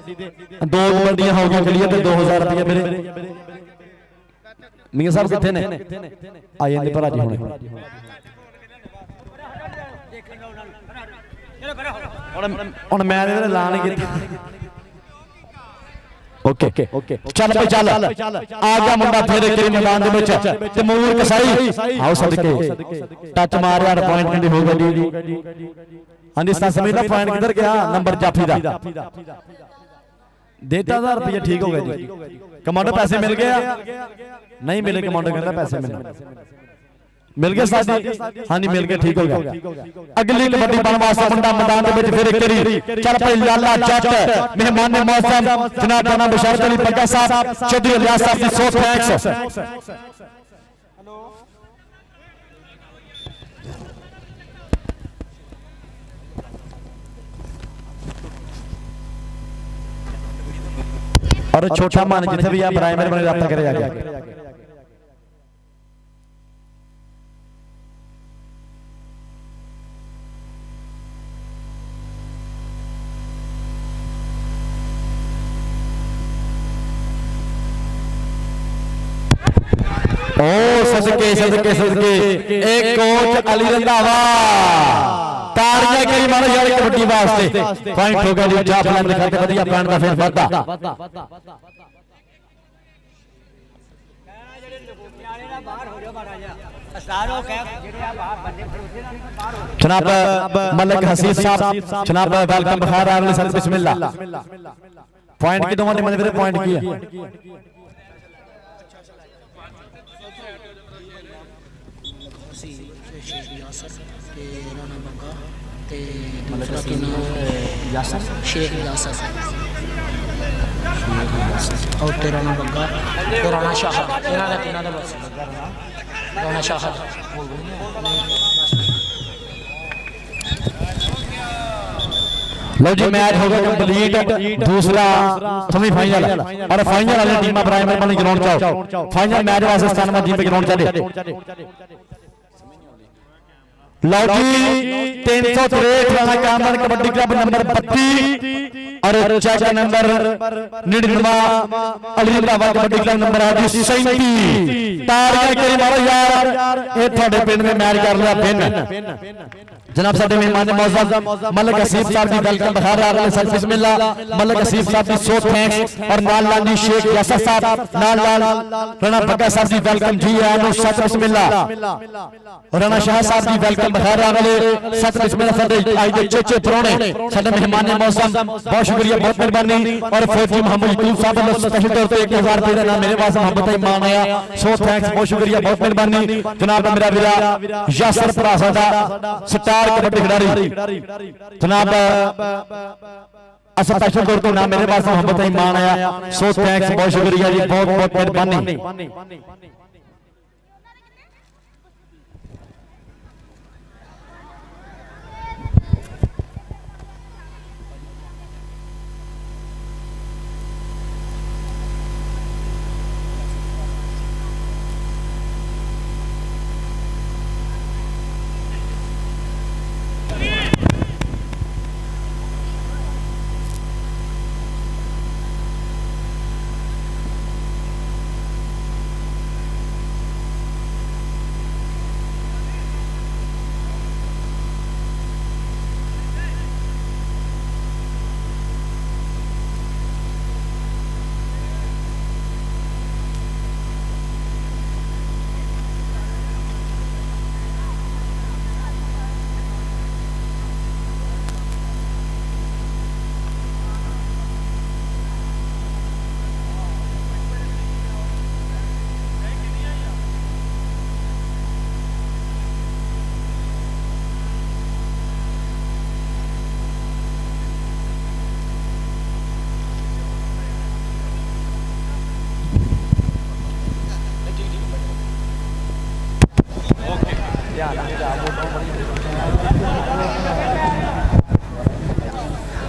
ਦੋ ਕਬੱਡੀਆਂ ਹੋ ਗਈਆਂ ਕਲੀਅਰ ਤੇ 2000 ਰੁਪਈਆ ਵੀਰੇ ਮੀਆਂ ਸਾਹਿਬ ਕਿੱਥੇ ਨੇ ਆ ਜਾਂਦੇ ਭਰਾ ਜੀ ਹੁਣੇ ਹੁਣ ਮੈਂ ਇਹਦੇ ਐਲਾਨ ਕੀਤਾ ओके चल भाई चल आ गया मुंडा फिर एक मैदान दे विच तैमूर कसाई आओ सदके टच मार यार पॉइंट नहीं होगा जी हां जी समय दा पॉइंट किधर गया नंबर जाफी दा देता 1000 रुपया ठीक हो गया जी कमांडो पैसे मिल गया नहीं मिले कमांडो कहता पैसे मिल गए साथी हां जी मिल गए ठीक हो गया अगली कबड्डी पाने वास्ते मुंडा मैदान दे विच फिर एक करी चल भाई लाला जट मेहमान ने मौसम जनाब राणा बशारत अली पक्का साहब चौधरी इलियास साहब दी 100 थैंक्स और छोटा मान जिथे भी आप प्राइमरी में रब्ता करे आगे ओ सदके सदके सदके एक कोच अली रंधावा ताड़ियां करी मारो यार कबड्डी वास्ते पॉइंट हो गया जी जाफलन दिखा के बढ़िया पॉइंट का फिर वादा जनाब मलिक हसीब साहब जनाब वेलकम बखार आगले सर बिस्मिल्लाह पॉइंट की दोवां ने मेरे पॉइंट की है शेख यासर और तेरा नाम बग्गा राणा शाह इन्होंने बस राणा शाह लो जी मैच हो गया कंप्लीट दूसरा सेमीफाइनल और फाइनल वाली टीम प्राइमरी वाली ग्राउंड चाओ फाइनल मैच वास्ते स्थान में टीम ग्राउंड चले लो जी 363 राणा कामन कबड्डी क्लब नंबर 32 और check number 99 Ali Randhawa kabaddi club number 37 ताड़ियां करी मारो यार ये थोड़े पिंड में मैच कर लिया पिन जनाब साडे मेहमान मौजूद मलिक हसीब साहब जी वेलकम बखार आगले सर बिस्मिल्लाह मलिक हसीब साहब जी सो थैंक्स और नाल नाल जी शेख यासर साहब नाल नाल राणा बग्गा साहब जी वेलकम जी आनो सत बिस्मिल्लाह राणा शाह साहब जी वेलकम बखार आगले सत बिस्मिल्लाह साडे आज दे चेचे परौणे साडे मेहमान मौजूद बहुत शुक्रिया बहुत मेहरबानी और फौजी मोहम्मद यूसुफ साहब ने स्पेशल तौर पे 1000 रुपए देना मेरे पास मोहब्बत ईमान आया सो थैंक्स बहुत शुक्रिया बहुत मेहरबानी जनाब मेरा वीरा यासर भरा साडा स्टार कबड्डी खिलाड़ी जनाब स्पेशल तौर पे ना मेरे पास मोहब्बत ईमान आया सो थैंक्स बहुत शुक्रिया जी बहुत बहुत मेहरबानी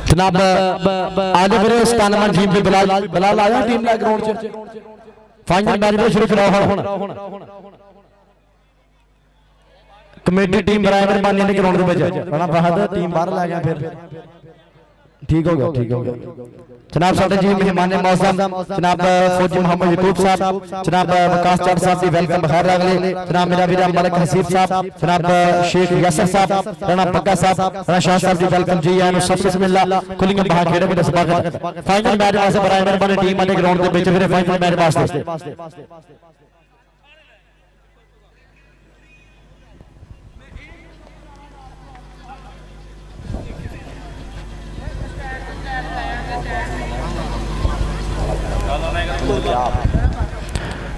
जनाब आज फिर 97 टीम पे बिलाल आया टीम ला ग्राउंड च फाइनल मैच भी शुरू कराओ हुण कमेटी टीम बराबर मानी ने ग्राउंड दे विच राणा बहादुर टीम बाहर ला गया फिर ठीक हो गया जनाब साडे जी मेहमान मौजूद जनाब फौजी मोहम्मद यूसुफ साहब जनाब वकास चाट साहब जी वेलकम बखार अगले जनाब मेरा वीरा मलिक हसीब साहब जनाब शेख यासर साहब राणा बग्गा साहब राणा शाह साहब जी वेलकम जी आनो सब बिस्मिल्लाह कुलिंग बहा खेड़े में स्वागत फाइनल मैच वास्ते बराबर बने टीम वाले ग्राउंड दे विच फिर फाइनल मैच वास्ते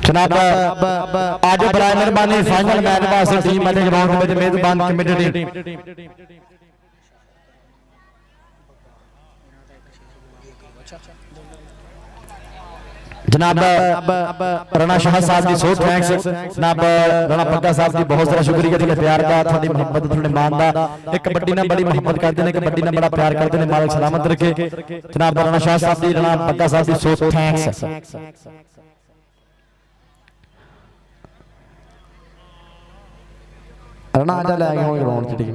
जनाब आज बराए मेहरबानी फाइनल मैच वास्ते टीम वाले ग्राउंड में मेजबान कमेटी टीम जनाब राणा शाह साहब जी सो थैंक्स जनाब राणा बग्गा साहब जी बहुत सारा शुक्रिया जी प्यार का थोड़ी मोहब्बत थोड़े मान दा एक कबड्डी ना बड़ी मोहब्बत करते हैं कबड्डी ना बड़ा प्यार करते हैं मालिक सलामत रखे जनाब राणा शाह साहब जी राणा बग्गा साहब जी सो थैंक्स राणा आजा ले गए ग्राउंड च ठीक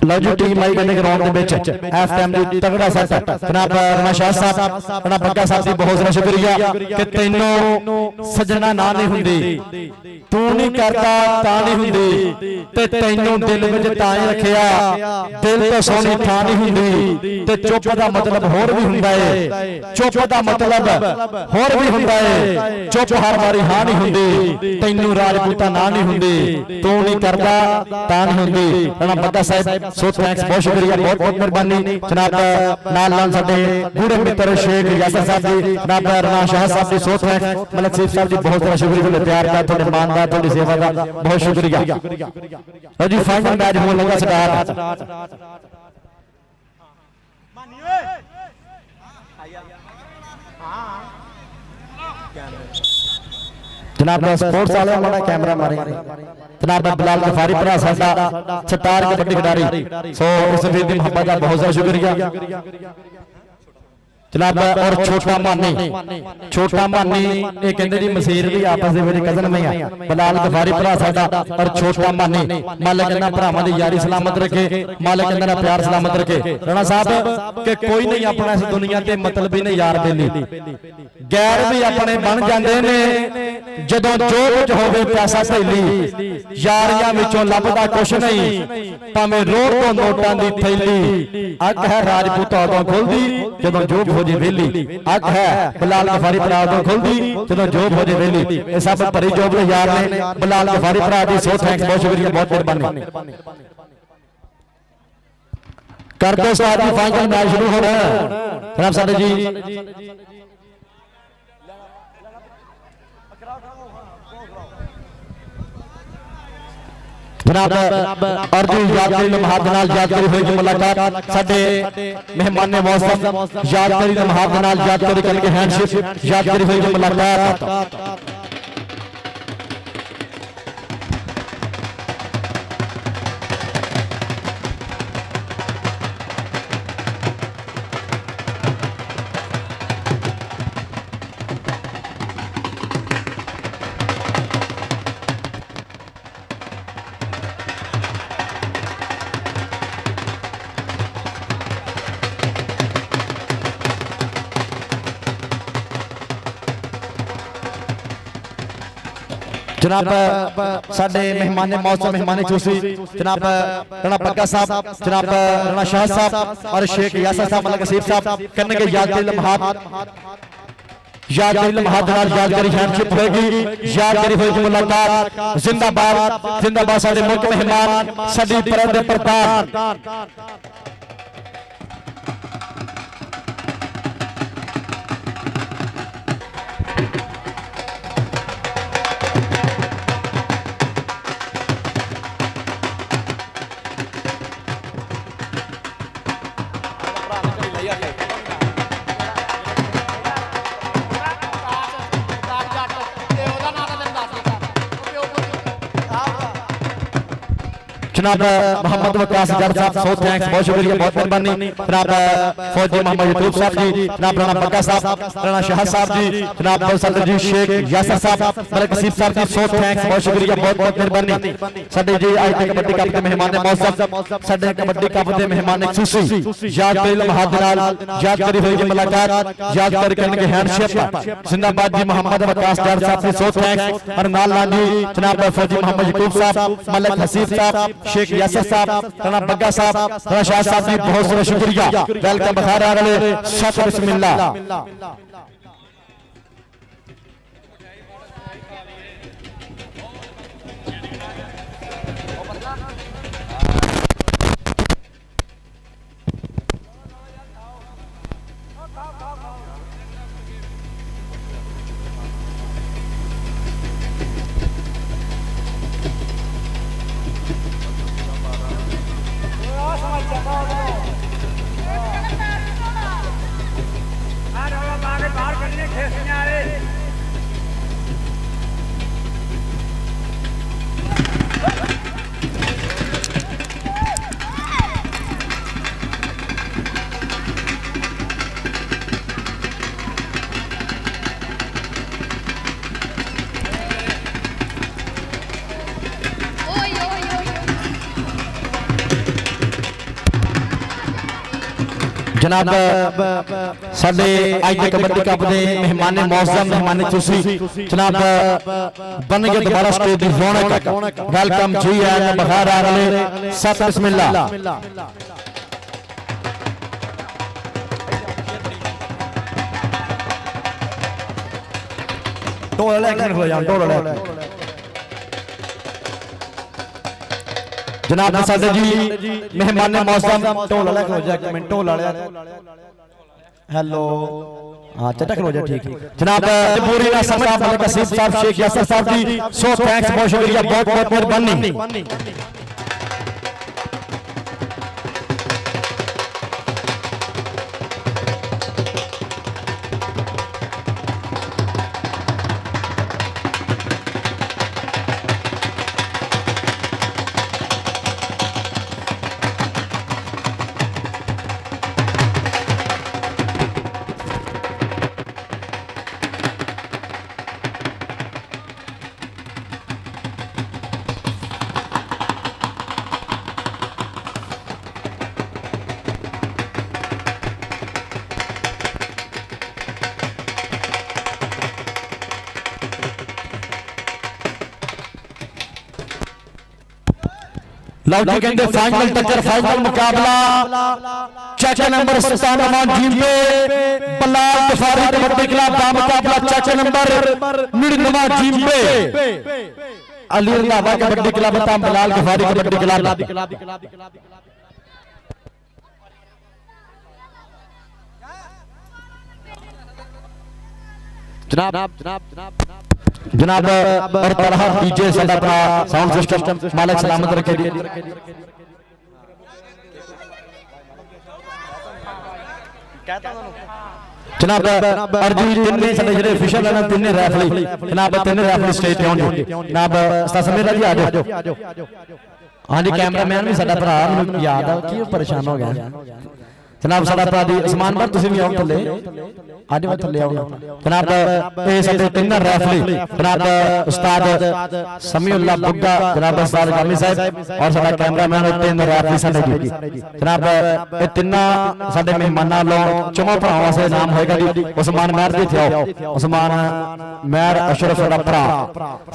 ਲਓ ਜੀ ਟੀਮ ਆਈ ਕਹਿੰਦੇ ਗਰਾਊਂਡ ਦੇ ਵਿੱਚ ਇਸ ਟਾਈਮ ਦੀ ਤਗੜਾ ਸੈੱਟ ਜਨਾਬ ਰਣਾ ਸ਼ਾਹ ਸਾਹਿਬ ਜਨਾਬ ਬੱਗਾ ਸਾਹਿਬ ਦੀ ਬਹੁਤ ਸਾਰਾ ਸ਼ੁਕਰੀਆ ਕਿ ਤੈਨੂੰ ਸੱਜਣਾ ਨਾ ਨਹੀਂ ਹੁੰਦੀ, ਤੂੰ ਨਹੀਂ ਕਰਦਾ ਤਾਂ ਨਹੀਂ ਹੁੰਦੀ, ਤੇ ਤੈਨੂੰ ਦਿਲ ਵਿੱਚ ਤਾਂ ਹੀ ਰੱਖਿਆ, ਦਿਲ ਤੋਂ ਸੋਹਣੀ ਥਾਂ ਨਹੀਂ ਹੁੰਦੀ, ਤੇ ਚੁੱਪ ਦਾ ਮਤਲਬ ਹੋਰ ਵੀ ਹੁੰਦਾ ਏ, ਚੁੱਪ ਦਾ ਮਤਲਬ ਹੋਰ ਵੀ ਹੁੰਦਾ ਏ, ਚੁੱਪ ਹਰ ਵਾਰੀ ਹਾਂ ਨਹੀਂ ਹੁੰਦੀ, ਤੈਨੂੰ ਰਾਜਪੂਤਾਂ ਨਾ ਨਹੀਂ ਹੁੰਦੀ, ਤੂੰ ਨਹੀਂ ਕਰਦਾ ਤਾਂ ਨਹੀਂ ਹੁੰਦੀ। ਰਣਾ ਬੱਗਾ ਸਾਹਿਬ ਸੋ ਥੈਂਕਸ, ਬਹੁਤ ਸ਼ੁਕਰੀਆ, ਬਹੁਤ ਬਹੁਤ ਮਿਹਰਬਾਨੀ ਜਨਾਬ। ਨਾਲ ਨਾਲ ਸਾਡੇ ਗੂੜੇ ਮਿੱਤਰ ਸ਼ੇਖ ਯਾਸਰ ਸਾਹਿਬ ਜੀ, ਜਨਾਬ ਰਣਾ ਸ਼ਾਹ ਸਾਹਿਬ ਦੀ ਸੋ ਥੈਂਕਸ, ਮਲਕ ਸੀਫ ਸਾਹਿਬ ਜੀ ਬਹੁਤ ਬਹੁਤ ਸ਼ੁਕਰੀਆ, ਤੁਹਾਡੇ ਪਿਆਰ ਦਾ, ਤੁਹਾਡੇ ਮਾਣ ਦਾ, ਤੁਹਾਡੀ ਸੇਵਾ ਦਾ ਬਹੁਤ ਸ਼ੁਕਰੀਆ। ਲਓ ਜੀ ਫਾਈਨਲ ਮੈਚ ਹੋਣ ਲੱਗਾ ਸਟਾਰਟ। जनाब स्पोर्ट्स वाले हमारा कैमरा मारे जनाब बिलाल गफारी भरा साडा स्टार कबड्डी खिडारी, सो इस वीर दी मोहब्बत का बहुत बहुत शुक्रिया जनाब। और छोटा मानी ये कहते जी मसीर भी आपस दे विच कजन में है, बिलाल गफारी भरा साडा और छोटा मानी, मालिक इन्हां भरावां दी यारी सलामत रखे, मालिक इन्हां दा प्यार सलामत रखे। राणा साहब के कोई नहीं अपना इस दुनिया ते मतलब भी नहीं यार बेली, गैर भी अपने बन जाते ने जदों जो कुछ होवे पैसा थैली, यारियां विचों लभदा कुछ नहीं, भावें रोड तो नोटां दी थैली, अग है राजपूता उदों खुलदी जदों जोब हो जे वेली, अग है बिलाल गफारी भरा उदों खुलदी जदों जोब हो जे वेली। ये सब भरी जोब दे यार ने, बिलाल गफारी भरा दी सो थैंक्स, बहुत शुक्रिया, बहुत मेहरबानी। कर दो साथ ही फाइनल मैच शुरू हो रहा है जनाब साडे जी। जनाब और जो यादगारी लम्हात दे नाल यादगारी होएगी मुलाकात, साडे मेहमान ने मौसम यादगारी लम्हात दे नाल यादगारी करके हैंडशेक यादगारी होएगी मुलाकात। जनाब साडे मेहमान मौसम मेहमान चूसी जनाब राणा बग्गा साहब, जनाब राणा शाह साहब और शेख यासर साहब मलक सीफ साहब करने के यादगारी लम्हात यादगारी हैंडशिप होगी, यादगारी होगी मुलाकात। जिंदाबाद जिंदाबाद साडे मुल्क मेहमान साडी परम दे प्रधान जनाब मोहम्मद वकास जड़ साहब सो थैंक्स, बहुत शुक्रिया, बहुत मेहरबानी। जनाब फौजी मोहम्मद यूसुफ साहब जी, जनाब राणा बग्गा साहब, राणा शाह साहब जी, जनाब सदर जी शेख यासर साहब मलक सीफ साहब जी सो थैंक्स, बहुत शुक्रिया, बहुत बहुत मेहरबानी। साडे जी आज दे कबड्डी कप दे मेहमान ने मौसम साडे कबड्डी कप दे मेहमान ने खुशी यादगारी लम्हात दे नाल यादगारी होएगी मुलाकात, यादगारी करनगे हैंडशेक। जिंदाबाद जी मोहम्मद वकास जड़ साहब जी सो थैंक्स और नाल नाल जी जनाब फौजी मोहम्मद यूसुफ साहब, मलक हसीब साहब, शेख यासर साहब, राणा बग्गा साहब, राणा शाह साहब जी बहुत सारा शुक्रिया, वेलकम बखार आ रहे सत बिस्मिल्लाह। जनाब साडे अज दे कबड्डी कप दे मेहमान मौजूद मेहमान तुसी जनाब बन गए दोबारा स्टेज दी रौनक वेलकम जी आया बहार आ रहे सत बिस्मिल्लाह टोला लेके हो जाओ टोला लेके जनाब साडे जी मेहमान मौसम ढोल वाला खलो जा एक मिनट ढोल वाला हेलो हां चटा खलो जा ठीक जनाब पूरी ना साहब मलिक असीफ साहब शेख यासर साहब जी सो थैंक्स बहुत शुक्रिया बहुत बहुत मेहरबानी लो जी कहते फाइनल टक्कर फाइनल मुकाबला चाचा नंबर 97 टीम पे बलाल गफारी कबड्डी क्लब का मुकाबला चाचा नंबर 99 टीम पे अली रंधावा कबड्डी क्लब का बलाल गफारी कबड्डी क्लब जनाब और तरह डीजे साडा अपना साउंड सिस्टम मालिक सलामत रखे जी जनाब अर्जी तिन्ने साडे जेडे ऑफिशियल है तिन्ने रेफरी जनाब तिन्ने रेफरी स्टेज पे आउण जनाब उस्ताद समीर जी आ जाओ हां जी कैमरामैन भी साडा भरा मेनू याद है कि परेशान हो गया जनाब साडा भरा दी उस्मान भाई तुसीं भी आओ थल्ले आज मैं थल्ले आऊंगा जनाब ये साडे तीन रेफरी जनाब उस्ताद समीउल्लाह बुग्गा जनाब उस्ताद कामी साहब और साडा कैमरामैन और तीन रेफरी साडे जी जनाब ये तीन साडे मेहमानां लो चौं भरावां से नाम होएगा जी उस्मान महर जी थे आओ उस्मान महर अशरफ साडा भरा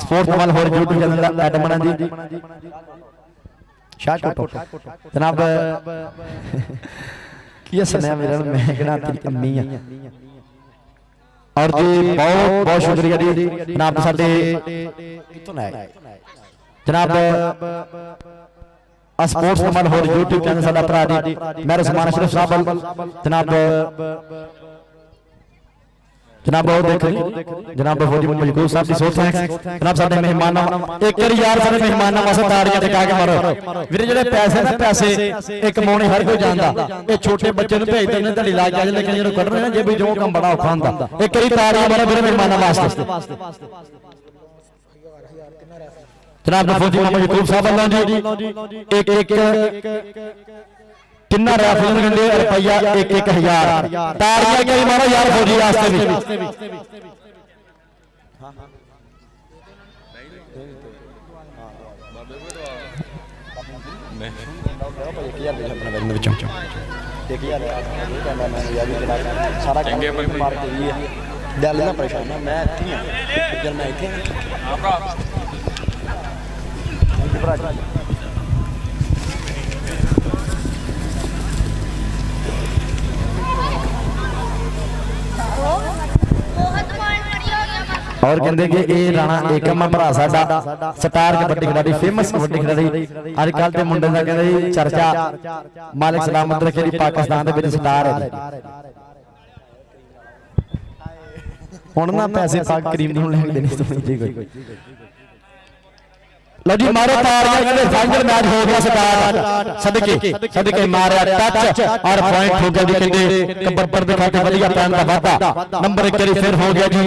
स्पोर्ट्स कमल होर यूट्यूब चैनल दा एडमिन जी शाट कोटो जनाब की सुनया मेरा मैं कहना तेरी अम्मी है और जी बहुत बहुत शुक्रिया जी जनाब साडे कितों आए जनाब स्पोर्ट्स कमल होर यूट्यूब चैनल साडा भरा जी मेरे उस्मान अशरफ साहब जनाब जनाब और देख जनाब फौजी मजकूर साहब जी सो थैंक्स जनाब साडे मेहमान एक बार यार साडे मेहमान वास्ते ताड़ियां टिका के मारो वीरे जेडे पैसे ने पैसे एक कमाउने हर कोई जानदा ये छोटे बच्चे नु भेज देने धड़ी ला के लेकिन जेडे कढ रहे हैं जे भी जो काम बड़ा औखा हुंदा एक बार ताड़ियां मारो वीरे मेहमान वास्ते जनाब फौजी मजकूर साहब अल्लाह जी एक एक किन्ना रेफरी ने कहंदे रुपया 1-1000 ताड़ियां कई मारो यार फौजी वास्ते भी सारा मार के दिल ना परेशान मैं जब मैं इथे और कहते कि ये राणा एकम भरा साडा स्टार कबड्डी खिलाड़ी फेमस कबड्डी खिलाड़ी अजकल के मुंडे का कहते चर्चा मालिक सलामत रखे जी पाकिस्तान के विच स्टार है हुण ना पैसे पाक करीम नूं लैण देने सुनी जी कोई लो जी मारो ताड़ियां कहते फाइनल मैच हो गया स्टार्ट सदके मारा टच और पॉइंट हो गया जी कहते कबड्डी दिखा के बढ़िया पैन का वादा नंबर 1 करी फिर हो गया जी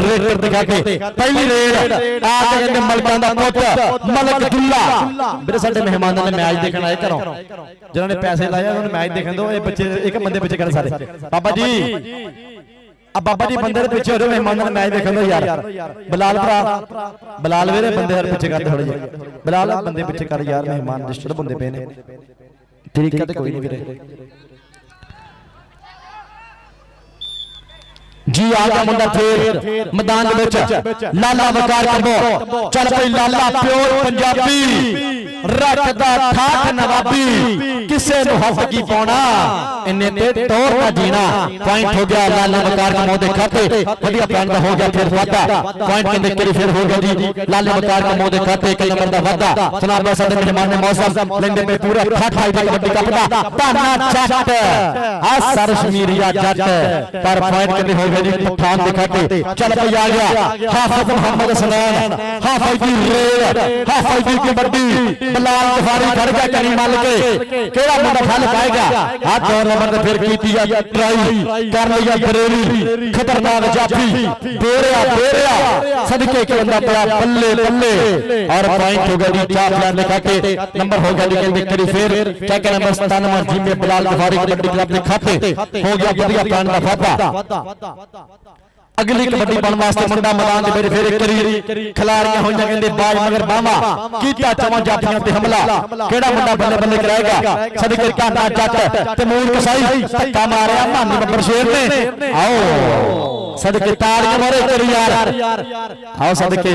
रेड दिखा के पहली रेड आ के कहते मलकां दा पुੱਤ मलक दुल्ला मेरे साडे मेहमानां ने मैच देखण आए घरों जिन्हां ने पैसे लाए उन्होंने मैच देखण दो ये बच्चे एक बंदे पीछे कर सारे बाबा जी अब बाबा जी बंदे पीछे हो रहे मेहमानां ने मैच देखण दो यार बिलाल भरा बिलाल वेरे बंदे हर पीछे कर थोड़े बिलाल बंदे पीछे कर यार मेहमान डिस्टर्ब बंदे पे ने तरीका ते कोई नहीं वीरे जी आ गया मुंडा फिर मैदान दे विच लाला वकार कंबो चल पई लाला प्योर पंजाबी रखदा ठाठ नवाबी किसे नु हक की पाउणा इन्ने ते तौर ना जीना पॉइंट हो गया लाला वकार कंबो दे खाते वधिया पॉइंट हो गया फिर वादा पॉइंट के देख फिर हो गया जी लाला वकार कंबो दे खाते एक नंबर दा वादा जनाब साडे मेहमान ने मौसम लेंदे पे पूरा ठाठ हाई दा कबड्डी कपड़ा ताना जट आ सरशमीरिया जट पर पॉइंट के हो गया जी पठान दिखाते चल भाई आ गया हाफिज मोहम्मद सनैन हाफिज की रेल हाफिज की कबड्डी बलाल गफारी खड़ गया करीम मल के केड़ा मुंडा फल पाएगा हाथ और नंबर फिर कीती ट्राई कर लिया बरेली खतरनाक जाफी बेरिया सदके के बंदा पड़ा बल्ले बल्ले और पॉइंट हो गया जी चार प्लेयर लिखा के नंबर हो गया जी विक्ट्री फिर चेक नंबर 97 जी में बलाल गफारी कबड्डी क्लब के खाते हो गया बढ़िया प्लान का फायदा अगली कबड्डी बन वास्ते मुंडा मैदान दे फिर एक करी खिलाड़ियां होइयां कहंदे बाज मगर बामा कीता चवां जाफियां ते हमला केड़ा मुंडा बल्ले बल्ले कराएगा सदके कांटा जट ते मूल कसाई धक्का मारिया मानी बब्बर शेर ने आओ सदके ताड़ियां मारे करी यार आओ सदके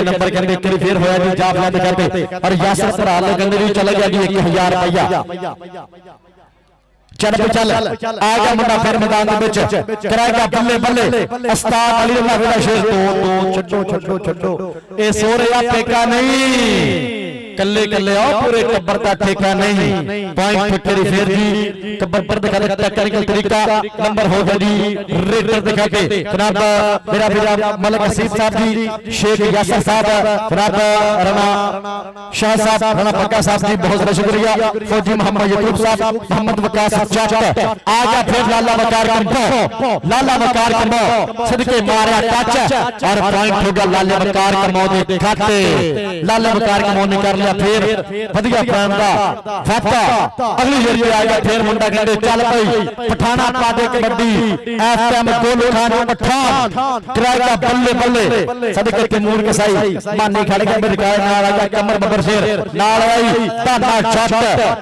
नंबर कहंदे करी फिर होया जी जाफियां ते कहते और यासर भरा ले कहंदे जी चला गया जी 1000 रुपया चल आ गया मुंडा फिर मैदान में कराएगा बल्ले बल्ले उस्ताद अली अल्लाह बेटा शेर छड्डो ए सो रहा ठेका नहीं कल्ले कल्ले आओ पूरे टब्बर का ठेका नहीं पॉइंट फिक्री फिर जी टब्बर पर दिखा दे टेक्निकल तरीका नंबर हो गया जी रेडर दिखा के जनाब मेरा मलिक हसीब साहब जी शेख यासर साहब जनाब राणा शाह साहब राणा पक्का साहब जी बहुत बहुत शुक्रिया फौजी मोहम्मद यकूब साहब मोहम्मद वकास जट आजा फिर लाला वकार कंबो सदके मारा टच और पॉइंट हो गया लाला वकार कंबो दे खाते लाला वकार कंबो ने कर लिया फिर वधिया प्लान दा फाता अगली जेरी आ गया फिर मुंडा कहंदे चल भाई पठाना पादे kabaddi S time goal Khan Pathan कराएगा बल्ले बल्ले सदके तैमूर कसाई मानी खड़ गया मेरे गाय नाल आ गया कमर बब्बर शेर नाल आई ताना जट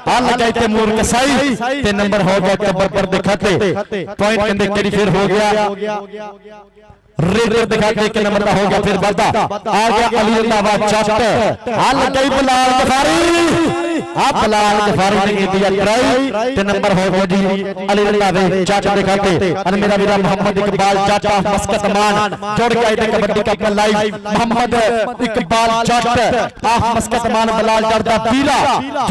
हल गए तैमूर कसाई ते नंबर हो गया कबर पर दिखाते पॉइंट कहंदे केड़ी फिर हो गया रेडर दिखाते के नंबर का हो गया फिर वादा आ गया अली अल्लाह जट हल गई बलाल गफारी आप बलाल गफारी ने दिया ट्राई ते नंबर हो गया जी अली अल्लाह जट दिखाते और मेरा वीरा मोहम्मद इकबाल जट मस्कत मान जोड़ के आए कबड्डी का अपना लाइव मोहम्मद इकबाल जट मस्कत मान बलाल जट दा पीला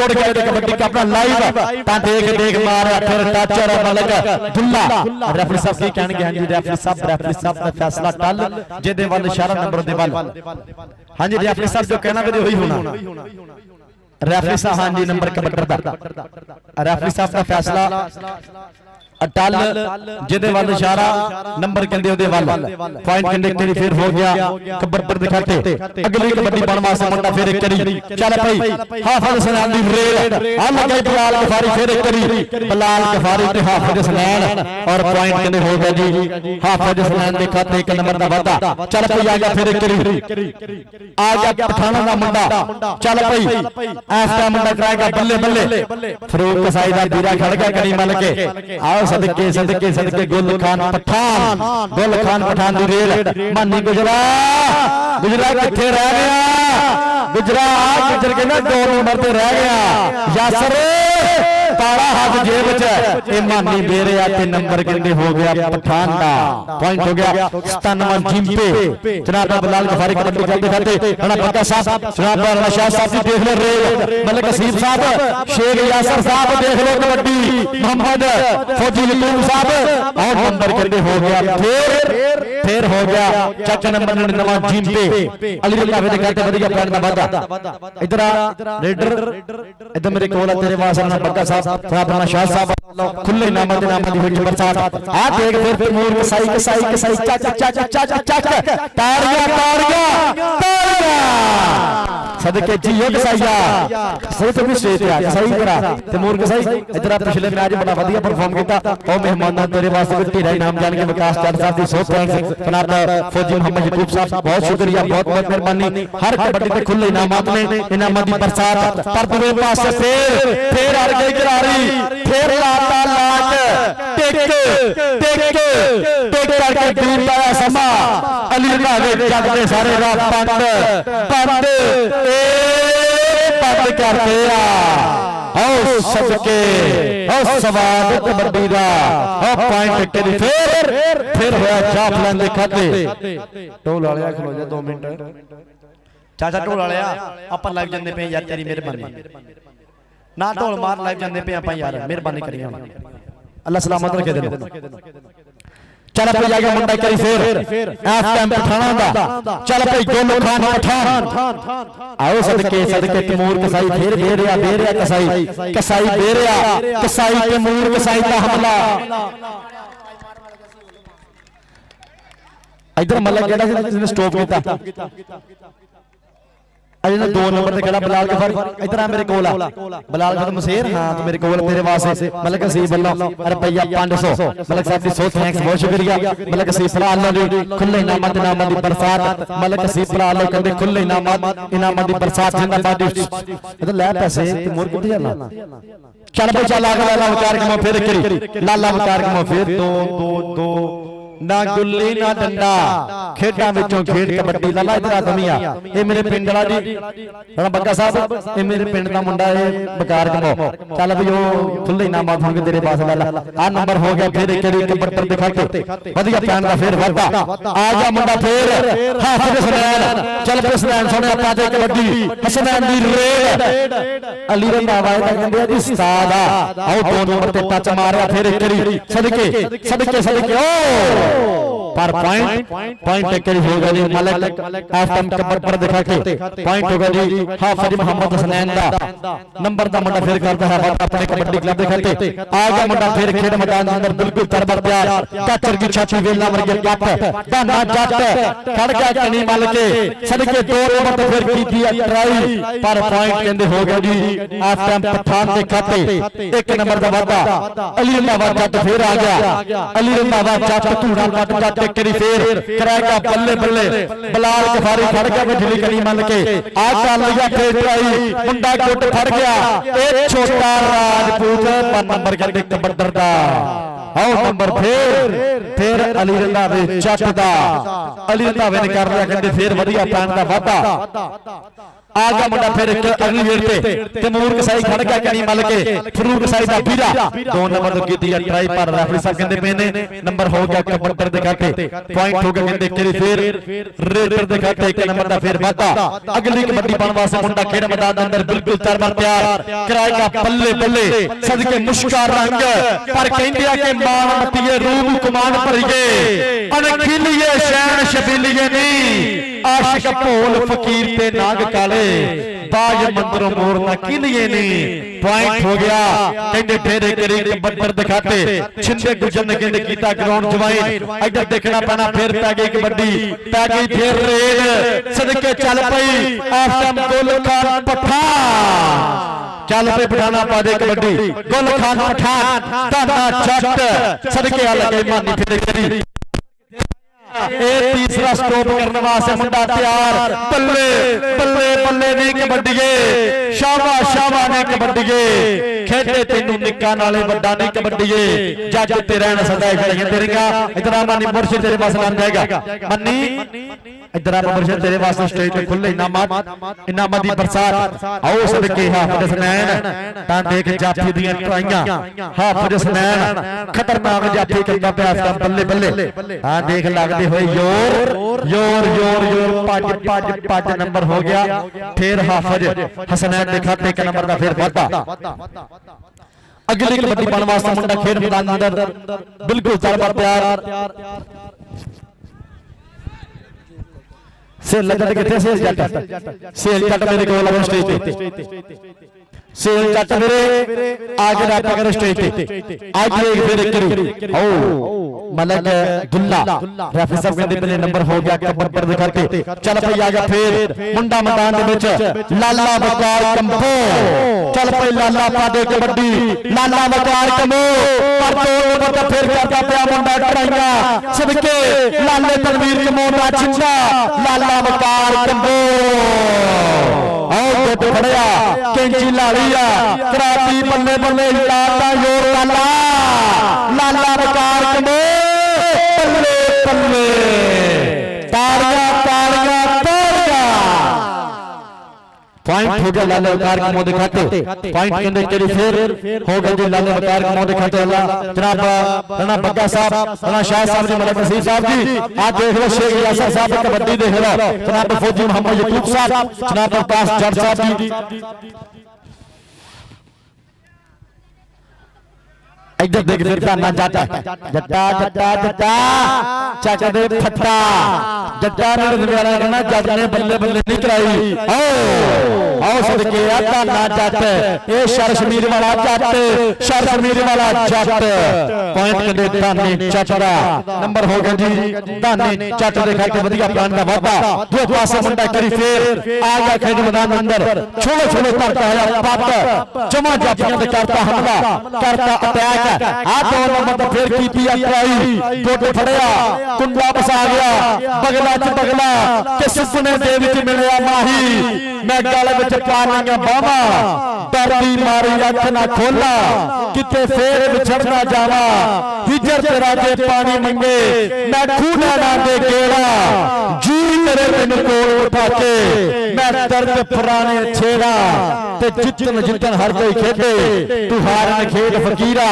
जोड़ के आए कबड्डी का अपना लाइव ता देख मार फिर टचर मलक दुल्ला रेफरी साहब की कहणगे हां जी रेफरी साहब ने फैसला टल जेदे वाल इशारा नंबर दे वाल हां जी रेफरी साहब जो कहना वे वही होना रेफरी साहब हां जी नंबर कबड्डी दा रेफरी साहब का फैसला अटल जेदे वाल इशारा नंबर कहंदे ओदे वाल पॉइंट कहंदे तेरी फिर हो गया कबर पर दिखाते अगली कबड्डी बन वास्ते मुंडा फिर एक करी चल भाई हाफिज सनैन दी रेड आ लगे बलाल गफारी फिर एक करी बलाल गफारी ते हाफिज सनैन और पॉइंट कहंदे हो गया जी हाफिज सनैन दे खाते एक नंबर दा वादा चल भाई आ गया फिर एक करी आ गया पठाना दा मुंडा चल भाई ऐस टाइम मुंडा कराएगा बल्ले बल्ले फरूक कसाई दा बीरा खड़ गया करीम मल के आओ सदके गुल खान पठान दी रेल मानी गुजरा किथे रह गया गुजर के ना 2 नंबर ते रह गया यासर ताड़ा हाथ जेब च ए मानी बेरिया ते नंबर कहंदे हो गया पठान दा पॉइंट हो गया 97 जिम्पे जनाब बलाल गफारी कबड्डी खेलते खेलते राणा पक्का साहब जनाब राणा शाह साहब जी देख लो रेल मलिक हसीब साहब शेख यासर साहब देख लो कबड्डी मोहम्मद फौजी यकूब साहब और नंबर कहंदे हो गया फिर हो गया चाचा नंबर 99 जिम्पे अली अल्लाह दे कहते वधिया प्लान दा वादा इधर रेडर इधर मेरे कोल तेरे वास्ते राणा पक्का साहब राणा शाह साहब खुले नाम दी हुई बरसात आ देख फिर मूर कसाई चाचा तारिया सदके जियो कसाईया सिर्फ भी स्टेज पे आ सही करा ते मूर कसाई इधर पिछले मैच बड़ा बढ़िया परफॉर्म किया ओ मेहमाना तेरे वास्ते ढेरा इनाम जान के विकास चढ़ साहब दी 100 पॉइंट जनाब फौजी मोहम्मद यकूब साहब बहुत शुक्रिया बहुत मेहरबानी हर कबड्डी पे खुले इनामात ने इनामात दी बरसात पर दूसरे पासे फिर हर गई खिलाड़ी फिर लाता लाट टिक करके दूर पाया समा अली रंधावे जग दे सारे रात बंद बंद बंद कर दिया आओ सदके आओ सवाद कबड्डी दा आओ पॉइंट के फिर होया जाफलन दे खाते टोल वाले खलो जा 2 मिनट चाचा ढोल वाले ਆਪਾਂ ਲਾਈਵ ਜਾਂਦੇ ਪਏ ਯਾਰ ਤੇਰੀ ਮਿਹਰਬਾਨੀ ਨਾ ਢੋਲ ਮਾਰ ਲਾਈਵ ਜਾਂਦੇ ਪਏ ਆਪਾਂ ਯਾਰ ਮਿਹਰਬਾਨੀ ਕਰੀ ਹੁਣ ਅੱਲਾ ਸਲਾਮਤ ਰੱਖੇ ਦਿਨ ਚੱਲ ਪਈ ਜਾ ਗਿਆ ਮੁੰਡਾ ਕਰੀ ਫੇਰ ਐਸ ਟਾਈਮ ਪਠਾਣਾ ਦਾ ਚੱਲ ਪਈ ਗੋਲੂ ਖਾਨ ਪਠਾਨ ਆਓ ਸਦਕੇ ਤੈਮੂਰ ਕਸਾਈ ਫੇਰ ਦੇ ਰਿਹਾ ਕਸਾਈ ਦੇ ਰਿਹਾ ਕਸਾਈ ਤੈਮੂਰ ਕਸਾਈ ਦਾ ਹਮਲਾ इधर मलक केड़ा जिसने स्टॉप किया अजे 2 नंबर ते केड़ा बलाल गफर इधर आ मेरे कोल बलाल गफर मसेर हां तो मेरे कोल तेरे वास्ते मलक हसीब अल्लाह रुपया 500 मलक साहब दी सो थैंक्स बहुत शुक्रिया मलक हसीब भरा अल्लाह दी खुले इनामत दी बरसात मलक हसीब भरा अल्लाह कहंदे खुले इनामत दी बरसात जिंदाबाद इधर ले पैसे ते मोर किथे जाना चल भाई चल आगे लाला वकार के फिर करी लाला वकार के फिर 2 ना गुल्ली ना डंडा खेडा विचों खेड कबड्डी लाला इधर आ दुनिया ये मेरे पिंड वाला जी राणा बग्गा साहब ये मेरे पिंड दा मुंडा है बकार कमो चल भी ओ खुले इनामत होंगे तेरे पास लाला आ नंबर हो गया फिर केड़ी कबड्डी दिखा के वधिया पैन दा फिर वादा आ जा मुंडा फिर हाफिज हसनैन चल पे हसनैन सोने अपना दे कबड्डी हसनैन दी रेड अली रंधावा दा कहंदे जी उस्ताद आओ 2 नंबर ते टच मारया फिर केड़ी सदके ओ पर पॉइंट एक हो गया जी मलक एफएम कबड्डी पर दिखा के पॉइंट हो गया जी हाफिज मोहम्मद हसनैन दा नंबर दा मुंडा फिर करता है अपने कबड्डी क्लब दिखा के आ गया मुंडा फिर खेड मैदान अंदर बिल्कुल तरबर तैयार काचर की छाती वेला वर्गे कप दाना जट खड़ गया कनी मल के सदके 2 नंबर ते फिर की ट्राई पर पॉइंट कहंदे हो गया जी एफएम पठान दे खाते 1 नंबर दा वादा अली रंधावा जट फिर आ गया अली रंधावा जट धूड़ा कट जट करी फिर कराएगा बल्ले बल्ले बलाल गफारी फड़ के बिजली कनी मन के आ चल लिया फिर ट्राई मुंडा गुट फड़ गया ए छोटा राजपूत पर नंबर कहते कबड्डर दा आओ नंबर फिर अली रंधावे जट दा अली रंधावे ने कर लिया कहते फिर वधिया पैन दा वादा आ गया मुंडा फिर अगली वेट ते तैमूर कसाई खड़ गया कनी मल के फरूक कसाई दा बीरा 2 नंबर तो कीती है ट्राई पर रेफरी साहब कहंदे पे ने नंबर हो गया कबड्डर दिखा के पॉइंट हो गया कहंदे केरी फिर रेडर दिखा के 1 नंबर दा फिर वादा अगली कबड्डी पाने वास्ते मुंडा खेड मैदान अंदर बिल्कुल तैयार कराएगा बल्ले बल्ले सदके मुश्का रंग पर कहंदे के मान मतीए रूह कुमान भरिए अनखिलिए शैन शबीलिए नी आशिक भोल फकीर ते नाग काले बाज मंदरों मोर ना किलिए नी पॉइंट हो गया कहंदे फेरे करी कबड्डर दिखाते छिंदे गुजर ने कहंदे कीता ग्राउंड ज्वाइन इधर देखना पैना फिर पै गई कबड्डी पै गई फिर रेड सदके चल पई एफएम गुल खान पठान चल पे पठाना पा दे कबड्डी गुल खान पठान दाना जट सदके आ लगे मानी फिर करी ए तीसरा स्टॉप करने वास्ते मुंडा तैयार बल्ले बल्ले बल्ले ने कबड्डीए शाबा ने कबड्डीए खेडे तेनू निक्का नाले वड्डा नहीं कबड्डीए जज ते रहना सदा खड़ियां तेरियां इधर आ मनी मुर्शिद तेरे पास लग जाएगा मन्नी इधर आ मुर्शिद तेरे वास्ते स्टेज पे खुले इनामत दी बरसात आओ सदके हाफिज हसनैन तां देख जाफी दी ट्राइयां हाफिज हसनैन खतरनाक जाफी करदा पिया बल्ले बल्ले हां देख लगदे होए योर पांच नंबर हो गया फिर हाफिज हसनैन ने खाते 1 नंबर का फिर वादा अगली कबड्डी पाने वास्ते मुंडा खेड मैदान अंदर बिल्कुल तैयार सेल जट किथे सेल जट मेरे कोल आ स्टेज पे सेल जट मेरे आगे रात कर स्टेज पे आज एक फिर करी ओ मलक दुल्ला रेफरी साहब कहंदे पहले नंबर हो गया कबड्डर दिखा के चल पई आ गया फिर मुंडा मैदान दे विच लाला वकार कंबो चल पई लाला पा दे कबड्डी लाला वकार कंबो पर 2 नंबर फिर करदा पिया मुंडा ट्राइयां सदके लाले तनवीर कंबो दा छिंदा लाला वकार कंबो आओ गुट फड़िया कैंची ला लिया कराती बल्ले बल्ले लाता योर लाला कमो बल्ले बल्ले तालियां तालियां तालियां पॉइंट हो गया लाले वकार के मोदी खाते पॉइंट के अंदर तेरी फिर हो गया जी लाले वकार के मोदी खाते अल्लाह जनाब राणा बग्गा साहब राणा शाह साहब जी मलिक नसीब साहब जी आज देख लो शेख यासर साहब कबड्डी देख लो जनाब फौजी मोहम्मद यकूब साहब जनाब अब्बास जट साहब जी इधर देख फिर ना जाता जट्टा जट्टा जट्टा चक दे फट्टा जट्टा ने दुनिया कहना जट ने बल्ले बल्ले नहीं कराई आओ आओ सदके आता ना जट ए शर्शमीर वाला जट शर्शमीर वाला जट पॉइंट के दे धाने चटरा नंबर हो गया जी धाने चट दे खाते वधिया प्लान दा वादा दो पासे मुंडा करी फिर आ गया खेड मैदान अंदर छोले छोले करता है पत जमा जाफियां दे करता हमला करता अटैक आ दो नंबर फिर कीती अटराई गोटे फड़िया कुंडा बसा गया बगला च बगला ते सुपने दे विच मिलिया माही मैं गल विच पाणीਆਂ बावा डरदी मारी अख ना खोला किते फेर विछड़ना जावा हिजर तेरा जे पानी मंगे मैं खूना ना दे गेड़ा जी तेरे बिन कोल उठा के मैं दर्द पुराने छेड़ा ते जितन जितन हर कोई खेदे तू हार न खेद फकीरा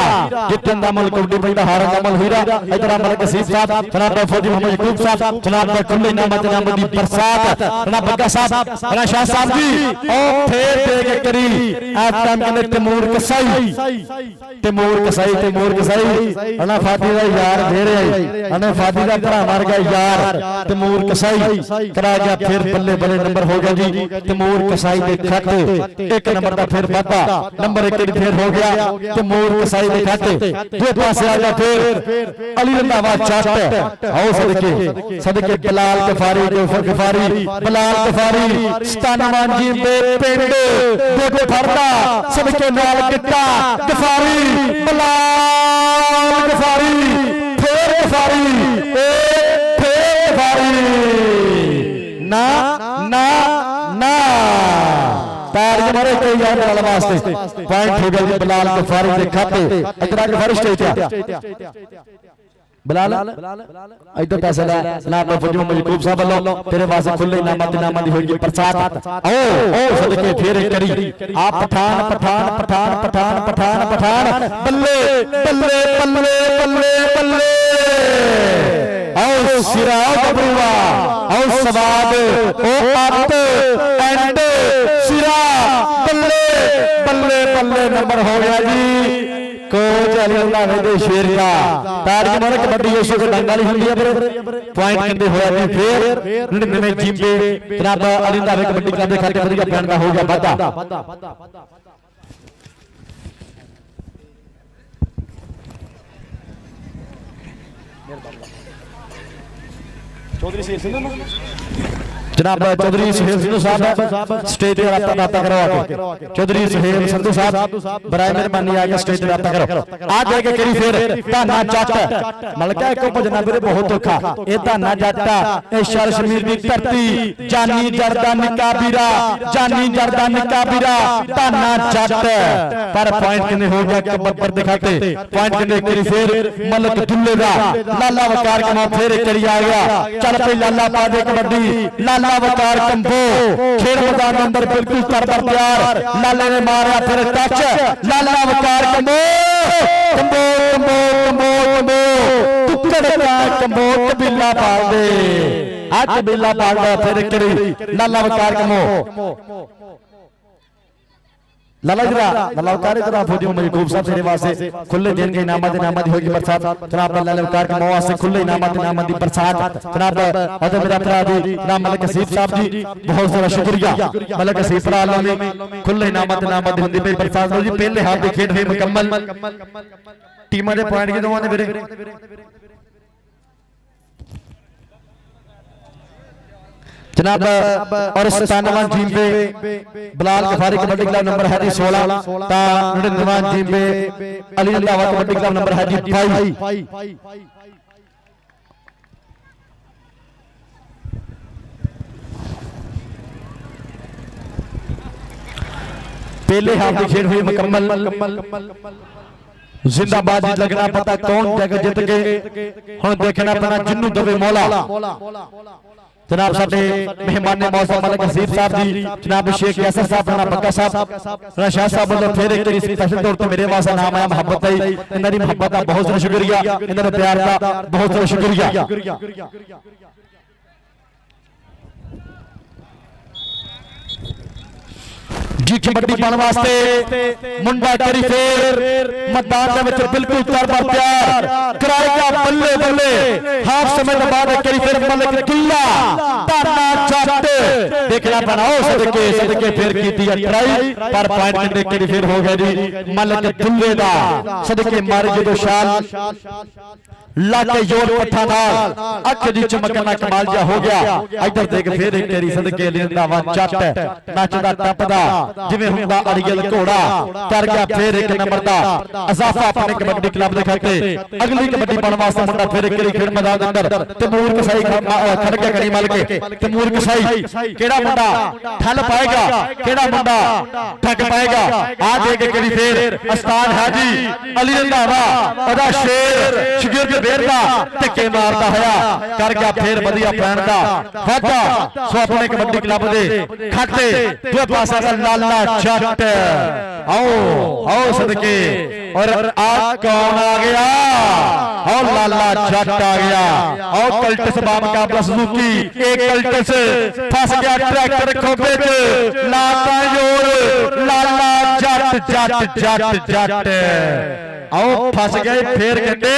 जितन दा मल कबड्डी पैदा हारन दा मल हीरा इधर मलिक नसीब साहब जनाब फौजी मोहम्मद यकूब साहब जनाब कुल्ले नामत नाम दी बरसात जनाब बग्गा साहब राणा शाह साहब जी ओ फेर दे के करी आ टाइम के तैमूर कसाई राणा फादी दा यार दे रहे राणा फादी दा भरा मार गया यार तैमूर कसाई करा गया फिर बल्ले बल्ले नंबर हो गया जी तैमूर कसाई दे खाते एक नंबर का फिर वादा नंबर 1 फिर हो गया तैमूर कसाई दे खाते दो पासे आ गया फिर अली रंधावा जट आओ सदके सदके बिलाल गफारी जोफर गफारी बिलाल गफारी 97 जी दे पिंड देखो फरदा सदके नाल किता गफारी बिलाल गफारी फिर गफारी ए फिर गफारी ना ना ना तार मारे कोई याद वाला वास्ते पॉइंट हो गया बिलाल गफारी दे खाते इतना गफारी स्टेज पे बिलाल इधर पैसा ला जनाब फौजी मोहम्मद यकूब साहब वालों तेरे वास्ते खुले इनामत दी होगी प्रसाद ओ सदके फिर करी आप पठान पठान पठान पठान पठान पठान बल्ले बल्ले बल्ले बल्ले बल्ले आओ सिरा बबरुआ आओ सवाद ओ अत एंड सिरा बल्ले बल्ले बल्ले नंबर हो गया जी कोच अली रंधावे दे शेर का तारी मारे कबड्डी यशो को डंगा नहीं हुंदी है पॉइंट कंदे होया जी फिर 99 जिम्बे जनाब अली रंधावे कबड्डी करदे खाते वधिया प्लान दा हो गया वादा चौधरी शेर सिंह जनाब चौधरी सुहेल सिंधु साहब स्टेज पे रास्ता करो आके चौधरी सुहेल सिंधु साहब बराए मेहरबानी आके स्टेज पे रास्ता करो आ जाके करी फिर धाना जट मलका एक भजना मेरे बहुत औखा ए धाना जट ए शर्शमीर दी धरती जानी जरदा निका बीरा जानी जरदा निका बीरा धाना जट पर पॉइंट किने हो गया कबड्डी दिखाते पॉइंट किने करी फिर मलक दुल्ले दा लाला वकार का फिर करी आ गया चल पे लाला पा दे कबड्डी लाला वकार कंबो खेल मैदान अंदर बिल्कुल तरबर तैयार लाले ने मारा फिर टच लाला वकार कंबो कंबो कंबो कंबो कंबो टुकड़ का कंबो कबीला पाल दे आज कबीला पाल दे फिर करी लाला वकार कंबो लाला वकार इधर फौजी मोहम्मद यकूब साहब तेरे वास्ते खुले दिन के इनामत दी होगी बरसात जनाब लाला वकार के वास्ते खुले इनामत दी बरसात जनाब हजरत मेरा भरा जी जनाब मलिक नसीब साहब जी बहुत सारा शुक्रिया मलिक नसीब भरा ने खुले इनामत दी होंदी मेरी बरसात जी पहले हाफ दी खेड हुई मुकम्मल टीमां दे पॉइंट किदों आने मेरे जनाब और 97 टीम पे बिलाल गफारी कबड्डी क्लब नंबर है जी 16 ता 99 टीम पे अली रंधावा कबड्डी क्लब नंबर है जी 22 पहले हाफ की खेल हुई मुकम्मल जिंदाबाजी लगना पता कौन जगह जित के हुण देखना पैना जिन्नू दवे मौला जनाब साडे मेहमान ने मौसम मलिक हसीब साहब जी जनाब शेख यासर साहब जनाब बक्का साहब शाह साहब वालों फिर एक स्पेशल तौर पर मेरे वास्ते नाम आया मोहब्बत है इन्हां दी मोहब्बत दा बहुत बहुत शुक्रिया इन्हां दे प्यार दा बहुत बहुत शुक्रिया जी कबड्डी पाने वास्ते मुंडा करी फेर मैदान दे विच बिल्कुल तरबर प्यार कराएगा बल्ले बल्ले हाफ समय के बाद करी फेर मलिक दुल्ला ताना जट देखना पैना ओ सदके फिर कीती है ट्राई पर पॉइंट दे करी फेर हो गया जी मलिक दुल्ले दा सदके मारे जो शाल लाके जोर पट्ठा नाल अख दी चमकना कमाल जा हो गया इधर देख फिर एक तेरी सदके लेंदा वा जट नचदा टपदा जिवें हुंदा अड़ियल घोड़ा कर गया फिर एक नंबर दा इजाफा अपने कबड्डी क्लब दे खाते अगली कबड्डी पाने वास्ते मुंडा फिर एक खेल मैदान दे अंदर तैमूर कसाई खड़ के कड़ी मल के तैमूर कसाई केड़ा मुंडा ठल पाएगा केड़ा मुंडा ठग पाएगा आ देख के फिर उस्ताद हाजी अली रंधावा ओदा शेर शागिर्द बेरदा धक्के मारदा होया कर गया फिर वधिया पैण दा वादा सो अपने कबड्डी क्लब दे खाते दो पासा दा लाला जट आओ सदके और आ कौन आ गया और लाला जट आ गया और कल्टस बाम का प्लस सुजुकी एक कल्टस फंस गया ट्रैक्टर खोबे च लाता जोर लाला जट जट जट जट आओ फस गए फिर कहते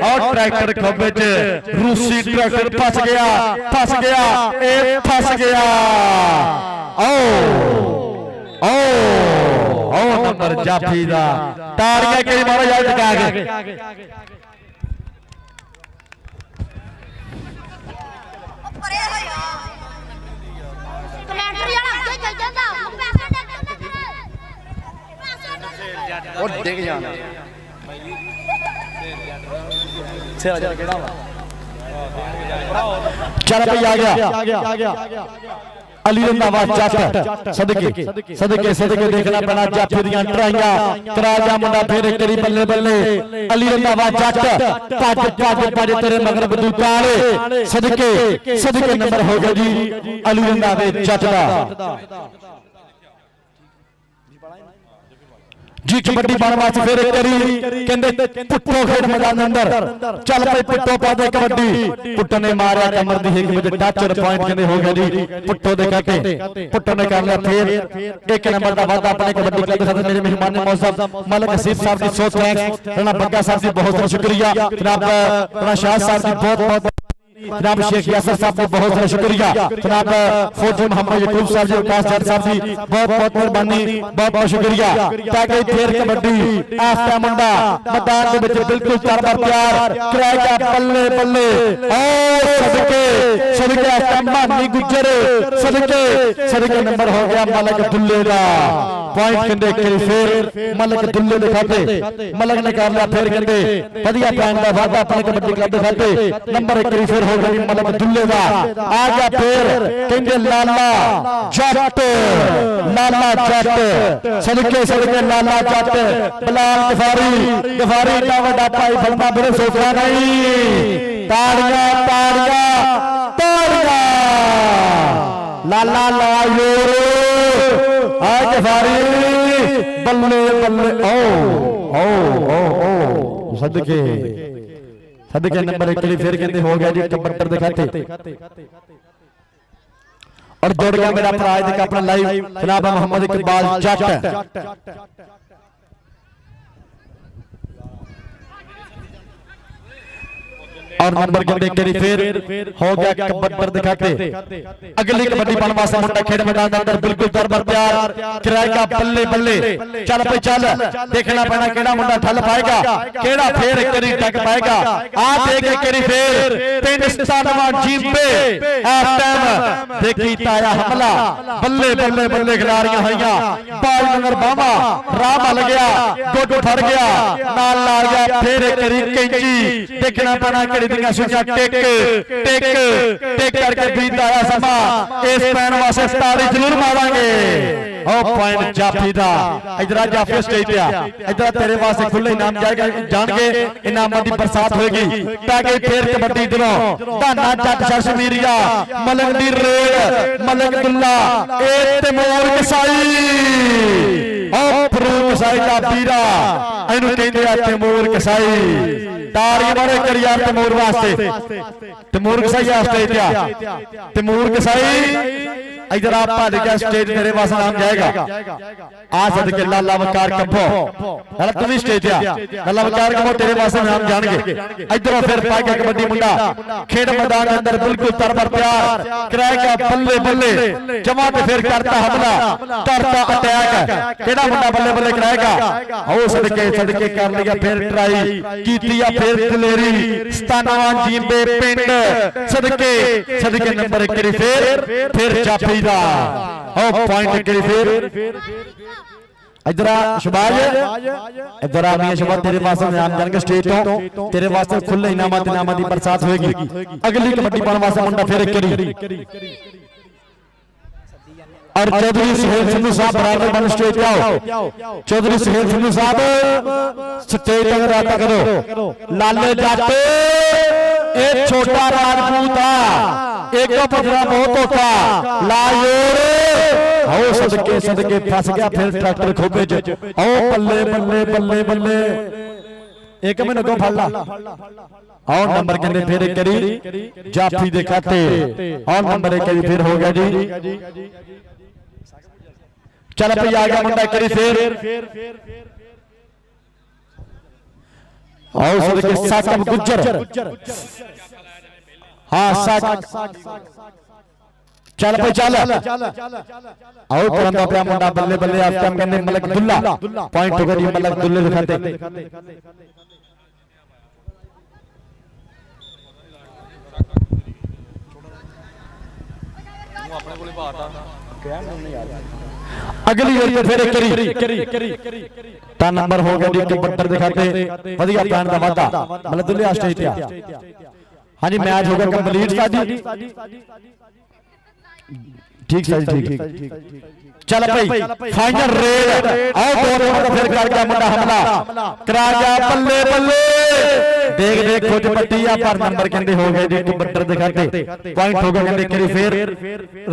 और ट्रैक्टर खोबे च रूसी ट्रैक्टर फस गया ए फस गया ओ नंबर जाफी दा तारियां कई मारो यार टिका के कमेंट्री वाला ਅੱਗੇ ਚੱਲ ਜਾਂਦਾ ਪੈਸੇ ਦੇ और देख जाना सेरा जा केड़ा वा चल भाई आ गया अली रंधावा जट सदके देखना पैना जाफी दियां ट्राइयां करा जा मुंडा फिर एक करी बल्ले बल्ले अली रंधावा जट भज तेरे मगर बंदूकां वाले सदके नंबर हो गया जी अली रंधावे जट दा जी कबड्डी पाने वास्ते फिर एक करी कहंदे पुट्टो खेड मैदान अंदर चल भाई पुट्टो पा दे कबड्डी पुट्टो ने मारा कमर दी हिक विच टच और पॉइंट कहंदे हो गया जी पुट्टो दे कहते पुट्टो ने कर लिया फिर एक नंबर दा वादा अपने कबड्डी क्लब के साथ मेरे मेहमान ने मौसम मलिक हसीब साहब की सो थैंक्स राणा बग्गा साहब की बहुत बहुत शुक्रिया जनाब राणा शाह साहब की बहुत बहुत जनाब शेख यासर साहब का बहुत बहुत शुक्रिया जनाब फौजी मोहम्मद यूसुफ साहब जी उकास जट साहब जी बहुत बहुत मेहरबानी बहुत बहुत शुक्रिया ताकि फिर कबड्डी आस्ता मुंडा मैदान के विच बिल्कुल तरबर प्यार कराएगा बल्ले बल्ले और सदके आस्ता मानी गुजर सदके नंबर हो गया मलिक दुल्ले दा पॉइंट कहंदे करी फिर मलिक दुल्ले दे खाते मलिक ने कर लिया फिर कहंदे वधिया पैन दा वादा अपने कबड्डी क्लब दे खाते नंबर 1 करी फिर हो गई मलिक दुल्ले दा आ गया फिर कहंदे लाला जट सदके लाला जट बिलाल गफारी दा वड्डा भाई फलमा मेरे सोचना नहीं ताड़ियां लाला लायोर आ गफारी बल्ले बल्ले ओ सदके नंबर 1 के फिर कहते हो गया जी कबड्डी दिखाते और दौड़ गया मेरा भरा अपना लाइव जनाब मोहम्मद इकबाल जट और नंबर के देख फिर हो गया कबड्डी दिखाते अगली कबड्डी पाने वास्ते मुंडा खेड मैदान के अंदर बिल्कुल तरबर प्यार कराएगा बल्ले बल्ले चल भाई चल देखना पैना केड़ा मुंडा ठल पाएगा केड़ा फिर एक करी टक पाएगा आ देख एक करी फिर 397 जीपे इस टाइम देखी ताया हमला बल्ले बल्ले बल्ले खिलाड़ियां होईयां बाल नंबर बामा राम लग गया गोडो फड़ गया नाल ला गया फिर एक करी कैंची देखना पैना टेक करके बीत आया समा इस पैन वास्ते ताली जरूर मारांगे ਉਹ ਪੁਆਇੰਟ ਜਾਫੀ ਦਾ। ਇਧਰ ਆ ਜਾਫੀ ਸਟੇਜ ਤੇ ਆ, ਇਧਰ ਤੇਰੇ ਵਾਸਤੇ ਖੁੱਲੇ ਇਨਾਮ ਜਾਏਗਾ, ਜਾਣਗੇ ਇਨਾਮਾਂ ਦੀ ਬਰਸਾਤ ਹੋਏਗੀ। ਪੈ ਗਈ ਫੇਰ ਕਬੱਡੀ ਦਿਨੋਂ ਧਾਨਾ ਜੱਟ ਸ਼ਸ਼ਮੀਰੀਆ ਮਲਕ ਦੀ ਰੇਡ ਮਲਕ ਦੁੱਲਾ ਇਹ ਤੈਮੂਰ ਕਸਾਈ। ਉਹ ਫਰੂਕ ਕਸਾਈ ਦਾ ਵੀਰਾ, ਇਹਨੂੰ ਕਹਿੰਦੇ ਆ ਤੈਮੂਰ ਕਸਾਈ। ਤਾੜੀਆਂ ਮਾਰੇ ਕਰ ਯਾਰ ਤੈਮੂਰ ਵਾਸਤੇ। ਤੈਮੂਰ ਕਸਾਈ ਆ ਸਟੇਜ ਤੇ ਆ, ਤੈਮੂਰ ਕਸਾਈ इधर आप पा देखा स्टेज मेरे पास नाम जाएगा आ सदके लाला वकार कंभो गलत तुम स्टेज आ लाला वकार कंभो तेरे पास नाम जानेंगे। इधर फिर पाएगा कबड्डी मुंडा खेड मैदान के अंदर बिल्कुल तरबर तैयार कराएगा बल्ले बल्ले जमा के फिर करता हमला करता अटैक केड़ा मुंडा बल्ले बल्ले कराएगा। ओ सदके कर लिया फिर ट्राई कीतिया फिर दलेरी 97 जींबे पिंड सदके नंबर 1 फिर जाफी पॉइंट फिर इधर शबाज इधर आ मियां शबाज तेरे पास इनाम जाएंगे स्टेज तो तेरे वास्ते खुले इनामात की बरसात होगी। अगली कबड्डी पाने वास्ते मुंडा फिर करी और चौधरी सुहेल सिंधु साहब बराबर बन स्टेज पे आओ। चौधरी सुहेल सिंधु साहब स्टेज तक राता करो। लाले जाते एक छोटा राजपूत था एक का पजरा बहुत होता लायोर आओ सदके फंस गया फिर ट्रैक्टर खोपे च आओ बल्ले बल्ले बल्ले बल्ले एक में नगो फल्ला आओ नंबर कहते फिर करी जाफी दे खाते और नंबर 1 फिर हो गया जी। चल भाई आ गया मुंडा करी फिर आओ सदके साकब गुज्जर हाँ चल भाई चल आओ करंदा पे मुंडा बल्ले बल्ले आप टाइम करने मलक दुल्ला पॉइंट होगा जी मलक दुल्ले दिखाते अगली ओर फिर करी ता नंबर हो गया जी कबड्डर दिखाते वधिया प्लान दा वादा मलक दुल्ले स्टेज पे आ। हाँ जी मैच होगा कंप्लीट साजी ठीक सही ठीक चल भाई फाइनल रेड आओ दो फिर कर गया मुंडा हमला करा गया बल्ले बल्ले देख खोज पट्टी या पर नंबर कहते हो गए जी कबड्डर दिखाते पॉइंट होगा कहते करी फिर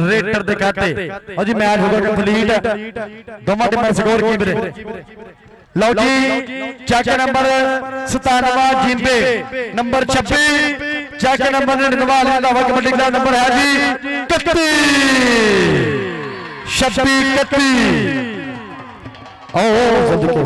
रेडर दिखाते और जी मैच होगा कंप्लीट दोनों टीम स्कोर की मेरे लो जी चेक नंबर 97 जिंबे नंबर 26 चेक नंबर 99 कबड्डी का नंबर है जी 31 ओ सदके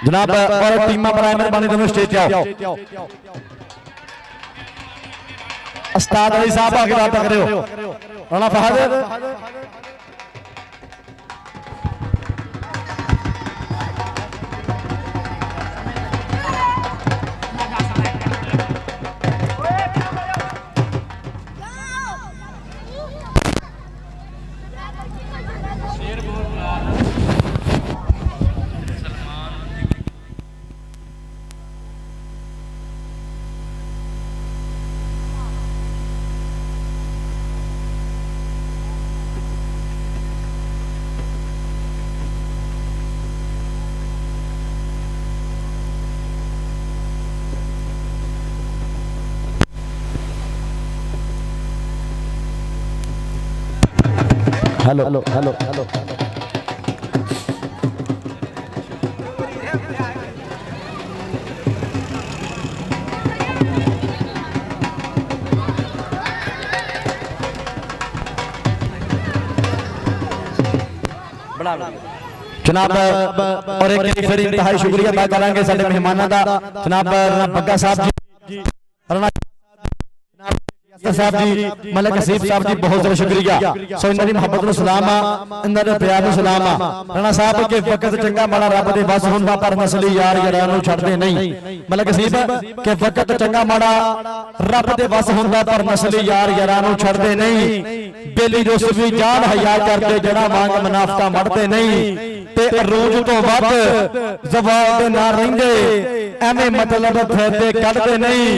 जनाब और टीम बराबर बने दोनों स्टेज आओ। उस्ताद अली साहब आगे बात कर रहे हो Rana Fahad hello hello hello hello जनाब और एक फिर इंतहाई शुक्रिया अदा करेंगे साडे मेहमानां दा जनाब बग्गा साहब जी साहब जी मलिक हसीब साहब जी बहुत ज़्यादा शुक्रिया। सो इन्होंने मोहब्बत नूं सलाम आ, इन्होंने प्यार नूं सलाम आ। राणा साहब के वक्त चंगा माड़ा रब दे बस हुंदा पर नस्ली यार यारां नूं छड्डदे नहीं। मलिक हसीब के वक्त चंगा माड़ा रब दे बस हुंदा पर नस्ली यार यारां नूं छड्डदे नहीं। बेली रुस भी जान हया करदे जड़ा वांग मुनाफका मड़दे नहीं। ते अरूज तो वध ज़वाल दे ना रहिंदे एवें मतलब फायदे कढदे नहीं।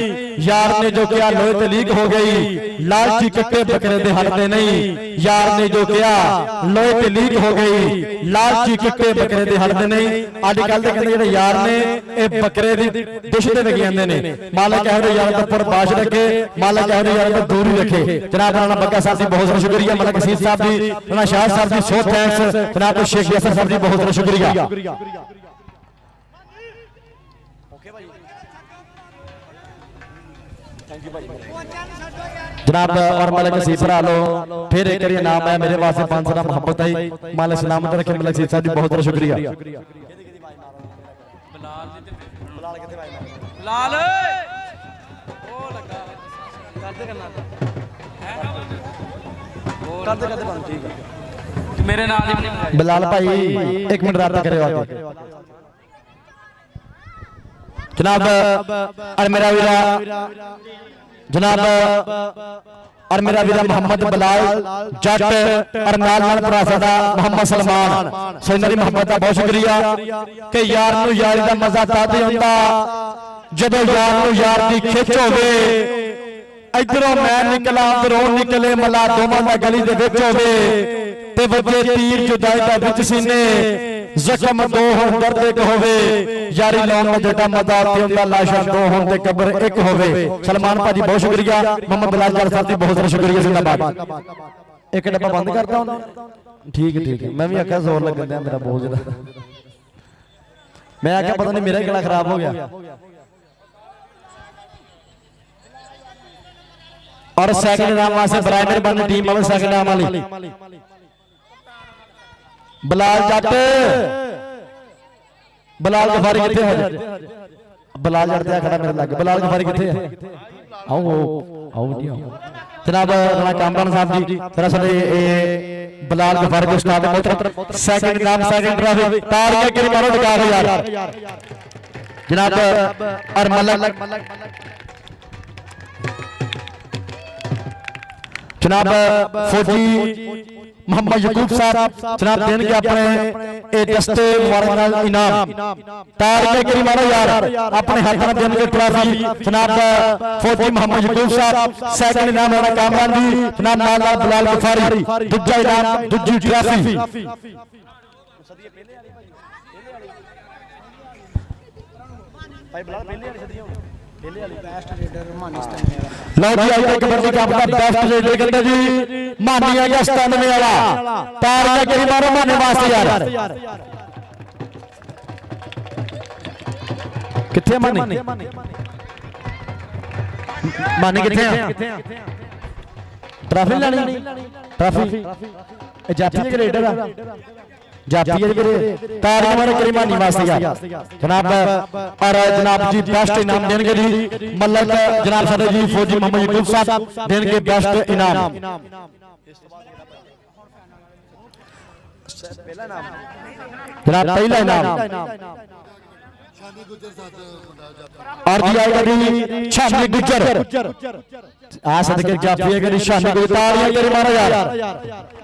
यार ने जो किया लोहे ते लीक हो गई, लालची कट्टे बकरे दे हटदे नहीं। यार ने जो किया लोहे ते लीक हो गई, लालची कट्टे बकरे दे हटदे नहीं। अजकल दे कहंदे जेहड़े यार ने ये बकरे दी डिश ते लगे आंदे ने। मालिक इहो जिहे यार दा पुरबाश रखे, मालिक इहो जिहे यार दा दूर ही रखे। जनाब राणा बग्गा साहब जी बहुत बहुत शुक्रिया। मलिक हसीब साहब जी, राणा शाह साहब जी सो थैंक्स। जनाब शेख यासर साहब जी बहुत बहुत शुक्रिया। जनाब और मलिक हसीब भरा लो फिर एक बार नाम है मेरे वास्ते 500 का मोहब्बत है। मालिक सलामत रखे। मलिक हसीब साहब जी बहुत बहुत शुक्रिया। लाल ओ लगा करते करना करते करते बंद ठीक है। मेरे नाल ही बिलाल भाई एक मिनट रात करे आके जनाब और मेरा वीरा जनाब और मेरा वीरा मोहम्मद बिलाल जट और नाल नाल भरा साडा मोहम्मद सलमान। सो इन्हां दी मोहब्बत दा बहुत शुक्रिया कि यार नूं यारी दा मजा तद हुंदा जदों यार नूं यार दी खिच होवे। इधरों मैं निकला उधरों निकले मला दोवां दा गली दे विच होवे ते वजे तीर जुदाई दा विच सीने जख्म दो होण दर्द एक होवे। यारी लाउण दा जटा मजा ते हुंदा लाशां दो होण ते कब्र एक होवे। सलमान भाजी बहुत शुक्रिया। मोहम्मद बिलाल जट साहब जी बहुत बहुत शुक्रिया। जिंदाबाद। एक डब्बा बंद करता हूं। ठीक है मैं भी आख्या जोर लगन दिया मेरा बहुत ज्यादा। मैं आख्या पता नहीं मेरा गला खराब हो गया। और सेकंड नाम वास्ते बराबर बन टीम वाले सेकंड नाम वाली बिलाल जट बिलाल गफारी किथे है? बिलाल जट ते खड़ा मेरे लगे। बिलाल गफारी किथे है? आओ आओ जी आओ। जनाब राणा कामरान साहब जी तेरा साडे ए बिलाल गफारी के उस्ताद मोहतरम सेकंड नाम सेकंड ट्रॉफी तालियां के मारो दिखा दो यार। जनाब और मलक जनाब फौजी मोहम्मद यकूब साहब जनाब देन के अपने ए दस्ते मुबारक इनाम तालियां के मारो यार। अपने हाथ में देन के ट्रॉफी जनाब फौजी मोहम्मद यकूब साहब। सेकंड इनाम राणा कामरान जी जनाब नाल नाल बिलाल गफारी। दूजा इनाम दूजी ट्रॉफी भाई बिलाल पहले वाली सदी बेस्ट रेडर मानिस्तान लो जी आज कबड्डी कप का बेस्ट रेडर कहते जी मानी आ गया 97 वाला। तालियां के मारो माने वास्ते यार। किथे मानी मानी किथे आ? ट्रॉफी लेनी ट्रॉफी ए जाफी के रेडर आ जाफी के तालियां मारो करीमानी वास्ते यार। जनाब और जनाब जी बेस्ट इनाम देंगे जी मलक जनाब साडे जी फौजी मोहम्मद यकूब साहब देंगे बेस्ट इनाम। जनाब पहला इनाम और जी आएगा जी शानी गुज्जर। आ सदके जाफी के शानी गुज्जर तालियां के मारो यार।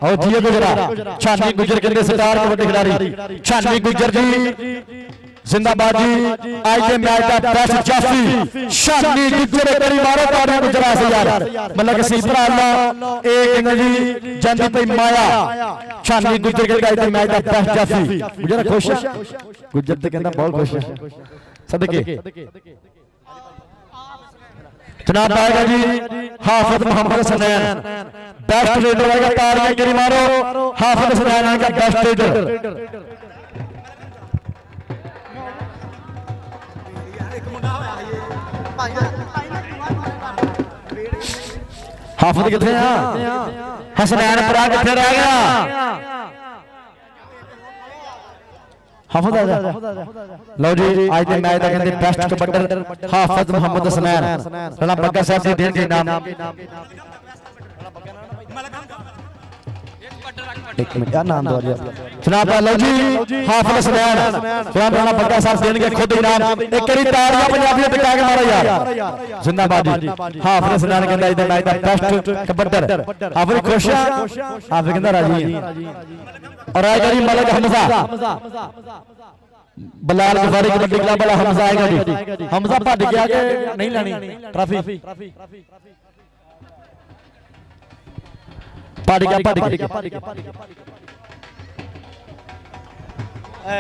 और जी गुजरा शानी गुज्जर के सरदार कबड्डी खिलाड़ी शानी गुज्जर जी जिंदाबाद जी। आज के मैच का बेस्ट जाफी शानी गुज्जर के मारो तालियां गुजरा से यार। मतलब सी भरा अल्लाह एक जी जंदी पे माया शानी गुज्जर के आज के मैच का बेस्ट जाफी। गुजर खुश है गुज्जर ते कहंदा बहुत खुश है सदके। जनाब आएगा जी हाफिज मोहम्मद सनैन बेस्ट रेडर आएगा। तालियां के मारो हाफिज सनैन का बेस्ट रेडर। हाफिज किथे आ? हसनैन परा किथे रह गया? ਹਾਫਿਜ਼ ਲਓ ਜੀ ਅੱਜ ਦੇ ਮੈਚ ਦਾ ਕਹਿੰਦੇ ਬੈਸਟ ਕਬੱਡਰ ਹਾਫਿਜ਼ ਮੁਹੰਮਦ ਹਸਨੈਨ ਰਾਣਾ ਬੱਗਾ ਸਾਹਿਬ ਦੇ ਦੇਣਗੇ ਇਨਾਮ। ਇੱਕ ਮਿੰਟ ਆ ਨਾਮ ਦੋ ਜਨਾਬ ਲਓ ਜੀ ਹਾਫਿਜ਼ ਹਸਨੈਨ ਜਨਾਬ ਰਾਣਾ ਬੱਗਾ ਸਾਹਿਬ ਦੇਣਗੇ ਖੁਦ ਇਨਾਮ। ਇੱਕ ਵਾਰੀ ਤਾੜੀਆਂ ਪੰਜਾਬੀਆਂ ਟਿਕਾ ਕੇ ਮਾਰੋ ਯਾਰ ਜ਼ਿੰਦਾਬਾਦ ਜੀ। ਹਾਫਿਜ਼ ਹਸਨੈਨ ਕਹਿੰਦਾ ਅੱਜ ਦੇ ਮੈਚ ਦਾ ਬੈਸਟ ਕਬੱਡਰ। ਹਾਫਿਜ਼ ਖੁਸ਼ ਆ? ਹਾਫਿਜ਼ ਕਹਿੰਦਾ ਰਾਜੀ और आएगा जी मलिक हमजा बलाल गफारी कबड्डी क्लब वाला हमजा आएगा जी। हमजा भज गया कि नहीं लेनी ट्रॉफी भज गया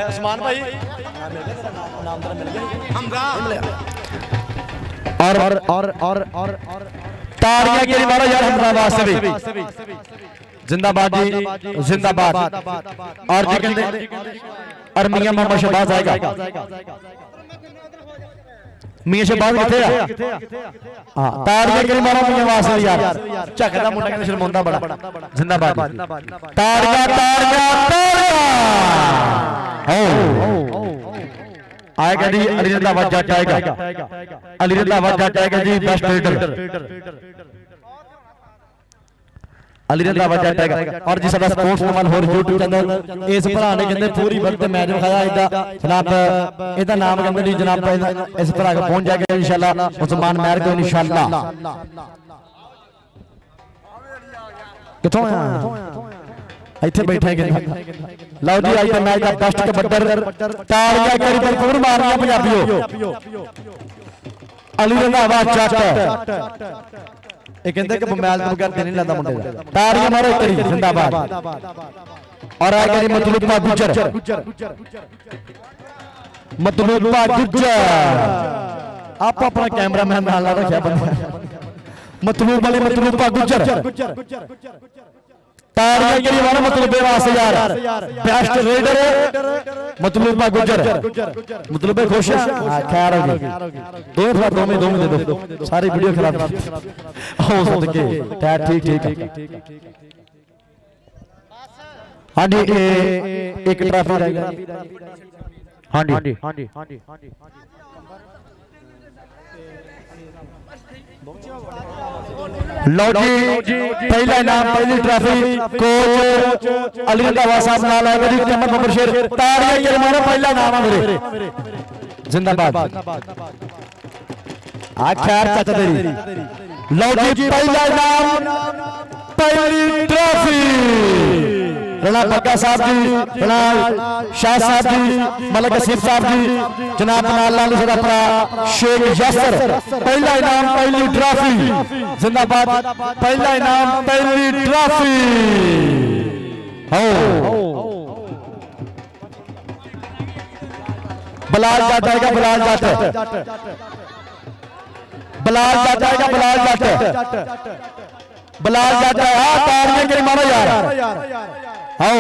उस्मान भाई हमजा और ताड़ियां के मारो यार हमजा वास्ते भी जिंदाबाद जी जिंदाबाद। और जी कहते और मियां मोहम्मद शहबाज आएगा। मियां शहबाज किथे आ? हां ताड़ियां करी मारो मियां वास्ते यार झकदा मुंडा कहंदे शर्मांदा बड़ा जिंदाबाद। ताड़ियां ताड़ियां ताड़ियां आएगा जी अली रंधावा जट आएगा। अली रंधावा जट आएगा जी बेस्ट लीडर अली रंधावा जट आएगा। और जी साडा स्पोर्ट्स कमाल होर YouTube चैनल इस भरा ने कहंदे पूरी वक्त मैच दिखाया इदा जनाब इहदा नाम कहंदे जी जनाब इस भरा को पहुंच जाएगा इंशाल्लाह उस्मान महर को इंशाल्लाह। किथों आया ਇੱਥੇ ਬੈਠੇ ਕਿ ਲਓ ਜੀ ਅੱਜ ਦਾ ਮੈਚ ਦਾ ਬੈਸਟ ਕਬੱਡਰ ਤਾੜੀਆਂ ਕਰੀ ਭਰਪੂਰ ਮਾਰਨੀਆਂ ਪੰਜਾਬੀਓ। ਅਲੀ ਰੰਧਾਵਾ ਜੱਟ ਇਹ ਕਹਿੰਦੇ ਕਿ ਮੋਬਾਈਲ ਤੋਂ ਬਗੈਰ ਨਹੀਂ ਲੈਂਦਾ ਮੁੰਡੇ ਦਾ। ਤਾੜੀਆਂ ਮਾਰੋ ਕਰੀ ਜ਼ਿੰਦਾਬਾਦ। ਔਰ ਆਏਗਾ ਜੀ ਮਤਲੂਬਾ ਗੁੱਜਰ ਮਤਲੂਬਾ ਗੁੱਜਰ ਆਪ ਆਪਣਾ ਕੈਮਰਾਮੈਨ ਨਾਲ ਰੱਖਿਆ ਬੰਦਾ ਮਤਲੂਬ ਵਾਲੇ ਮਤਲੂਬਾ ਗੁੱਜਰ ताड़ियां करी वाला मतलूबे वास्ते यार बेस्ट रेडर मतलूबा गुजर मतलूबे खुश है खैर हो गई दो थोड़ा दो में दे दो सारी वीडियो खराब हो सके खैर ठीक हां जी एक ट्रॉफी रह गई हां जी लो जी पहला इनाम पहली ट्रॉफी कोच अली रंधावा साहब नाल आएगा जी कमर बबरशेर। ताड़ियां के मारो पहला इनाम है मेरे जिंदाबाद। आ खैर चाचा तेरी लो जी पहला इनाम पहली ट्रॉफी राणा बग्गा साहब जी राणा शाह साहब जी मलिक हसीब साहब जी जनाब लालू साहब अपना शेख यासर पहला इनाम पहली ट्रॉफी जिंदाबाद। पहला इनाम पहली ट्रॉफी हो बलाल जट आएगा बलाल जट आएगा बलाल जट आया ताड़ियां के मारो यार आओ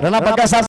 राणा बग्गा साहब